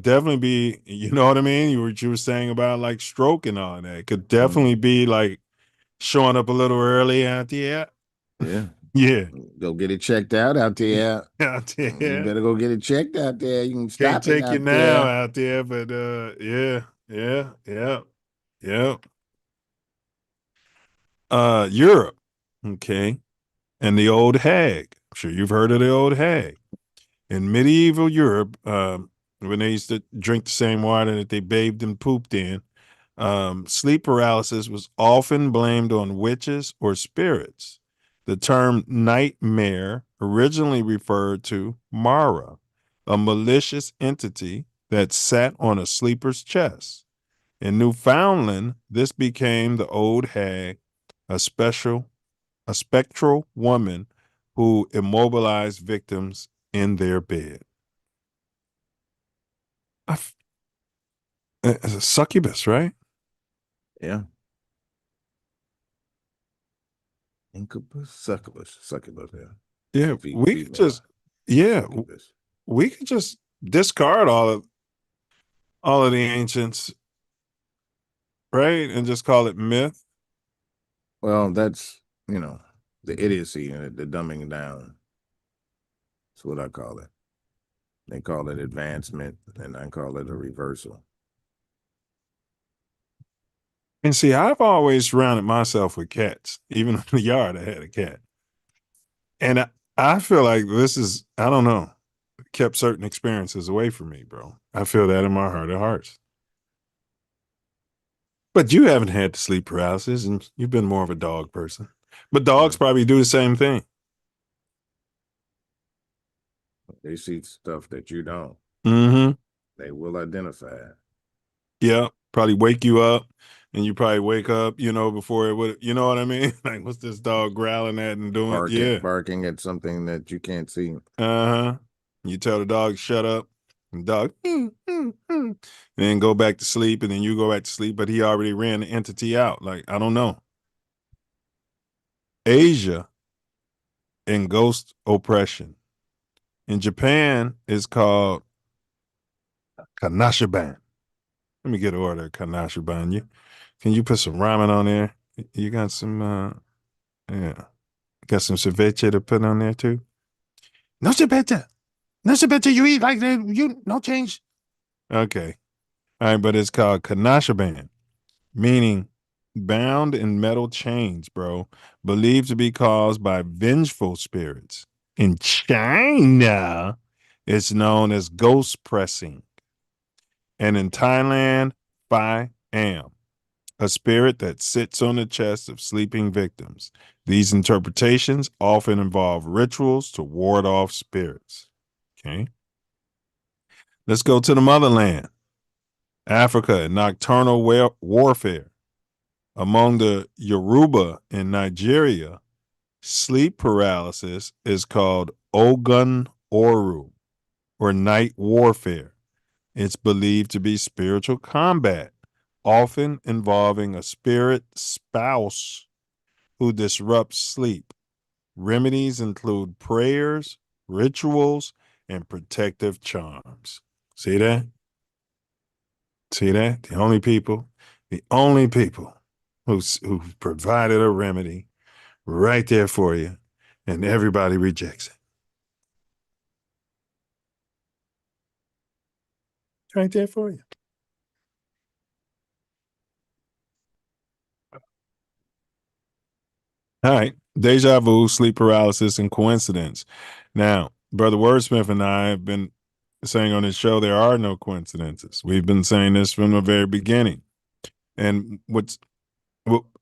definitely be, you know what I mean? What you were saying about like stroke and all that. It could definitely be like showing up a little early out there. Yeah. Yeah. Go get it checked out there. Out there. You better go get it checked out there. You can Can't stop it take you out now there. out there, but yeah. Europe, okay, and the old hag. I'm sure you've heard of the old hag. In medieval Europe, when they used to drink the same water that they bathed and pooped in, sleep paralysis was often blamed on witches or spirits. The term nightmare originally referred to Mara, a malicious entity that sat on a sleeper's chest. In Newfoundland, this became the old hag, a spectral woman who immobilized victims in their bed. It's a succubus, right? Yeah. Incubus, succubus, yeah. Yeah, we could just discard all of the ancients, right, and just call it myth. Well, that's, the idiocy and the dumbing down. That's what I call it. They call it advancement, and I call it a reversal. And see, I've always surrounded myself with cats. Even in the yard, I had a cat. And I feel like this is, I don't know, kept certain experiences away from me, bro. I feel that in my heart of hearts. But you haven't had the sleep paralysis, and you've been more of a dog person. But dogs probably do the same thing. They see stuff that you don't. Mm-hmm. They will identify it. Yeah, probably wake you up, and you probably wake up, before it would, you know what I mean? Like, what's this dog growling at and doing? Barking at something that you can't see. Uh-huh. You tell the dog, shut up, and the dog, and then go back to sleep, and then you go back to sleep, but he already ran the entity out. Like, I don't know. Asia and ghost oppression. In Japan, it's called kanashiban. Let me get an order of kanashiban. Can you put some ramen on there? You got some, got some ceviche to put on there too? No ceviche. No ceviche. You eat like that. You no change. Okay. All right, but it's called kanashiban, meaning bound in metal chains, bro, believed to be caused by vengeful spirits. In China, it's known as ghost pressing. And in Thailand, Phi Am, a spirit that sits on the chest of sleeping victims. These interpretations often involve rituals to ward off spirits. Okay. Let's go to the motherland. Africa and nocturnal warfare. Among the Yoruba in Nigeria, sleep paralysis is called Ogun Oru, or night warfare. It's believed to be spiritual combat, often involving a spirit spouse who disrupts sleep. Remedies include prayers, rituals, and protective charms. See that? See that? The only people who provided a remedy right there for you, and everybody rejects it. Right there for you. All right. Deja vu, sleep paralysis, and coincidence. Now, Brother Wordsmith and I have been saying on this show there are no coincidences. We've been saying this from the very beginning. And what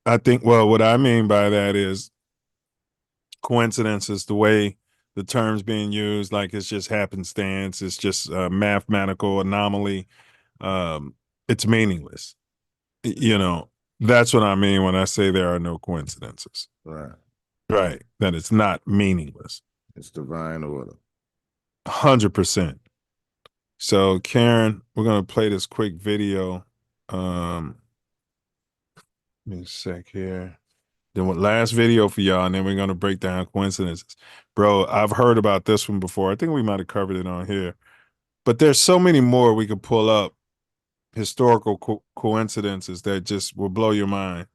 I mean by that is coincidence is the way the term's being used, like it's just happenstance, it's just a mathematical anomaly. It's meaningless. That's what I mean when I say there are no coincidences. Right. Right. That it's not meaningless. It's divine order. 100%. So, Karen, we're going to play this quick video. Give me a sec here. Then last video for y'all, and then we're going to break down coincidences. Bro, I've heard about this one before. I think we might have covered it on here. But there's so many more we could pull up, historical coincidences that just will blow your mind.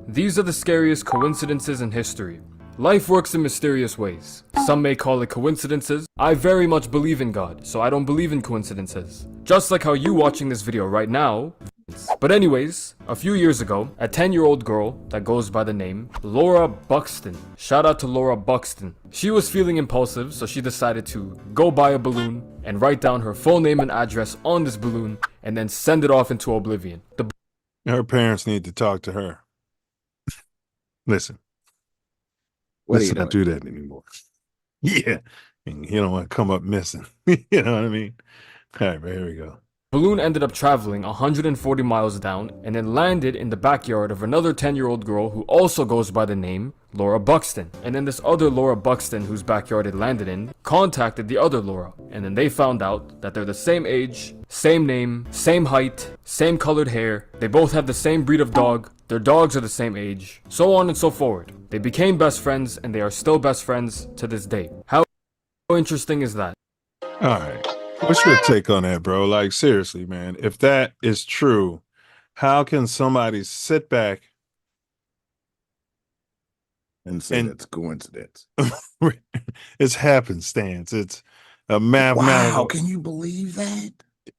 These are the scariest coincidences in history. Life works in mysterious ways. Some may call it coincidences. I very much believe in God, so I don't believe in coincidences. Just like how you watching this video right now. But anyways, a few years ago, a 10-year-old girl that goes by the name Laura Buxton. Shout out to Laura Buxton. She was feeling impulsive, so she decided to go buy a balloon and write down her full name and address on this balloon and then send it off into oblivion. Her parents need to talk to her. Listen. Let's not do that anymore. Yeah. And you don't want to come up missing. You know what I mean? All right, but here we go. Balloon ended up traveling 140 miles down and then landed in the backyard of another 10-year-old girl who also goes by the name Laura Buxton. And then this other Laura Buxton, whose backyard it landed in, contacted the other Laura. And then they found out that they're the same age, same name, same height, same colored hair. They both have the same breed of dog. Their dogs are the same age, so on and so forth. They became best friends and they are still best friends to this day. How interesting is that? All right. What's your take on that, bro? Like, seriously, man, if that is true, how can somebody sit back And say that's coincidence. It's happenstance. It's a mathematical. Wow, can you believe that?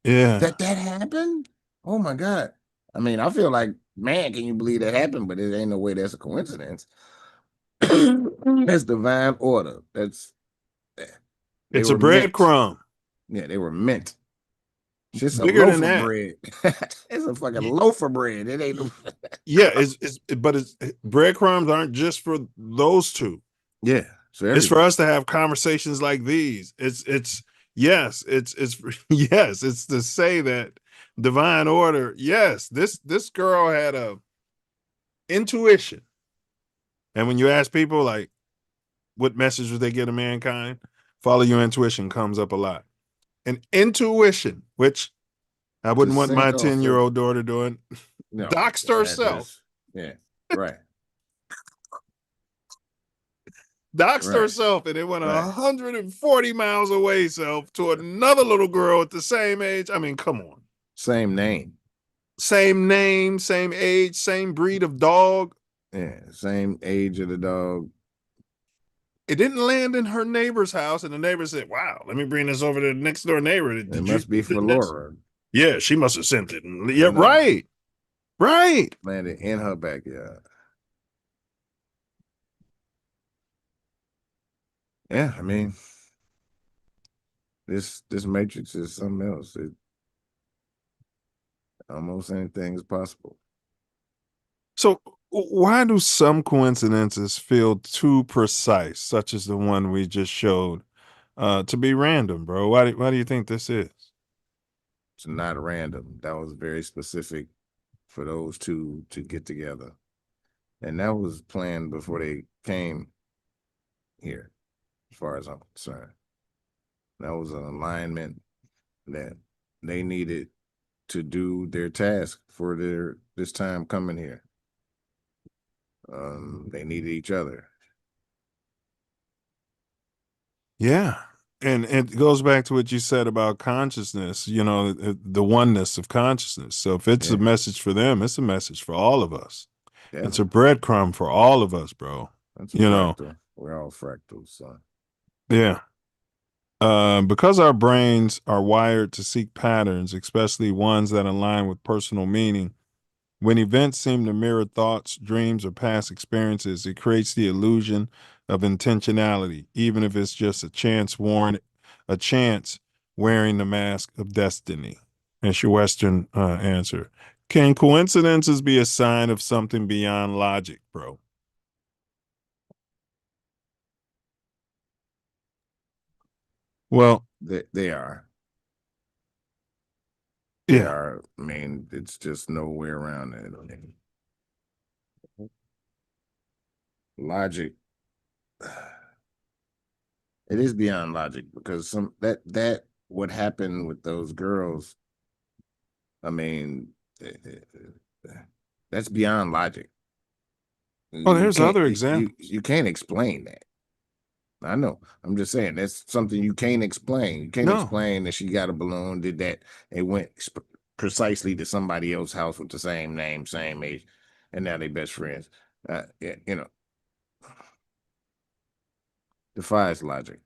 Yeah. That happened? Oh my God. I mean, I feel like, man, can you believe that happened? But it ain't no way that's a coincidence. That's divine order. It's a breadcrumb. Yeah, they were meant. It's a Bigger loaf than of that. bread. It's a fucking loaf of bread. It ain't no Yeah, but breadcrumbs aren't just for those two. Yeah. So it's for us to have conversations like these. It's yes, it's yes, it's to say that divine order, yes, this girl had a intuition. And when you ask people like what message would they give to mankind, follow your intuition comes up a lot. And intuition, which I wouldn't want my 10-year-old daughter doing, doxed herself. Yeah, right. Doxed herself, and it went 140 miles away, self, to another little girl at the same age. I mean, come on. Same name, same age, same breed of dog. Yeah, same age of the dog. It didn't land in her neighbor's house, and the neighbor said, "Wow, let me bring this over to the next door neighbor." It must be for Laura. Yeah, she must have sent it. Yeah, right. Landed in her backyard. Yeah, I mean, this matrix is something else. Almost anything is possible. So why do some coincidences feel too precise, such as the one we just showed, to be random, bro? Why do you think this is? It's not random. That was very specific for those two to get together. And that was planned before they came here, as far as I'm concerned. That was an alignment that they needed to do their task for this time coming here. They needed each other. Yeah. And it goes back to what you said about consciousness, the oneness of consciousness. So if it's a message for them, it's a message for all of us. Yeah. It's a breadcrumb for all of us, bro. That's a fractal. We're all fractals, so. Yeah. Because our brains are wired to seek patterns, especially ones that align with personal meaning, when events seem to mirror thoughts, dreams, or past experiences, it creates the illusion of intentionality, even if it's just a chance wearing the mask of destiny. That's your Western answer. Can coincidences be a sign of something beyond logic, bro? Well, they are. Yeah. They are. I mean, it's just no way around it. Logic. It is beyond logic because that what happened with those girls, I mean, that's beyond logic. Oh, there's other examples. You can't explain that. I know. I'm just saying that's something you can't explain. You can't explain that she got a balloon, did that, and went precisely to somebody else's house with the same name, same age, and now they best friends. Defies logic.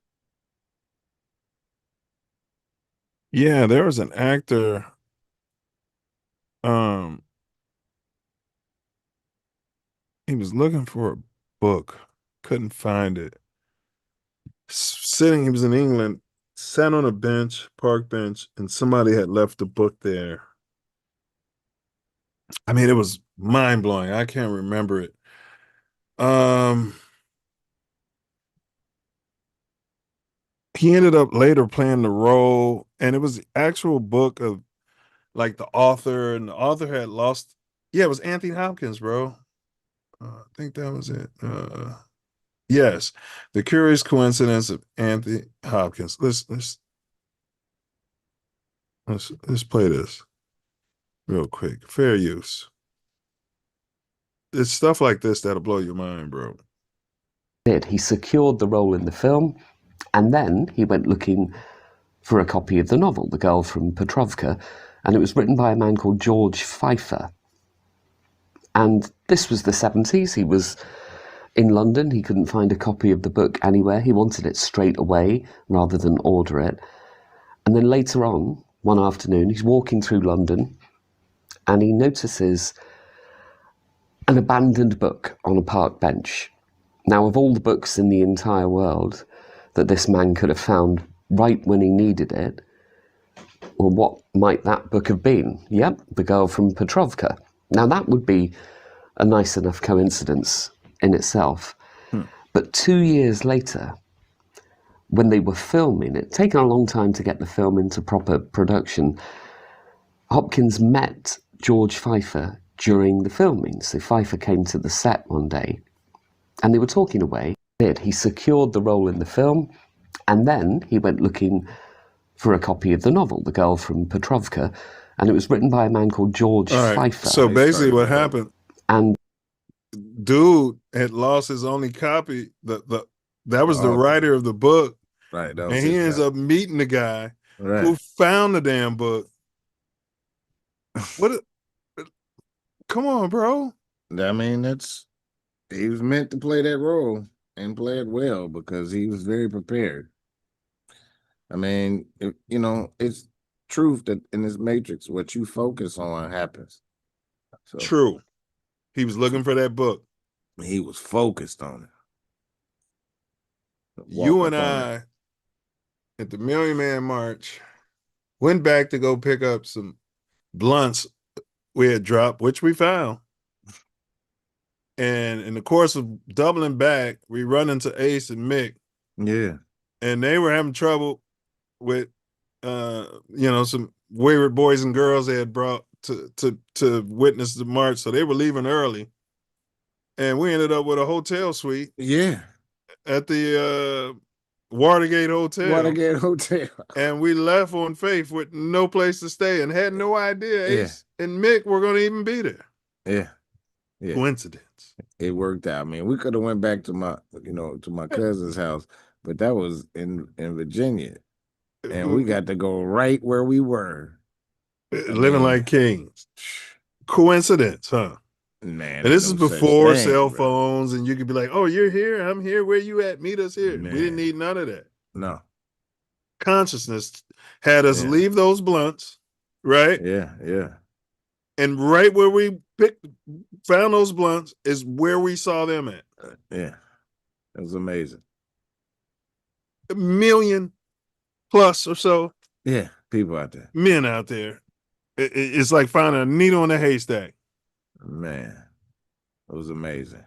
Yeah, there was an actor. He was looking for a book, couldn't find it. He was in England, sat on a park bench, and somebody had left a book there. I mean, it was mind blowing. I can't remember it. He ended up later playing the role, and it was the actual book of like the author, and the author had lost. Yeah, it was Anthony Hopkins, bro. I think that was it. Yes, The Curious Coincidence of Anthony Hopkins. Let's play this real quick. Fair use. It's stuff like this that'll blow your mind, bro. He secured the role in the film, and then he went looking for a copy of the novel, The Girl from Petrovka, and it was written by a man called George Pfeiffer. And this was the 70s. He was In London, he couldn't find a copy of the book anywhere. He wanted it straight away rather than order it. And then later on, one afternoon, he's walking through London and he notices an abandoned book on a park bench. Now, of all the books in the entire world that this man could have found right when he needed it, well, what might that book have been? Yep, The Girl from Petrovka. Now, that would be a nice enough coincidence in itself. But 2 years later, when they were filming it, taken a long time to get the film into proper production, Hopkins met George Pfeiffer during the filming. So Pfeiffer came to the set one day and they were talking away. He secured the role in the film and then he went looking for a copy of the novel, The Girl from Petrovka, and it was written by a man called George Pfeiffer. So basically what happened, and dude had lost his only copy. That was the writer of the book. Right. And he ends up meeting the guy Right. who found the damn book. Come on, bro. I mean, he was meant to play that role and play it well because he was very prepared. I mean, it's truth that in this matrix, what you focus on happens. So, True. He was looking for that book. He was focused on it. You and I, at the Million Man March, went back to go pick up some blunts we had dropped, which we found. And in the course of doubling back, we run into Ace and Mick. Yeah. And they were having trouble with some wayward boys and girls they had brought to witness the march. So they were leaving early. And we ended up with a hotel suite. Yeah. At the Watergate Hotel. Watergate Hotel. And we left on faith with no place to stay and had no idea Ace and Mick were going to even be there. Yeah. Coincidence. It worked out. I mean, we could have went back to my cousin's house, but that was in Virginia. And we got to go right where we were. Living like kings. Coincidence, huh? Man. And this is before cell phones, and you could be like, oh, you're here, I'm here, where you at? Meet us here. Man. We didn't need none of that. No. Consciousness had us leave those blunts, right? Yeah. And right where we found those blunts is where we saw them at. Yeah. It was amazing. 1 million plus or so. Yeah, people out there. Men out there. It's like finding a needle in a haystack. Man, it was amazing.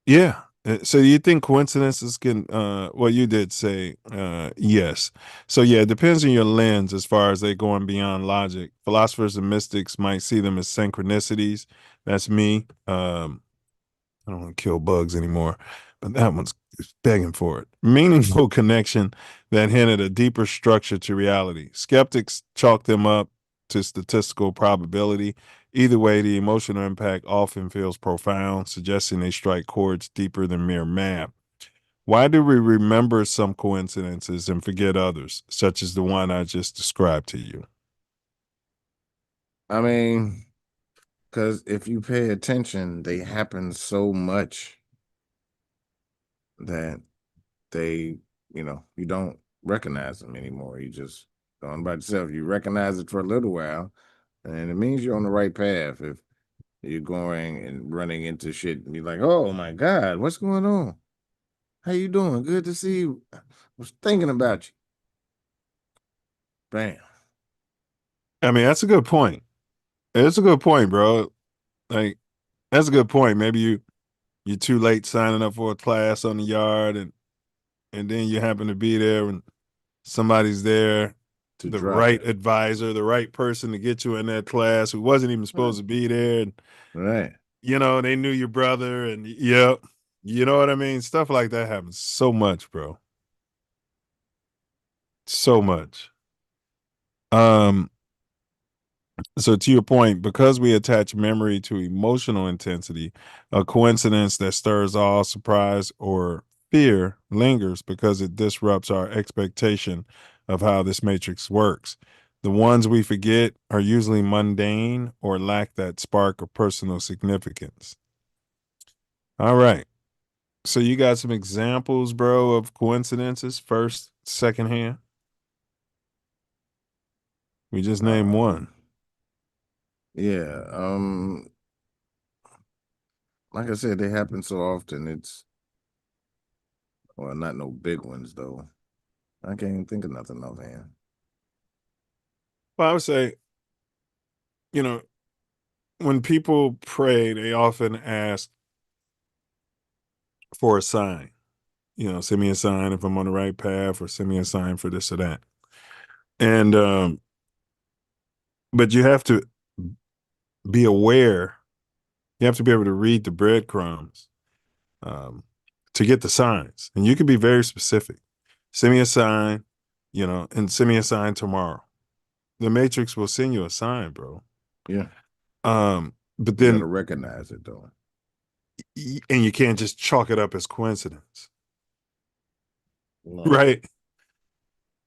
Yeah. So you think coincidences can, well, you did say yes. So yeah, it depends on your lens as far as they going beyond logic. Philosophers and mystics might see them as synchronicities. That's me. I don't want to kill bugs anymore, but that one's begging for it. Meaningful connection that hint at a deeper structure to reality. Skeptics chalk them up to statistical probability. Either way, the emotional impact often feels profound, suggesting they strike chords deeper than mere math. Why do we remember some coincidences and forget others, such as the one I just described to you? I mean, because if you pay attention, they happen so much that they, you don't recognize them anymore. You just going by yourself. You recognize it for a little while, and it means you're on the right path. If you're going and running into shit and you're like, oh my God, what's going on? How you doing? Good to see you. I was thinking about you. Bam. I mean, that's a good point. It's a good point, bro. Like, that's a good point. Maybe you're too late signing up for a class on the yard, and then you happen to be there and somebody's there, the right advisor, the right person to get you in that class who wasn't even supposed to be there. And, right. They knew your brother, and you know what I mean? Stuff like that happens so much, bro. So much. So to your point, because we attach memory to emotional intensity, a coincidence that stirs awe, surprise, or fear lingers because it disrupts our expectation of how this matrix works. The ones we forget are usually mundane or lack that spark of personal significance. All right. So you got some examples, bro, of coincidences, first, secondhand? We just named one. Yeah. Like I said, they happen so often. Well, not no big ones though. I can't even think of nothing offhand. Well, I would say, when people pray, they often ask for a sign. Send me a sign if I'm on the right path, or send me a sign for this or that. And but you have to be aware. You have to be able to read the breadcrumbs to get the signs. And you can be very specific. Send me a sign, and send me a sign tomorrow. The Matrix will send you a sign, bro. Yeah. But You then gotta recognize it though. And you can't just chalk it up as coincidence. No. Right?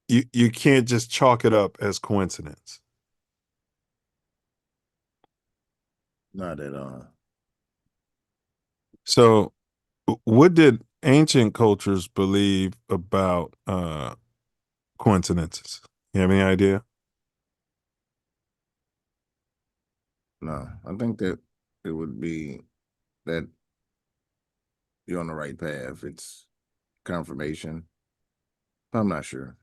You can't just chalk it up as coincidence. Not at all. So what did ancient cultures believe about coincidences? You have any idea? No, I think that it would be that you're on the right path. It's confirmation. I'm not sure.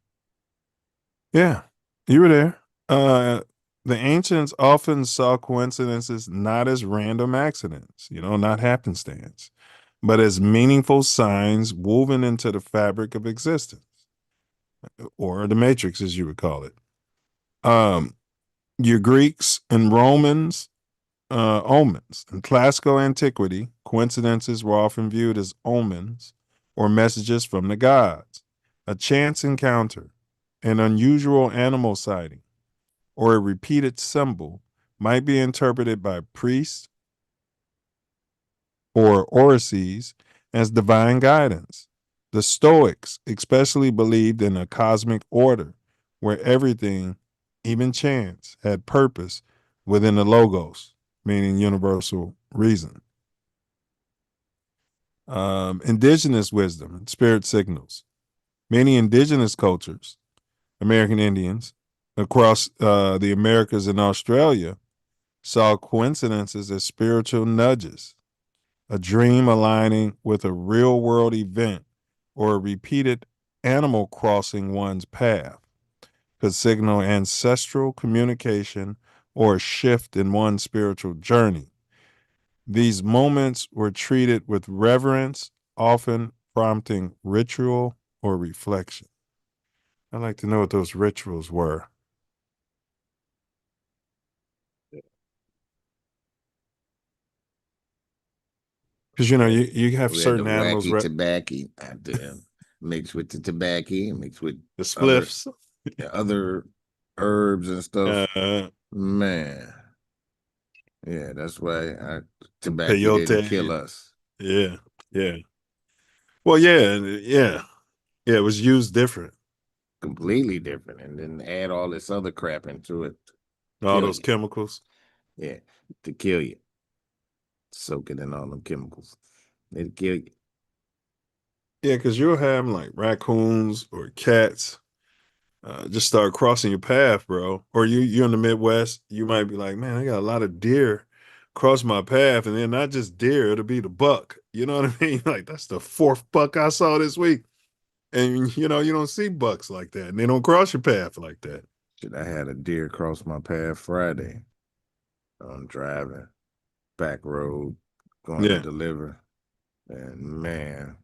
Yeah, you were there. The ancients often saw coincidences not as random accidents, not happenstance, but as meaningful signs woven into the fabric of existence, or the matrix, as you would call it. Your Greeks and Romans, omens. In classical antiquity, coincidences were often viewed as omens or messages from the gods. A chance encounter, an unusual animal sighting, or a repeated symbol might be interpreted by priests or Oracles as divine guidance. The Stoics especially believed in a cosmic order where everything, even chance, had purpose within the logos, meaning universal reason. Indigenous wisdom and spirit signals. Many indigenous cultures, American Indians, across the Americas and Australia, saw coincidences as spiritual nudges, a dream aligning with a real world event, or a repeated animal crossing one's path could signal ancestral communication or a shift in one's spiritual journey. These moments were treated with reverence, often prompting ritual or reflection. I'd like to know what those rituals were. Because you have We had the certain animals. wacky tobacco out there, mixed with the tobacco, mixed with the spliffs, other herbs and stuff. Man, yeah, that's why tobacco didn't kill us. Yeah. Well, yeah. It was used different. Completely different, and then add all this other crap into it. All those chemicals. Yeah, to kill you. Soak it in all them chemicals. It'll kill you. Yeah, because you'll have like raccoons or cats just start crossing your path, bro. Or you're in the Midwest, you might be like, man, I got a lot of deer cross my path, and then not just deer, it'll be the buck. You know what I mean? Like, that's the fourth buck I saw this week. And you don't see bucks like that, and they don't cross your path like that. Shit, I had a deer cross my path Friday. I'm driving back road, going to deliver. And man,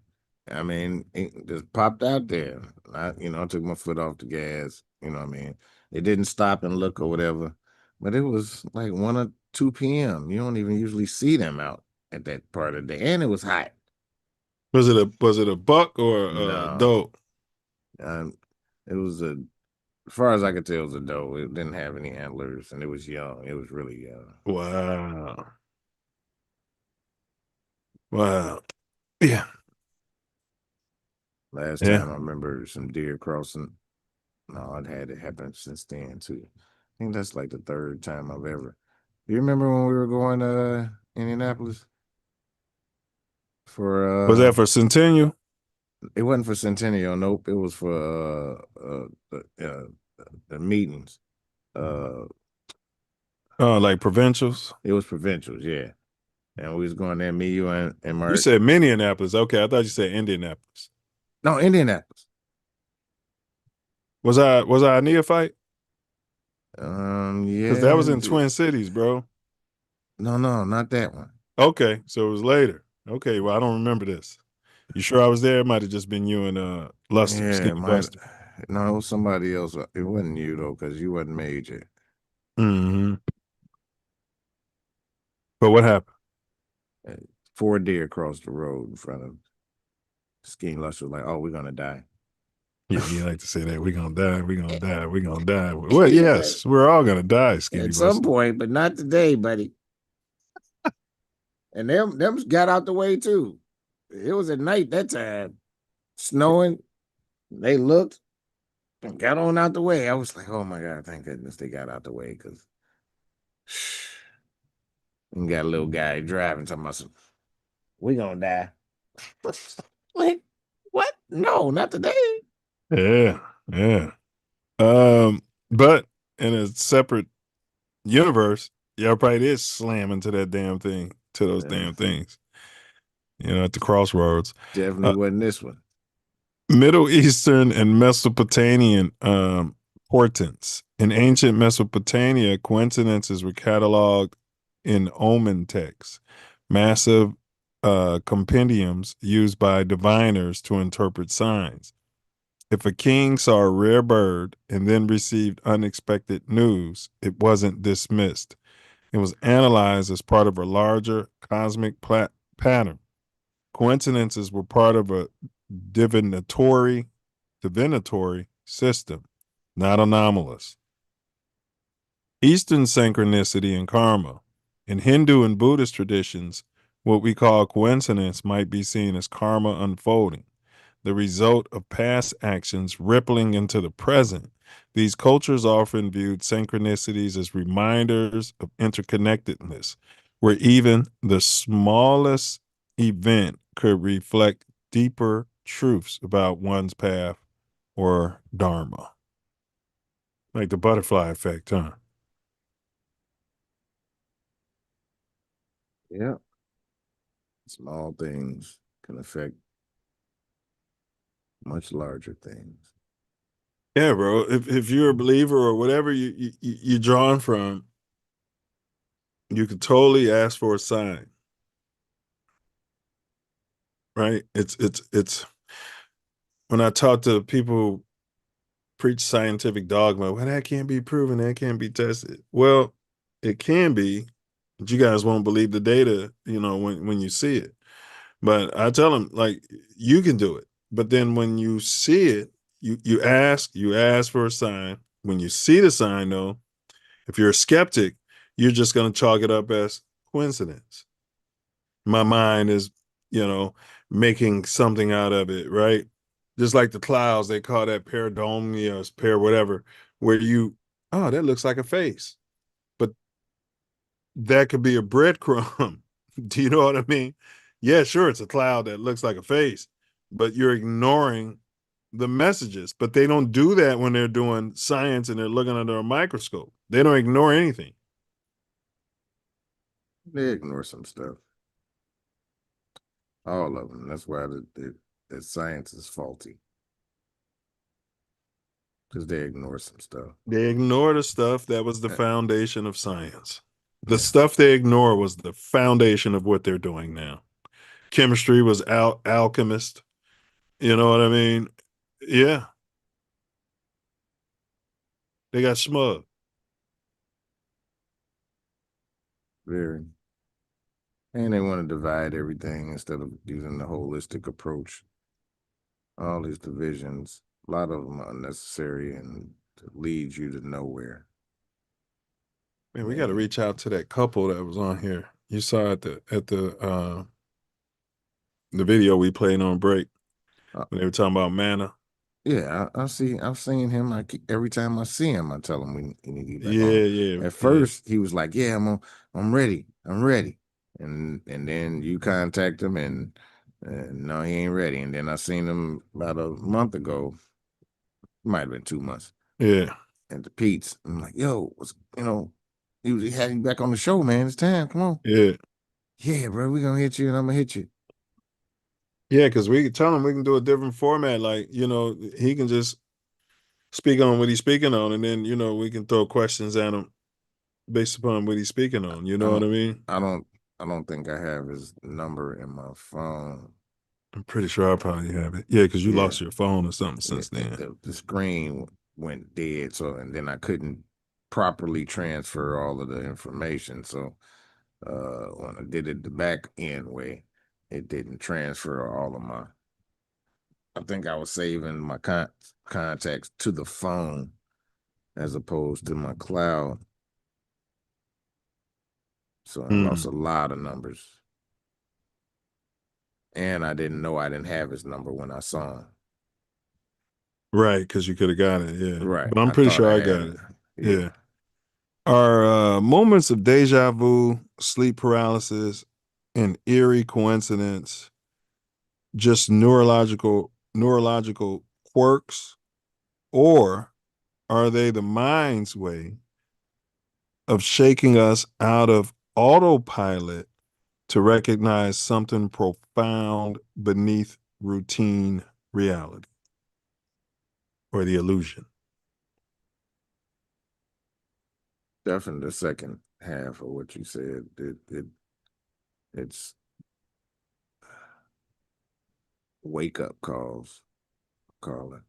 I mean, it just popped out there. I took my foot off the gas. You know what I mean? It didn't stop and look or whatever. But it was like 1 or 2 p.m. You don't even usually see them out at that part of the day. And it was hot. Was it a buck or a doe? It was as far as I could tell, it was a doe. It didn't have any antlers, and it was young. It was really young. Wow. Yeah. Last time I remember some deer crossing No, it had happened since then too. I think that's like the third time I've ever. You remember when we were going to Indianapolis for Was that for Centennial? It wasn't for Centennial. Nope. It was for the meetings. Like provincials? It was provincials, yeah. And we was going there, me, you, and Mark. You said Minneapolis. Okay, I thought you said Indianapolis. No, Indianapolis. Was I a neophyte? Yeah. Because that was in Twin Cities, bro. No, not that one. Okay, so it was later. Okay, well, I don't remember this. You sure I was there? It might have just been you and Luster, Skinny Buster. No, it was somebody else. It wasn't you though, because you wasn't major. Mm-hmm. But what happened? 4 deer crossed the road in front of Skinny Luster. Like, oh, we're gonna die. Yeah, you like to say that. We're gonna die, we're gonna die, we're gonna die. Well, yes, we're all gonna die, Skinny Buster. At some point, but not today, buddy. And them got out the way too. It was at night that time, snowing. They looked and got on out the way. I was like, oh my God, thank goodness they got out the way, because we got a little guy driving talking about we gonna die. Like, what? No, not today. Yeah. But in a separate universe, y'all probably is slamming to that damn thing, to those damn things. You know, at the crossroads. Definitely wasn't this one. Middle Eastern and Mesopotamian portents. In ancient Mesopotamia, coincidences were cataloged in omen texts, massive compendiums used by diviners to interpret signs. If a king saw a rare bird and then received unexpected news, it wasn't dismissed. It was analyzed as part of a larger cosmic pattern. Coincidences were part of a divinatory system, not anomalous. Eastern synchronicity and karma. In Hindu and Buddhist traditions, what we call coincidence might be seen as karma unfolding, the result of past actions rippling into the present. These cultures often viewed synchronicities as reminders of interconnectedness, where even the smallest event could reflect deeper truths about one's path or dharma. Like the butterfly effect, huh? Yeah. Small things can affect much larger things. Yeah, bro. If you're a believer or whatever you're drawn from, you could totally ask for a sign. Right? It's when I talk to people who preach scientific dogma, well, that can't be proven, that can't be tested. Well, it can be, but you guys won't believe the data, you know, when you see it. But I tell them, like, you can do it. But then when you see it, you ask for a sign. When you see the sign, though, if you're a skeptic, you're just going to chalk it up as coincidence. My mind is, you know, making something out of it, right? Just like the clouds, they call that pareidolia, whatever, where that looks like a face. But that could be a breadcrumb. Do you know what I mean? Yeah, sure, it's a cloud that looks like a face, but you're ignoring the messages. But they don't do that when they're doing science and they're looking under a microscope. They don't ignore anything. They ignore some stuff. All of them. That's why the science is faulty. Because they ignore some stuff. They ignore the stuff that was the foundation of science. The stuff they ignore was the foundation of what they're doing now. Chemistry was alchemist. You know what I mean? Yeah. They got smug. Very. And they want to divide everything instead of using the holistic approach. All these divisions, a lot of them are unnecessary and lead you to nowhere. Man, we got to reach out to that couple that was on here. You saw at the video we played on break when they were talking about manna. Yeah, I've seen him. Every time I see him, I tell him we need to get back Yeah, on. yeah. At first, he was like, "Yeah, I'm ready, and then you contact him, and no, he ain't ready. And then I seen him about a month ago, might have been 2 months. Yeah. And the Pete's, I'm like, "Yo, he had you back on the show, man. It's time. Come on." Yeah. Yeah, bro, we gonna hit you, and I'm gonna hit you. Yeah, because we can tell him we can do a different format. Like, he can just speak on what he's speaking on, and then, we can throw questions at him based upon what he's speaking on. You know what I mean? I don't think I have his number in my phone. I'm pretty sure I probably have it. Yeah, because you lost your phone or something since then. The screen went dead, and then I couldn't properly transfer all of the information. So when I did it the back end way, it didn't transfer all of my. I think I was saving my contacts to the phone as opposed to my cloud. So I lost a lot of numbers. And I didn't know I didn't have his number when I saw him. Right, because you could have got it, yeah. Right. But I'm pretty sure I got it. Yeah. Are moments of deja vu, sleep paralysis, and eerie coincidence just neurological quirks, or are they the mind's way of shaking us out of autopilot to recognize something profound beneath routine reality or the illusion? Definitely the second half of what you said. It's wake up calls, call it.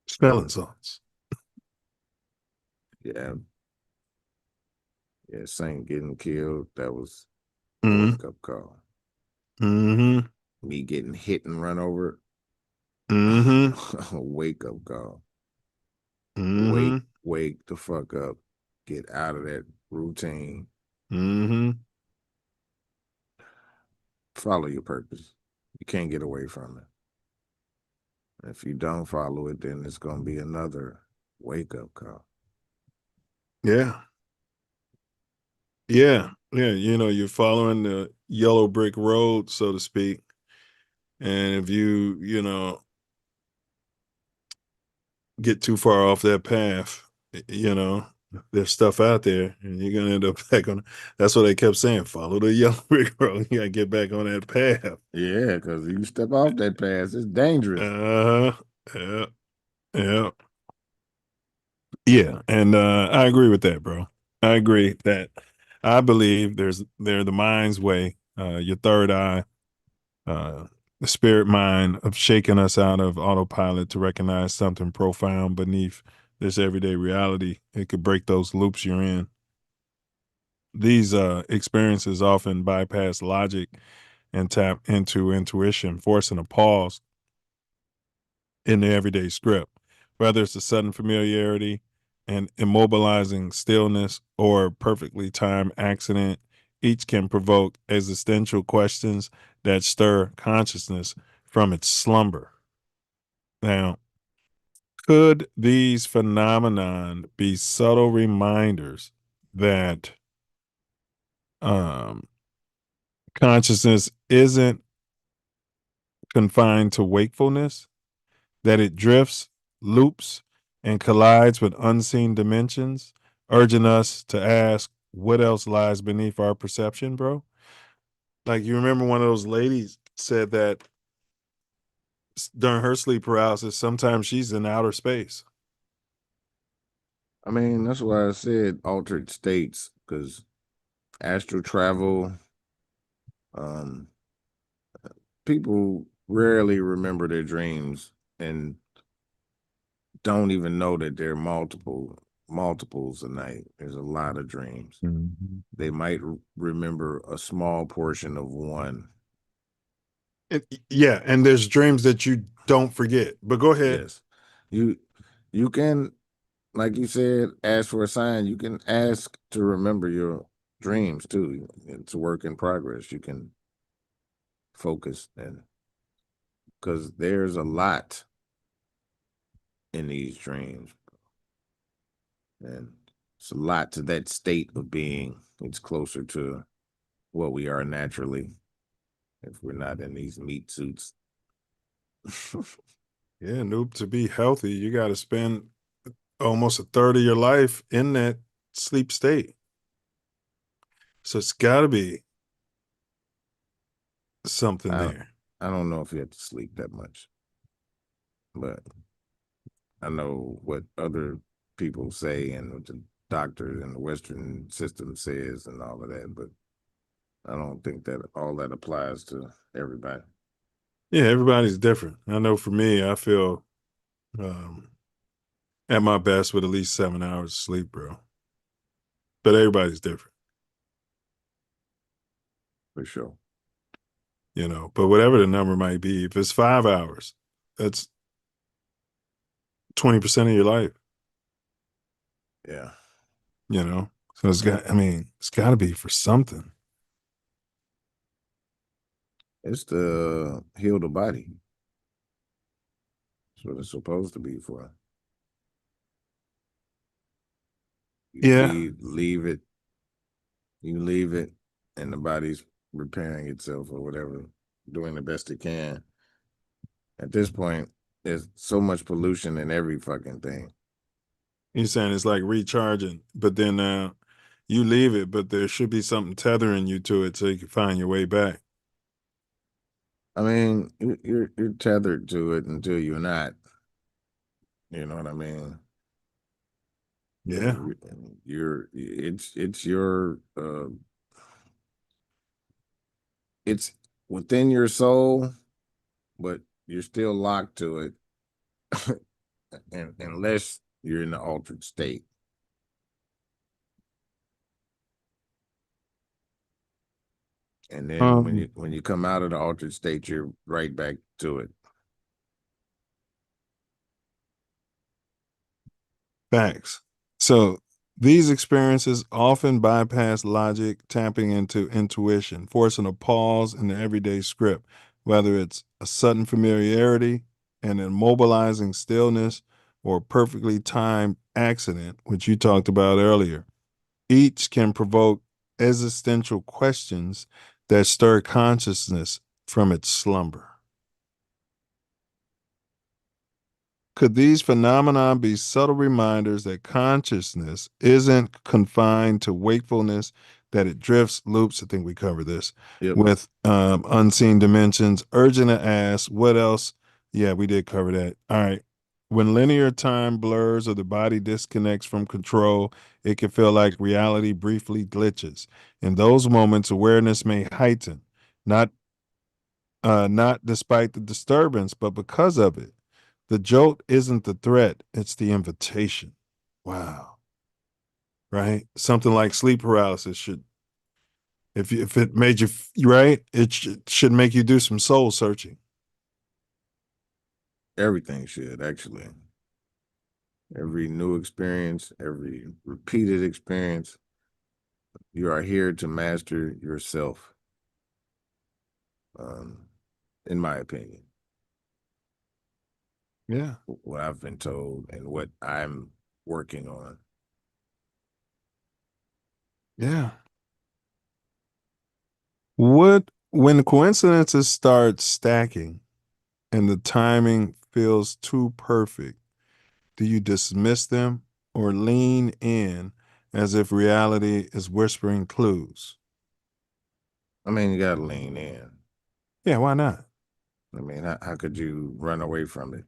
Smelling salts. Yeah. Yeah, Saint getting killed, that was a Mhm. wake up call. Mm-hmm. Me getting hit and run over, Mm-hmm. a wake up call. Mm-hmm. Wake the fuck up. Get out of that routine. Mm-hmm. Follow your purpose. You can't get away from it. If you don't follow it, then it's gonna be another wake up call. Yeah. Yeah. Yeah. You're following the yellow brick road, so to speak. And if you get too far off that path, there's stuff out there and you're going to end up back on. That's what they kept saying. Follow the yellow brick road. You got to get back on that path. Yeah, because you step off that path, it's dangerous. Yeah. Yeah. Yeah. And I agree with that, bro. I agree that I believe they're the mind's way, your third eye, the spirit mind of shaking us out of autopilot to recognize something profound beneath this everyday reality. It could break those loops you're in. These experiences often bypass logic and tap into intuition, forcing a pause in the everyday script. Whether it's a sudden familiarity, an immobilizing stillness, or a perfectly timed accident, each can provoke existential questions that stir consciousness from its slumber. Now, could these phenomenon be subtle reminders that um, consciousness isn't confined to wakefulness, that it drifts, loops, and collides with unseen dimensions, urging us to ask what else lies beneath our perception, bro? Like, you remember one of those ladies said that during her sleep paralysis, sometimes she's in outer space. I mean, that's why I said altered states, because astral travel, people rarely remember their dreams and don't even know that there are multiples a night. There's a lot of dreams. Mm-hmm. They might remember a small portion of one. Yeah, and there's dreams that you don't forget. But go ahead. Yes. You can, like you said, ask for a sign. You can ask to remember your dreams too. It's a work in progress. You can focus and because there's a lot in these dreams. And it's a lot to that state of being. It's closer to what we are naturally if we're not in these meat suits. Yeah, Noop, to be healthy, you got to spend almost a third of your life in that sleep state. So it's got to be something there. I don't know if you have to sleep that much, but I know what other people say and what the doctors and the Western system says and all of that, but I don't think that all that applies to everybody. Yeah, everybody's different. I know for me, I feel at my best with at least 7 hours of sleep, bro. But everybody's different. For sure. You know, but whatever the number might be, if it's 5 hours, that's 20% of your life. Yeah. You know, so it's got to be for something. It's to heal the body. That's what it's supposed to be for. You leave it, and the body's repairing itself or whatever, doing the best it can. At this point, there's so much pollution in every fucking thing. You're saying it's like recharging, but then you leave it, but there should be something tethering you to it so you can find your way back. I mean, you're tethered to it until you're not. You know what I mean? Yeah. It's your it's within your soul, but you're still locked to it unless you're in the altered state. And then when you come out of the altered state, you're right back to it. Facts. So these experiences often bypass logic, tapping into intuition, forcing a pause in the everyday script, whether it's a sudden familiarity, an immobilizing stillness, or a perfectly timed accident, which you talked about earlier. Each can provoke existential questions that stir consciousness from its slumber. Could these phenomena be subtle reminders that consciousness isn't confined to wakefulness, that it drifts, loops, I think we covered this, with unseen dimensions? Urgent to ask, what else? Yeah, we did cover that. All right. When linear time blurs or the body disconnects from control, it can feel like reality briefly glitches. In those moments, awareness may heighten, not despite the disturbance, but because of it. The jolt isn't the threat, it's the invitation. Wow. Right? Something like sleep paralysis should, if it made you, right, it should make you do some soul searching. Everything should, actually. Every new experience, every repeated experience, you are here to master yourself, in my opinion. Yeah. What I've been told and what I'm working on. Yeah. When coincidences start stacking and the timing feels too perfect, do you dismiss them or lean in as if reality is whispering clues? I mean, you got to lean in. Yeah, why not? I mean, how could you run away from it?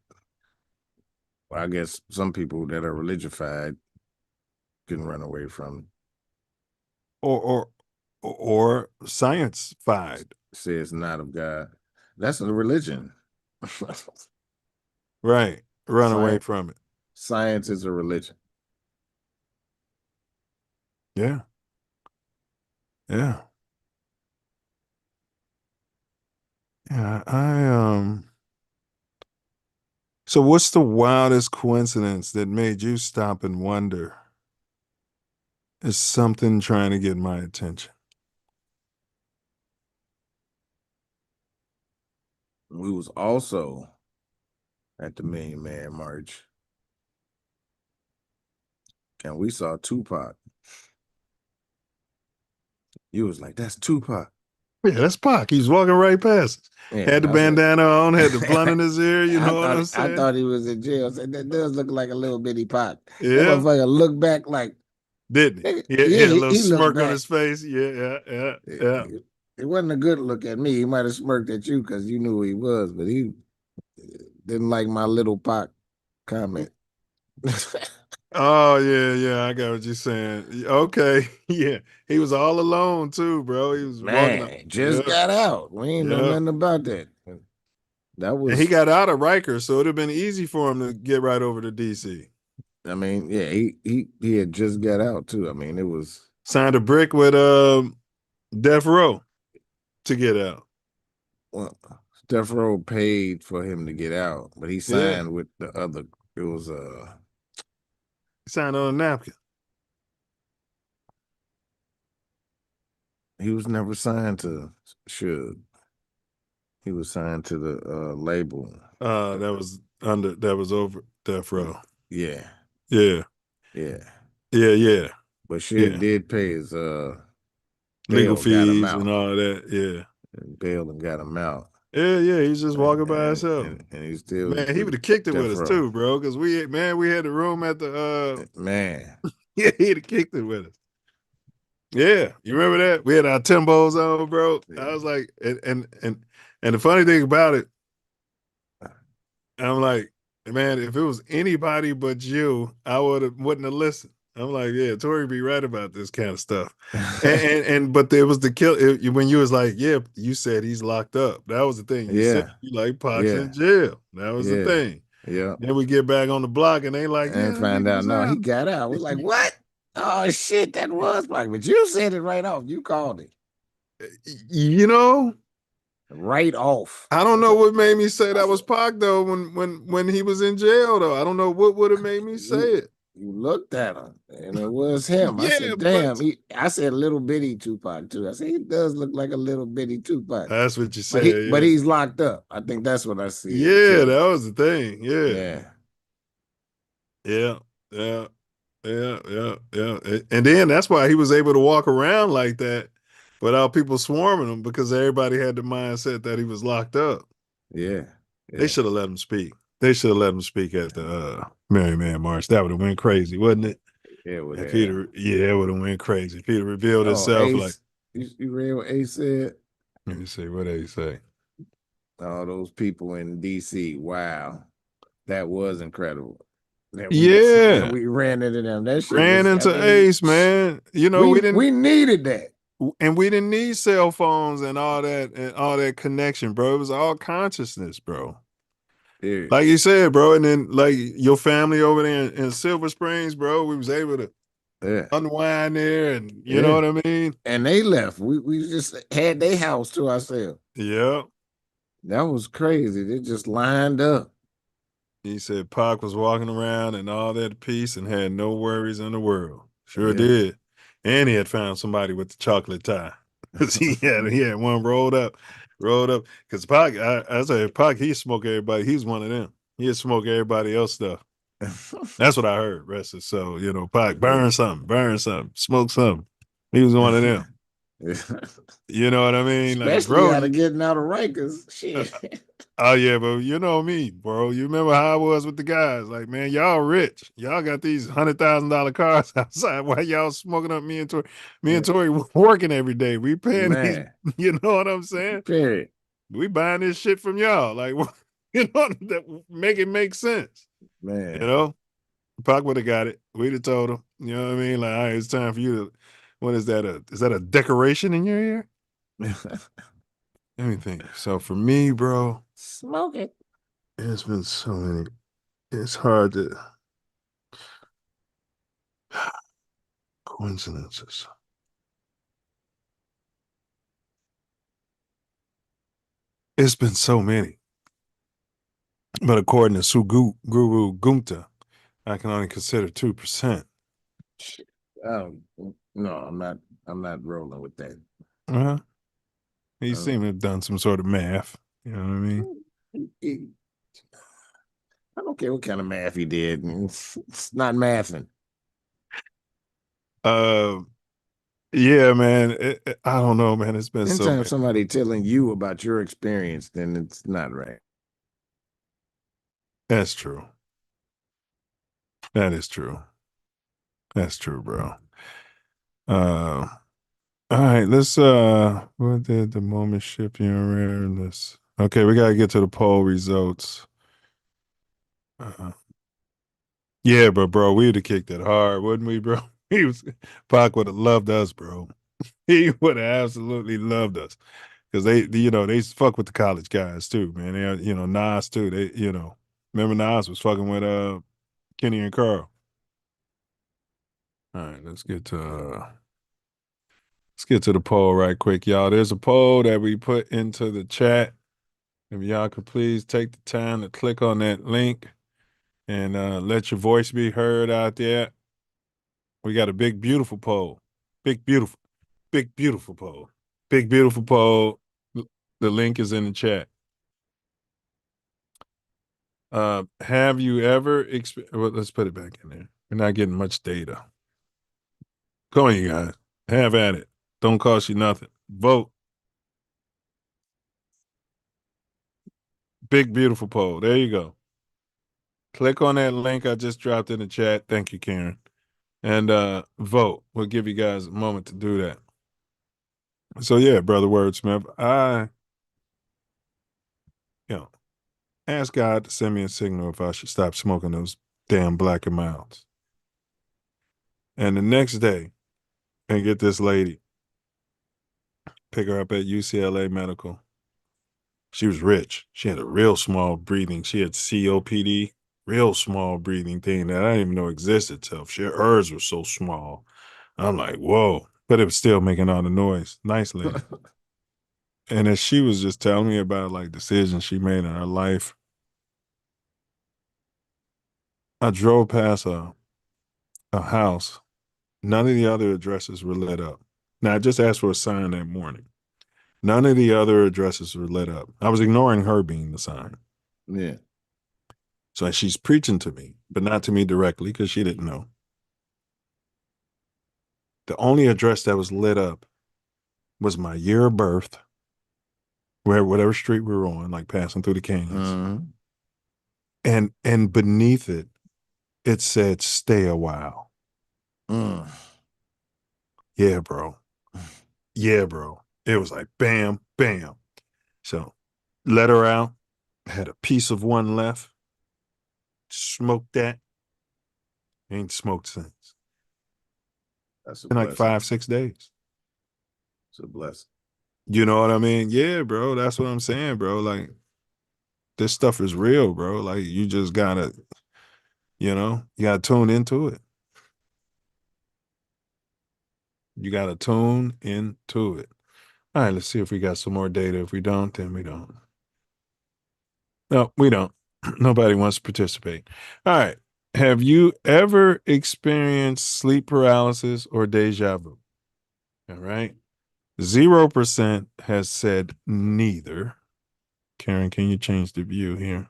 Well, I guess some people that are religified can run away from it. Or science-fied. Says not of God. That's a religion. Right. Run away from it. Science is a religion. Yeah. Yeah. Yeah. So what's the wildest coincidence that made you stop and wonder, is something trying to get my attention? We was also at the Million Man March, and we saw Tupac. You was like, "That's Tupac." Yeah, that's Pac. He's walking right past us. Yeah, Had the I was like- bandana on, had the blunt in his ear. You know what I'm I saying? thought he was in jail. I said, that does look like a little bitty Pac. That Yeah. motherfucker looked back like, Didn't he? nigga, He had a little he looked smirk on back. his face. Yeah. It wasn't a good look at me. He might have smirked at you because you knew who he was, but he didn't like my little Pac comment. Oh yeah. I got what you're saying. Okay, yeah. He was all alone too, bro. He was walking up. Man, just got out. We ain't know nothing about that. That was. And he got out of Rikers, so it'd have been easy for him to get right over to DC. I mean, yeah, he had just got out too. I mean, it was signed a brick with Death Row to get out. Well, Death Row paid for him to get out, but he signed with the other. It was he signed on a napkin. He was never signed to Suge. He was signed to the label. That was over Death Row. Yeah. Yeah. But Suge did pay his legal bail, got him fees out. And all that. Yeah. And bailed and got him out. Yeah. He's just walking by himself. And he's still he would have kicked it with us too, bro. Because we had the room at the man. Yeah, he'd have kicked it with us. Yeah, you remember that? We had our Timbos on, bro. I was like, and the funny thing about it, I'm like, man, if it was anybody but you, I wouldn't have listened. I'm like, yeah, Tori be right about this kind of stuff. But there was the kill when you was like, yeah, you said he's locked up. That was the thing. You said you like Pac's in jail. That was the thing. Yeah. Then we get back on the block and they like, and find out no, he got out. We're like, what? Oh shit, that was Pac. But you said it right off. You called it. You know, right off. I don't know what made me say that was Pac though. When he was in jail though, I don't know what would have made me say it. You looked at him and it was him. I said, damn. I said little bitty Tupac too. I said he does look like a little bitty Tupac. That's what you said. But he's locked up. I think that's what I see. Yeah, that was the thing. Yeah. And then that's why he was able to walk around like that without people swarming him, because everybody had the mindset that he was locked up. Yeah. They should have let him speak. They should have let him speak at the Merry Man March. That would have went crazy, wouldn't it? It would have. It would have went crazy. If he'd have revealed himself Ace, like. You read what Ace said? Let me see. What did he say? All those people in DC. Wow. That was incredible. We ran into them. That shit ran into Ace, man. You know, we needed that. And we didn't need cell phones and all that connection, bro. It was all consciousness, bro. Dude. Like you said, bro. And then like your family over there in Silver Springs, bro, we was able to unwind there, and you know what I mean? And they left. We just had their house to ourselves. Yeah. That was crazy. They just lined up. He said Pac was walking around in all that peace and had no worries in the world. Sure did. And he had found somebody with the chocolate tie. he had one rolled up. Because Pac, I said Pac, he smoked everybody. He's one of them. He'd smoke everybody else stuff. That's what I heard, Rest. So, you know, Pac, burn something, smoke something. He was one of them. You know what I mean? Especially like, out of getting out of Rikers. Shit. Oh yeah, but you know me, bro. You remember how I was with the guys? Like, man, y'all rich. Y'all got these $100,000 cars outside. Why y'all smoking up me and Tori? Me and Tori working every day. We paying these, you know what I'm saying? Period. We buying this shit from y'all. Like, you know, that make it make sense. Man. You know? Pac would have got it. We'd have told him. You know what I mean? Like, all right, it's time for you to. What is that? Is that a decoration in your ear? Let me think. So for me, bro, smoke it. It's been so many. It's hard to coincidences. It's been so many. But according to Guru Gumta, I can only consider 2%. No, I'm not rolling with that. He seemed to have done some sort of math. You know what I mean? I don't care what kind of math he did. It's not mathing. Yeah, man. I don't know, man. It's been so Anytime many. somebody telling you about your experience, then it's not right. That's true. That is true. That's true, bro. All right, let's what did the moment shift you around this? Okay, we gotta get to the poll results. Yeah, but bro, we'd have kicked it hard, wouldn't we, bro? Pac would have loved us, bro. He would have absolutely loved us. Because they fuck with the college guys too, man. They, Nas too. Remember Nas was fucking with Kenny and Carl. All right, let's get to the poll right quick, y'all. There's a poll that we put into the chat. If y'all could please take the time to click on that link and let your voice be heard out there. We got a big, beautiful poll. Big, beautiful poll. Big, beautiful poll. The link is in the chat. Have you ever well, let's put it back in there. We're not getting much data. Go on, you guys. Have at it. Don't cost you nothing. Vote. Big, beautiful poll. There you go. Click on that link I just dropped in the chat. Thank you, Karen. And vote. We'll give you guys a moment to do that. So yeah, Brother Wordsmith, I ask God to send me a signal if I should stop smoking those damn Black and Milds. And the next day, and get this lady, pick her up at UCLA Medical. She was rich. She had a real small breathing. She had COPD, real small breathing thing that I didn't even know existed. Hers was so small. I'm like, whoa. But it was still making all the noise. Nice lady. And as she was just telling me about like decisions she made in her life, I drove past a house. None of the other addresses were lit up. Now I just asked for a sign that morning. None of the other addresses were lit up. I was ignoring her being the sign. Yeah. So she's preaching to me, but not to me directly because she didn't know. The only address that was lit up was my year of birth, whatever street we were on, like passing through the canyons. And beneath it, it said, "Stay a while." Yeah, bro. Yeah, bro. It was like bam, bam. So let her out. Had a piece of one left. Smoked that. Ain't smoked since. That's a in like blessing. 5-6 days. It's a blessing. You know what I mean? Yeah, bro. That's what I'm saying, bro. Like, this stuff is real, bro. Like, you just gotta, you gotta tune into it. You gotta tune into it. All right, let's see if we got some more data. If we don't, then we don't. No, we don't. Nobody wants to participate. All right. Have you ever experienced sleep paralysis or deja vu? All right. 0% has said neither. Karen, can you change the view here?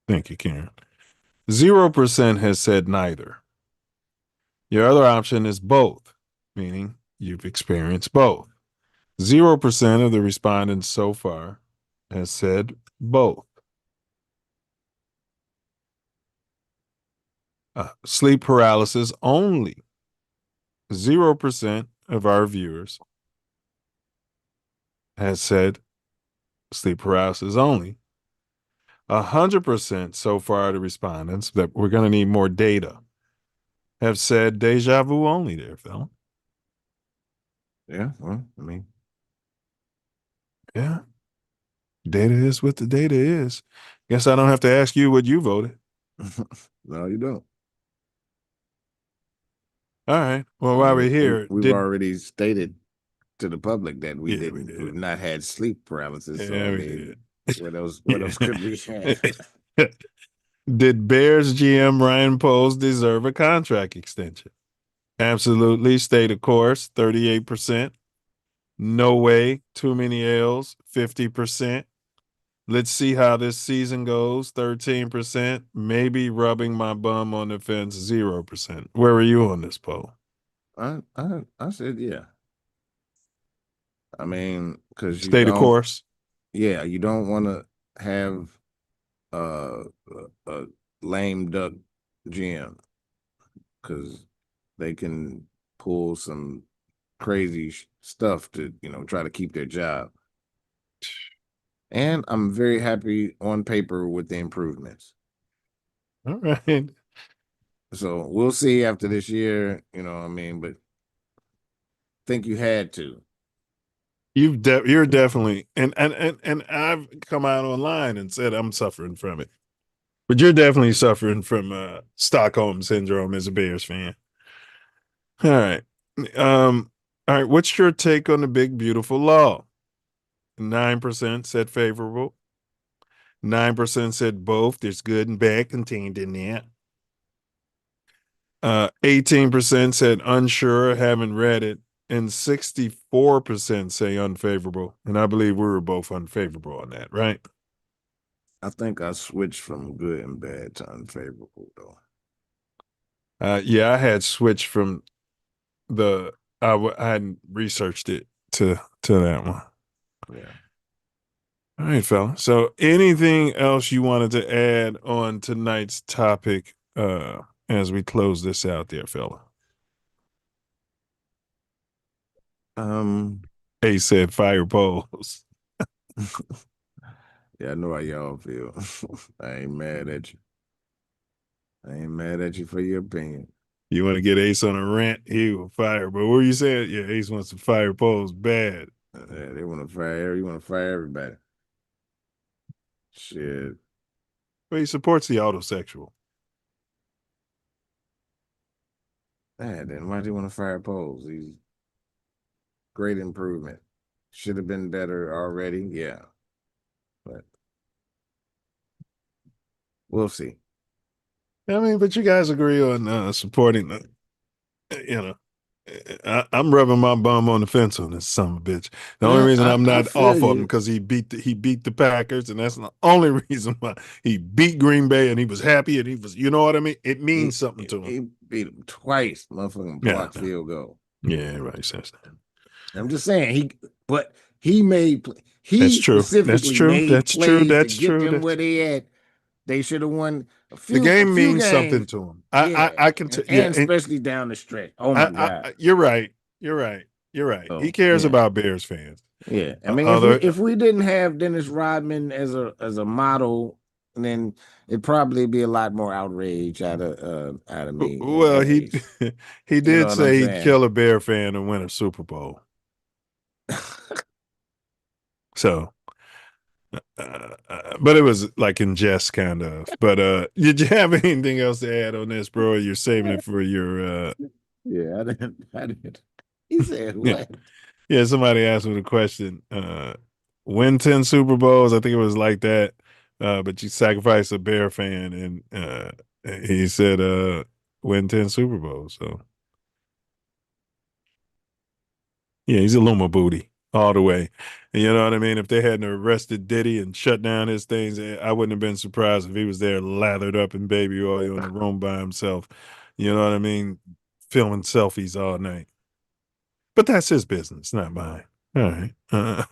Thank you, Karen. 0% has said neither. Your other option is both, meaning you've experienced both. 0% of the respondents so far has said both. Sleep paralysis only. 0% of our viewers has said sleep paralysis only. 100% so far the respondents, that we're going to need more data, have said deja vu only there, Phil. Yeah, well, I mean. Yeah. Data is what the data is. Guess I don't have to ask you what you voted. No, you don't. All right. Well, while we're here, we've already stated to the public that we've not had sleep paralysis. Yeah, so I we mean, what else could we have? Did Bears GM Ryan Poles deserve a contract extension? Absolutely. Stay the course, 38%. No way, too many L's, 50%. Let's see how this season goes. 13%. Maybe rubbing my bum on the fence. 0%. Where are you on this poll? I said yeah. I mean, because you Stay the don't. course. Yeah, you don't want to have a lame duck GM because they can pull some crazy stuff to try to keep their job. And I'm very happy on paper with the improvements. All right. So we'll see after this year, what I mean, but I think you had to. You're definitely and I've come out online and said I'm suffering from it. But you're definitely suffering from Stockholm syndrome as a Bears fan. All right. All right, what's your take on the big beautiful law? 9% said favorable. 9% said both. There's good and bad contained in there. 18% said unsure, haven't read it, and 64% say unfavorable. And I believe we were both unfavorable on that, right? I think I switched from good and bad to unfavorable, though. Yeah, I had switched from I hadn't researched it to that one. Yeah. All right, fella. So anything else you wanted to add on tonight's topic as we close this out there, fella? A said fire poles. Yeah, I know how y'all feel. I ain't mad at you. I ain't mad at you for your opinion. You want to get Ace on a rant? He will fire. But what were you saying? Yeah, Ace wants to fire poles bad. Yeah, they want to fire. You want to fire everybody. Shit. Well, he supports the autosexual. Then why do you want to fire Poles? He's great improvement. Should have been better already. Yeah. But we'll see. I mean, but you guys agree on supporting the, I'm rubbing my bum on the fence on this son of a bitch. The only reason I'm not off of him because he beat the Packers, and that's the only reason why he beat Green Bay, and he was happy, and he was, you know what I mean? It means something to him. He beat him twice, motherfucking block field goal. Yeah, right. Says that. I'm just saying he made That's true. specifically made That's plays true. That's to get true. them where they at. They should have won a few. The game a few means games. something to him. I can tell, and especially down the stretch. Oh my God! You're right. He cares about Bears fans. Yeah, I mean, if we didn't have Dennis Rodman as a model, then it'd probably be a lot more outrage out of me. Well, he did say he'd kill a Bear fan and win a Super Bowl. So, but it was like in jest, kind of. But did you have anything else to add on this, bro? Or you're saving it for your. Yeah, I didn't. He said what? Yeah, somebody asked me the question. Win 10 Super Bowls, I think it was like that. But you sacrifice a Bear fan, and he said win 10 Super Bowls. So yeah, he's a Luma booty all the way. And you know what I mean? If they hadn't arrested Diddy and shut down his things, I wouldn't have been surprised if he was there lathered up in baby oil in the room by himself. You know what I mean? Filming selfies all night. But that's his business, not mine. All right.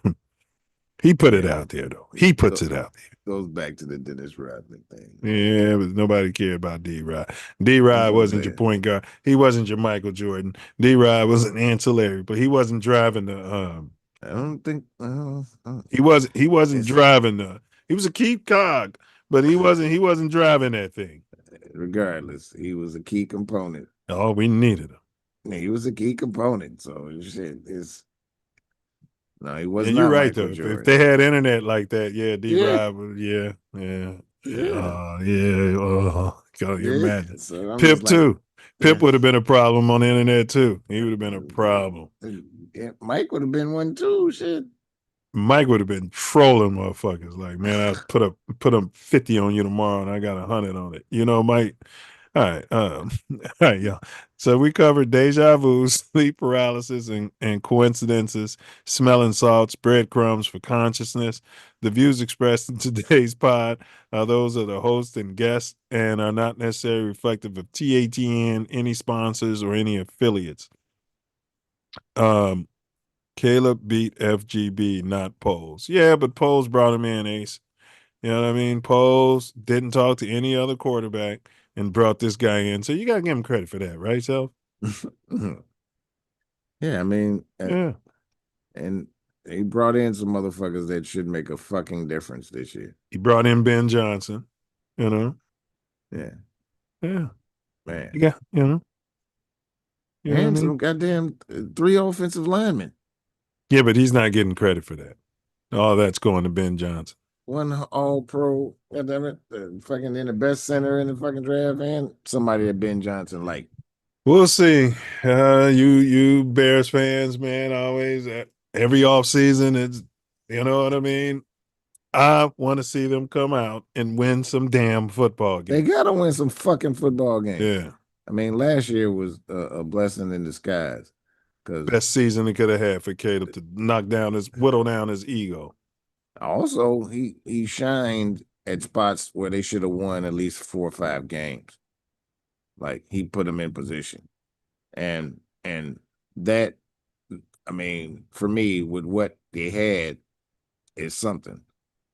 He put it out there, though. He puts it out there. Goes back to the Dennis Rodman thing. Yeah, but nobody cared about D-Rod. D-Rod wasn't your point guard. He wasn't your Michael Jordan. D-Rod was an ancillary, but he wasn't driving the. I don't think he wasn't driving the. He was a key cog, but he wasn't driving that thing. Regardless, he was a key component. Oh, we needed him. Yeah, he was a key component. So shit is. No, he wasn't. You're right though. If they had internet like that, yeah, D-Rod would, yeah. You're mad. So Pip too. Pip would have been a problem on the internet too. He would have been a problem. Yeah, Mike would have been one too. Shit. Mike would have been trolling motherfuckers. Like, man, I put up 50 on you tomorrow, and I got 100 on it. You know, Mike. All right. All right, y'all. So we covered deja vu, sleep paralysis, and coincidences, smelling salts, breadcrumbs for consciousness. The views expressed in today's pod are those of the host and guests and are not necessarily reflective of TATN, any sponsors, or any affiliates. Caleb beat FGB, not Poles. Yeah, but Poles brought him in, Ace. You know what I mean? Poles didn't talk to any other quarterback and brought this guy in. So you got to give him credit for that, right, Self? Yeah, I mean, Yeah. and he brought in some motherfuckers that should make a fucking difference this year. He brought in Ben Johnson, you know? Yeah. Yeah. Man. You got, you know? You know what I And mean? some goddamn 3 offensive linemen. Yeah, but he's not getting credit for that. All that's going to Ben Johnson. One all pro, goddamn it, fucking in the best center in the fucking draft, and somebody that Ben Johnson like. We'll see. You Bears fans, man, always every offseason, it's, you know what I mean? I want to see them come out and win some damn football games. They gotta win some fucking football games. Yeah. I mean, last year was a blessing in disguise. Best season he could have had for Caleb to whittle down his ego. Also, he shined at spots where they should have won at least 4 or 5 games. Like, he put them in position. And that, I mean, for me, with what they had is something.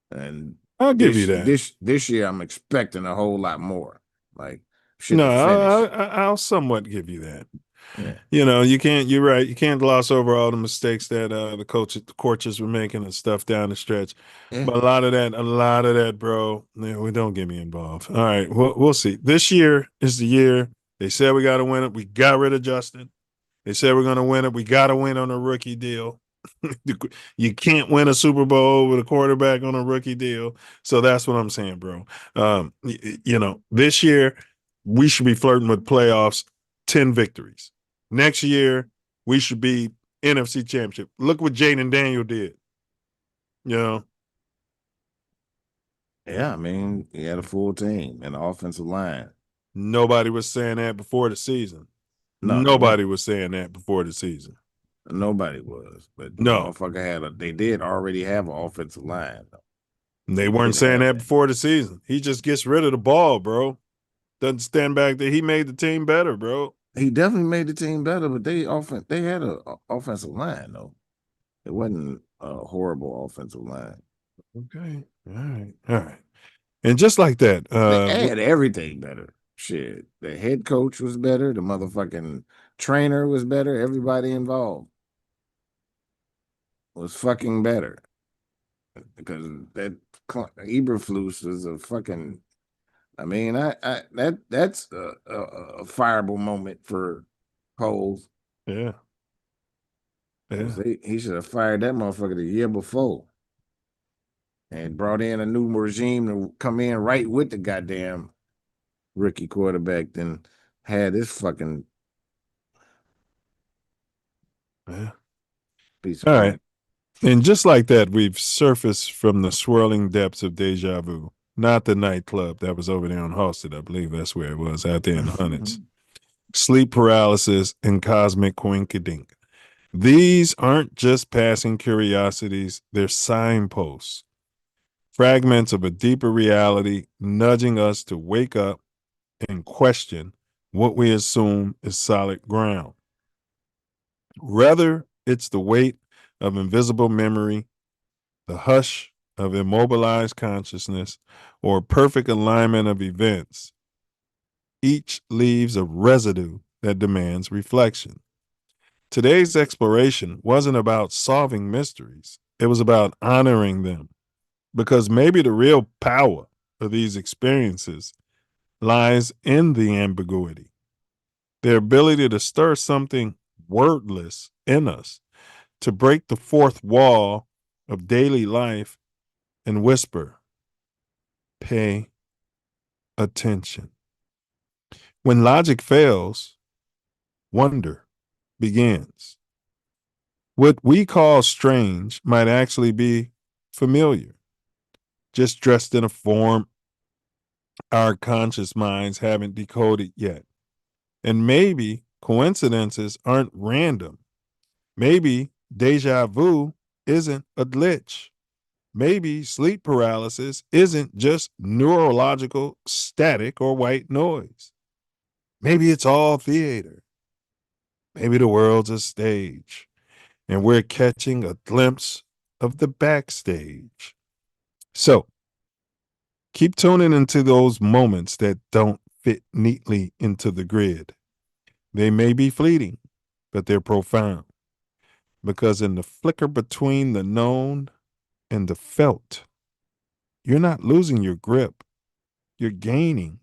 And I'll give you that. This year, I'm expecting a whole lot more. Like, shit No, to finish. I'll somewhat give you that. Yeah. You know, you're right. You can't gloss over all the mistakes that the coaches were making and stuff down the stretch. Yeah. But a lot of that, bro, we don't get me involved. All right, we'll see. This year is the year. They said we got to win it. We got rid of Justin. They said we're going to win it. We got to win on a rookie deal. You can't win a Super Bowl with a quarterback on a rookie deal. So that's what I'm saying, bro. You know, this year we should be flirting with playoffs, 10 victories. Next year we should be NFC Championship. Look what Jaden Daniel did. You know. Yeah, I mean, he had a full team and an offensive line. Nobody was saying that before the season. No, Nobody was saying that before the season. Nobody was, but no, motherfucker they did already have an offensive line. They weren't saying that before the season. He just gets rid of the ball, bro. Doesn't stand back there. He made the team better, bro. He definitely made the team better, but they had an offensive line though. It wasn't a horrible offensive line. Okay, all right. And just like that, they had everything better. Shit, the head coach was better. The motherfucking trainer was better. Everybody involved was fucking better. Because that Eberflus was a fucking. I mean, that's a fireable moment for Poles. Yeah. He should have fired that motherfucker the year before, and brought in a new regime to come in right with the goddamn rookie quarterback. Then had this fucking piece of all right. And just like that, we've surfaced from the swirling depths of deja vu. Not the nightclub that was over there on Halsted. I believe that's where it was, out there in the hundreds. Sleep paralysis and cosmic coinkydink. These aren't just passing curiosities, they're signposts. Fragments of a deeper reality nudging us to wake up and question what we assume is solid ground. Whether it's the weight of invisible memory, the hush of immobilized consciousness, or perfect alignment of events, each leaves a residue that demands reflection. Today's exploration wasn't about solving mysteries. It was about honoring them, because maybe the real power of these experiences lies in the ambiguity, their ability to stir something wordless in us, to break the fourth wall of daily life and whisper, pay attention. When logic fails, wonder begins. What we call strange might actually be familiar, just dressed in a form our conscious minds haven't decoded yet. And maybe coincidences aren't random. Maybe deja vu isn't a glitch. Maybe sleep paralysis isn't just neurological static or white noise. Maybe it's all theater. Maybe the world's a stage and we're catching a glimpse of the backstage. So keep tuning into those moments that don't fit neatly into the grid. They may be fleeting, but they're profound because in the flicker between the known and the felt, you're not losing your grip, you're gaining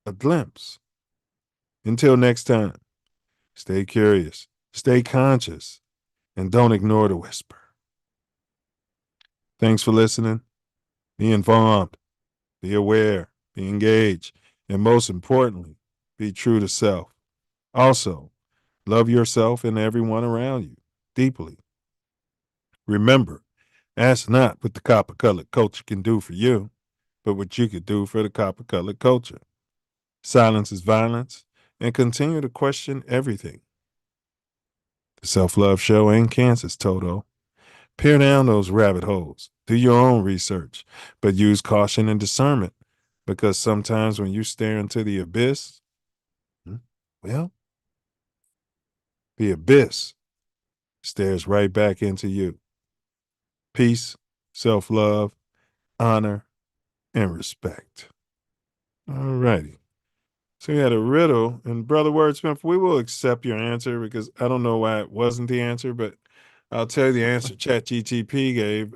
a glimpse. Until next time, stay curious, stay conscious, and don't ignore the whisper. Thanks for listening. Be informed, be aware, be engaged, and most importantly, be true to self. Also, love yourself and everyone around you deeply. Remember, ask not what the copper colored culture can do for you, but what you could do for the copper colored culture. Silence is violence, and continue to question everything. The Self Love Show ain't Kansas, Toto. Peer down those rabbit holes. Do your own research, but use caution and discernment because sometimes when you stare into the abyss, well, the abyss stares right back into you. Peace, self love, honor, and respect. All righty. So we had a riddle, and Brother Wordsmith, we will accept your answer because I don't know why it wasn't the answer, but I'll tell you the answer ChatGTP gave.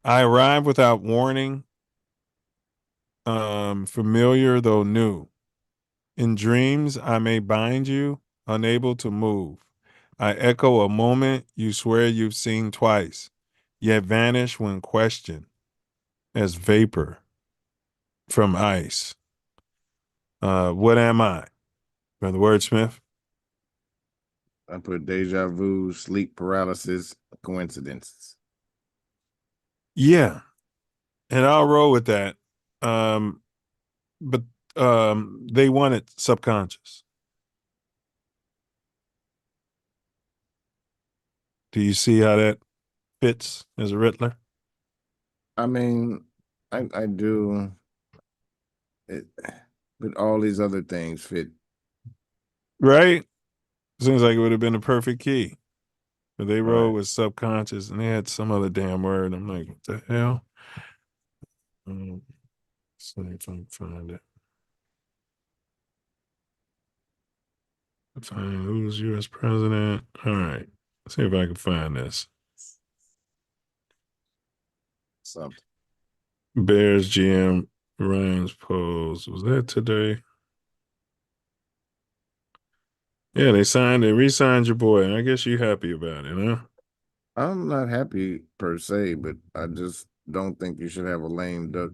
I arrive without warning, familiar though new. In dreams, I may bind you, unable to move. I echo a moment you swear you've seen twice, yet vanish when questioned as vapor from ice. What am I? Brother Wordsmith? I put deja vu, sleep paralysis, coincidences. Yeah. And I'll roll with that. But they wanted subconscious. Do you see how that fits as a Riddler? I mean, I do. It, but all these other things fit. Right? Seems like it would have been a perfect key. But they wrote Right. with subconscious and they had some other damn word. I'm like, what the hell? Let's see if I can find it. Find who's U.S. president. All right. Let's see if I can find this. Something. Bears GM Ryan's pose. Was that today? Yeah, they re-signed your boy. I guess you happy about it, huh? I'm not happy per se, but I just don't think you should have a lame duck.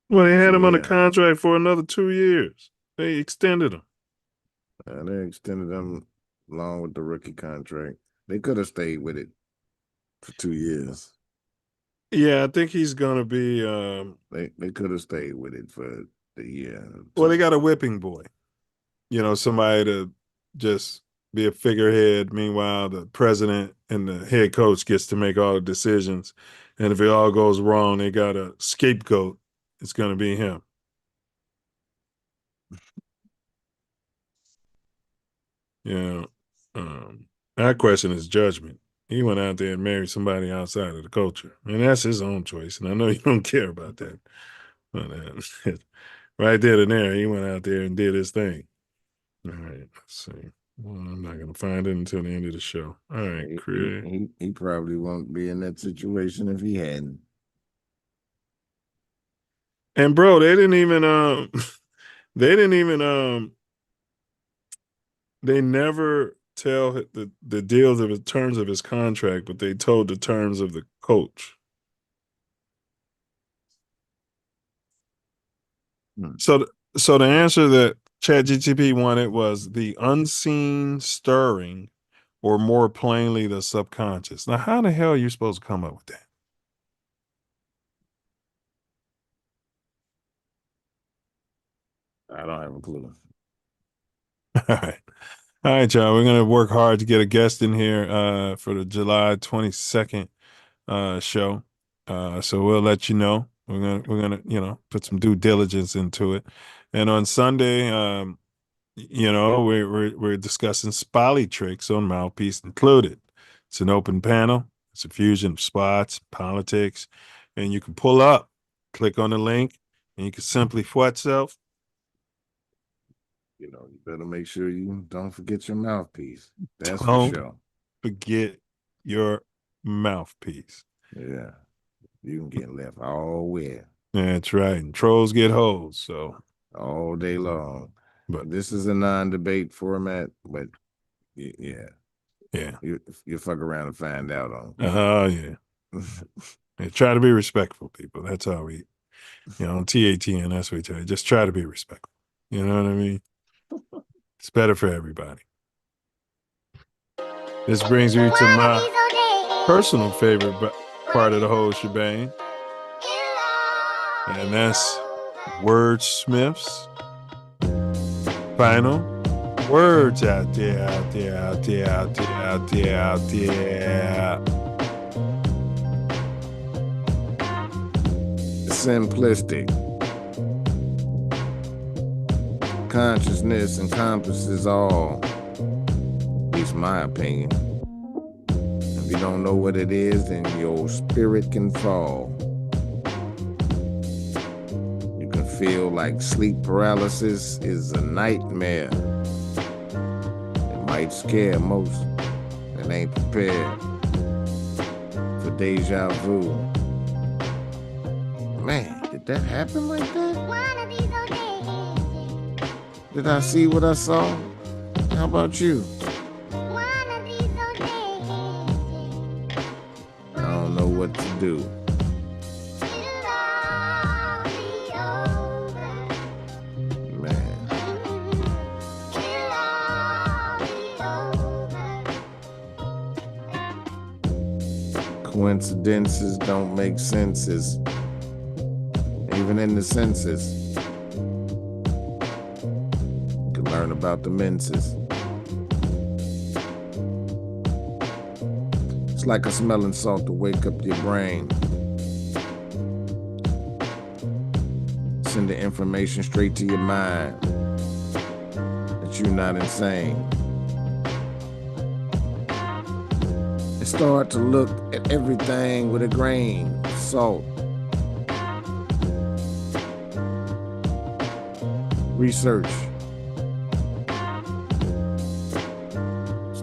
Well, they had him on a contract for another 2 years. They extended him. They extended him along with the rookie contract. They could have stayed with it for 2 years. Yeah, I think he's gonna be. They could have stayed with it for the year. Well, they got a whipping boy. You know, somebody to just be a figurehead. Meanwhile, the president and the head coach gets to make all the decisions. And if it all goes wrong, they got a scapegoat. It's gonna be him. Yeah. That question is judgment. He went out there and married somebody outside of the culture. And that's his own choice. And I know you don't care about that. But right there and there, he went out there and did his thing. All right, let's see. Well, I'm not going to find it until the end of the show. All right, Chris. He probably won't be in that situation if he hadn't. And bro, they didn't even they never tell the deals of the terms of his contract, but they told the terms of the coach. So the answer that ChatGTP wanted was the unseen stirring, or more plainly, the subconscious. Now, how the hell are you supposed to come up with that? I don't have a clue. All right. All right, y'all. We're gonna work hard to get a guest in here for the July 22nd show. So we'll let you know. We're gonna put some due diligence into it. And on Sunday, we're discussing Spolly tricks on Mouthpiece Included. It's an open panel. It's a fusion of spots, politics, and you can pull up, click on the link, and you can simply what self. You better make sure you don't forget your mouthpiece. That's Don't for sure. forget your mouthpiece. Yeah. You can get left all wet. That's right. And trolls get holes. So all day long. But this is a non-debate format, but yeah. You fuck around and find out on. Oh yeah. Try to be respectful, people. That's how we, on TATN, that's what we tell you. Just try to be respectful. You know what I mean? It's better for everybody. This brings me to my personal favorite part of the whole shebang. And that's Wordsmith's final words out there. Simplistic. Consciousness encompasses all, at least my opinion. If you don't know what it is, then your spirit can fall. You can feel like sleep paralysis is a nightmare. It might scare most that ain't prepared for deja vu. Man, did that happen like that? Did I see what I saw? How about you? I don't know what to do. Man. Coincidences don't make senses. Even in the census. Learn about the menses. It's like a smelling salt to wake up your brain. Send the information straight to your mind that you're not insane. And start to look at everything with a grain of salt. Research.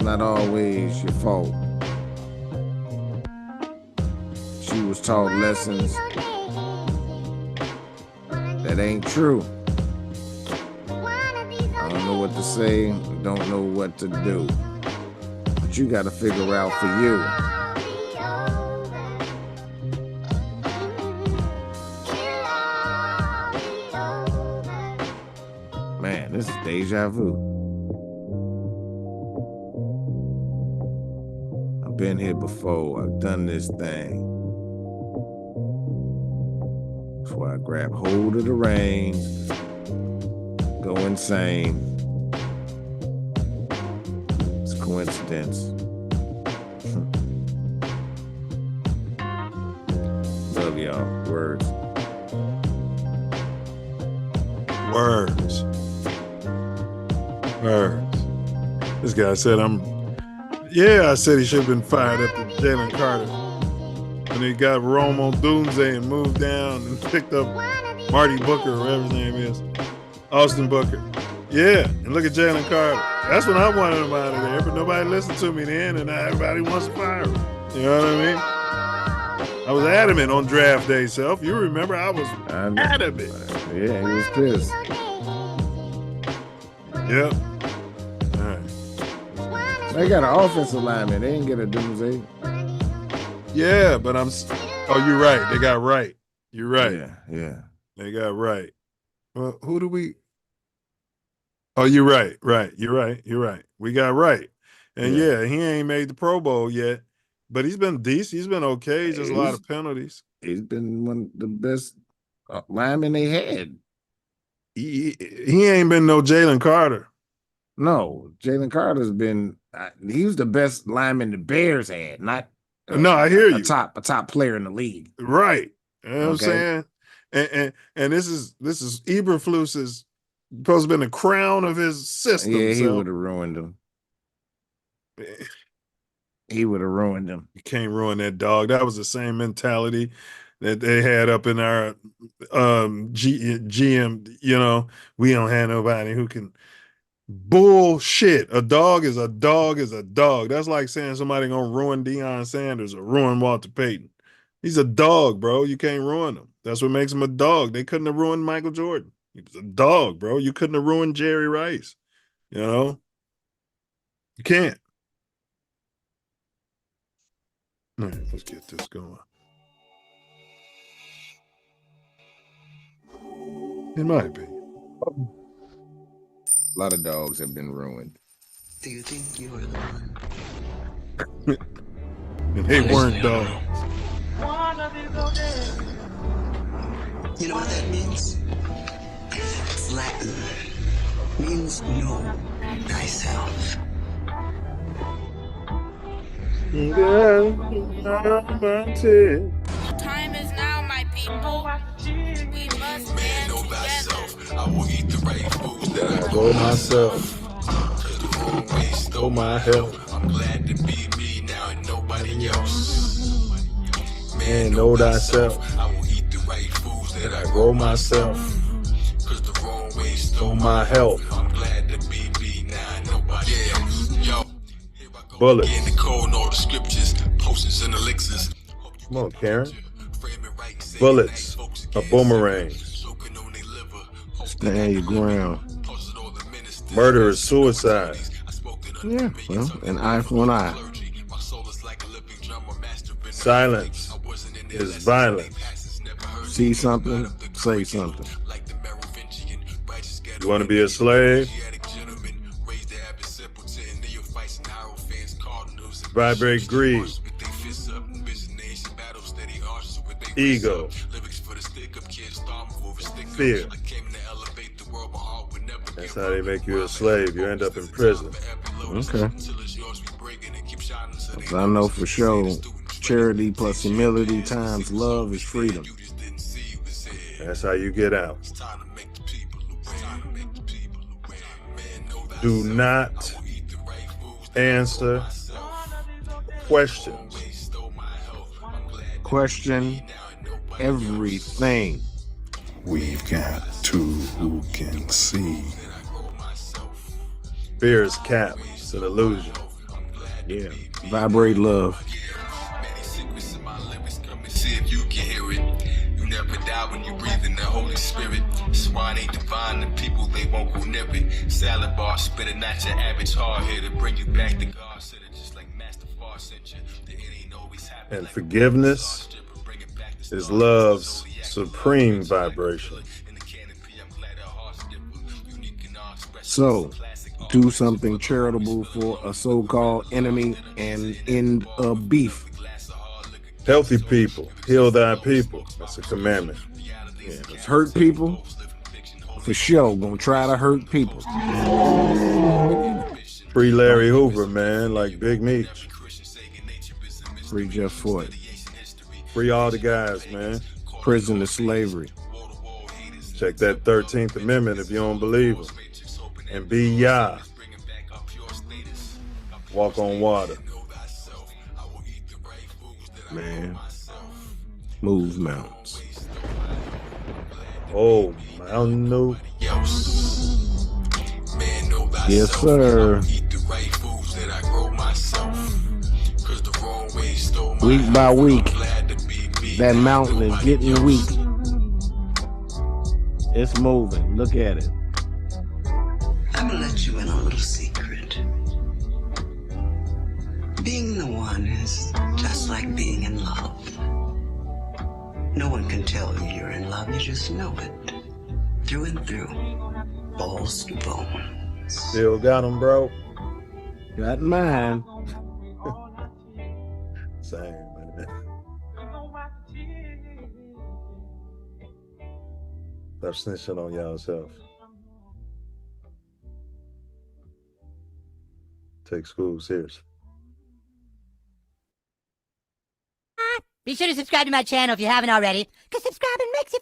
Not always your fault. She was taught lessons that ain't true. I don't know what to say, don't know what to do. But you gotta figure out for you. Man, this is deja vu. Been here before. I've done this thing. That's why I grab hold of the reins, go insane. It's a coincidence. Love y'all. Words. Words. This guy said I said he should have been fired after Jalen Carter. When he got Rome on Doomsday and moved down and picked up Marty Booker, or whatever his name is. Austin Booker. Yeah, and look at Jalen Carter. That's when I wanted him out of there, but nobody listened to me then, and now everybody wants to fire him. You know what I mean? I was adamant on draft day, Self. You remember I was adamant. Yeah, he was pissed. Yep. They got an offensive lineman. They didn't get a Doomsday. Yeah, but you're right. They got right. You're right. Yeah. They got right. Well, who do we? Oh, you're right. You're right. We got right. And yeah, he ain't made the Pro Bowl yet, but he's been decent. He's been okay. Just a lot of penalties. He's been one of the best linemen they had. he ain't been no Jalen Carter. No, Jalen Carter's been. He was the best lineman the Bears had. Not no, I hear you. A top player in the league. Right. You know what I'm saying? And this is Eberflus is supposed to be the crown of his system. Yeah, he would have ruined him. He would have ruined him. You can't ruin that dog. That was the same mentality that they had up in our GM. You know, we don't have nobody who can. Bullshit. A dog is a dog is a dog. That's like saying somebody gonna ruin Deion Sanders or ruin Walter Payton. He's a dog, bro. You can't ruin him. That's what makes him a dog. They couldn't have ruined Michael Jordan. He was a dog, bro. You couldn't have ruined Jerry Rice. You know? You can't. All right, let's get this going. In my opinion. A lot of dogs have been ruined. Do you think you were the one? And they weren't dogs. You know what that means? It's Latin. Means know thyself. Time is now, my people. We must stand Know together. thyself. I will eat the right foods that I Go myself. Cause the wrong way stole my health. I'm glad to be me now and nobody else. Man, know thyself. I will eat the right foods that I Grow myself. Cause the wrong way stole On my health. I'm glad to be me now and nobody else. Yo, Bullets. in the code, all the scriptures, potions and elixirs. Come on, Karen. Bullets. A boomerang. Stand your ground. Murder is suicide. Yeah, well, an eye for an eye. Silence is violence. See something, say something. You want to be a slave? Vibrate greed. Ego. Fear. That's how they make you a slave. You end up in prison. Okay. I know for sure, charity plus humility times love is freedom. That's how you get out. Do not answer questions. Question everything. We've got two who can see. Fear is cap. It's an illusion. Yeah. Vibrate love. See if you can hear it. You never die when you breathe in the Holy Spirit. Swine ain't divine, the people they won't go near it. Salad bar, spitting at your average hard here to bring you back to God. Said it just like Master Far sent you. The end ain't always happy. And forgiveness is love's supreme vibration. So, do something charitable for a so-called enemy and end a beef. Healthy people, heal thy people. That's a commandment. Yeah, it's hurt people. For sure, gonna try to hurt people. Free Larry Hoover, man, like Big Meech. Free Jeff Ford. Free all the guys, man. Prison to slavery. Check that 13th Amendment if you don't believe them. And be Yah. Walk on water. Man. Move mountains. Oh, Mountain Dew. Yes, sir. Week by week, that mountain is getting weak. It's moving. Look at it. I'm gonna let you in on a little secret. Being the one is just like being in love. No one can tell you you're in love, you just know it. Through and through. Balls to bones. Still got them, bro. Got mine. Same, man. Stop snitching on y'all self. Take school serious. Be sure to subscribe to my channel if you haven't already, because subscribing makes you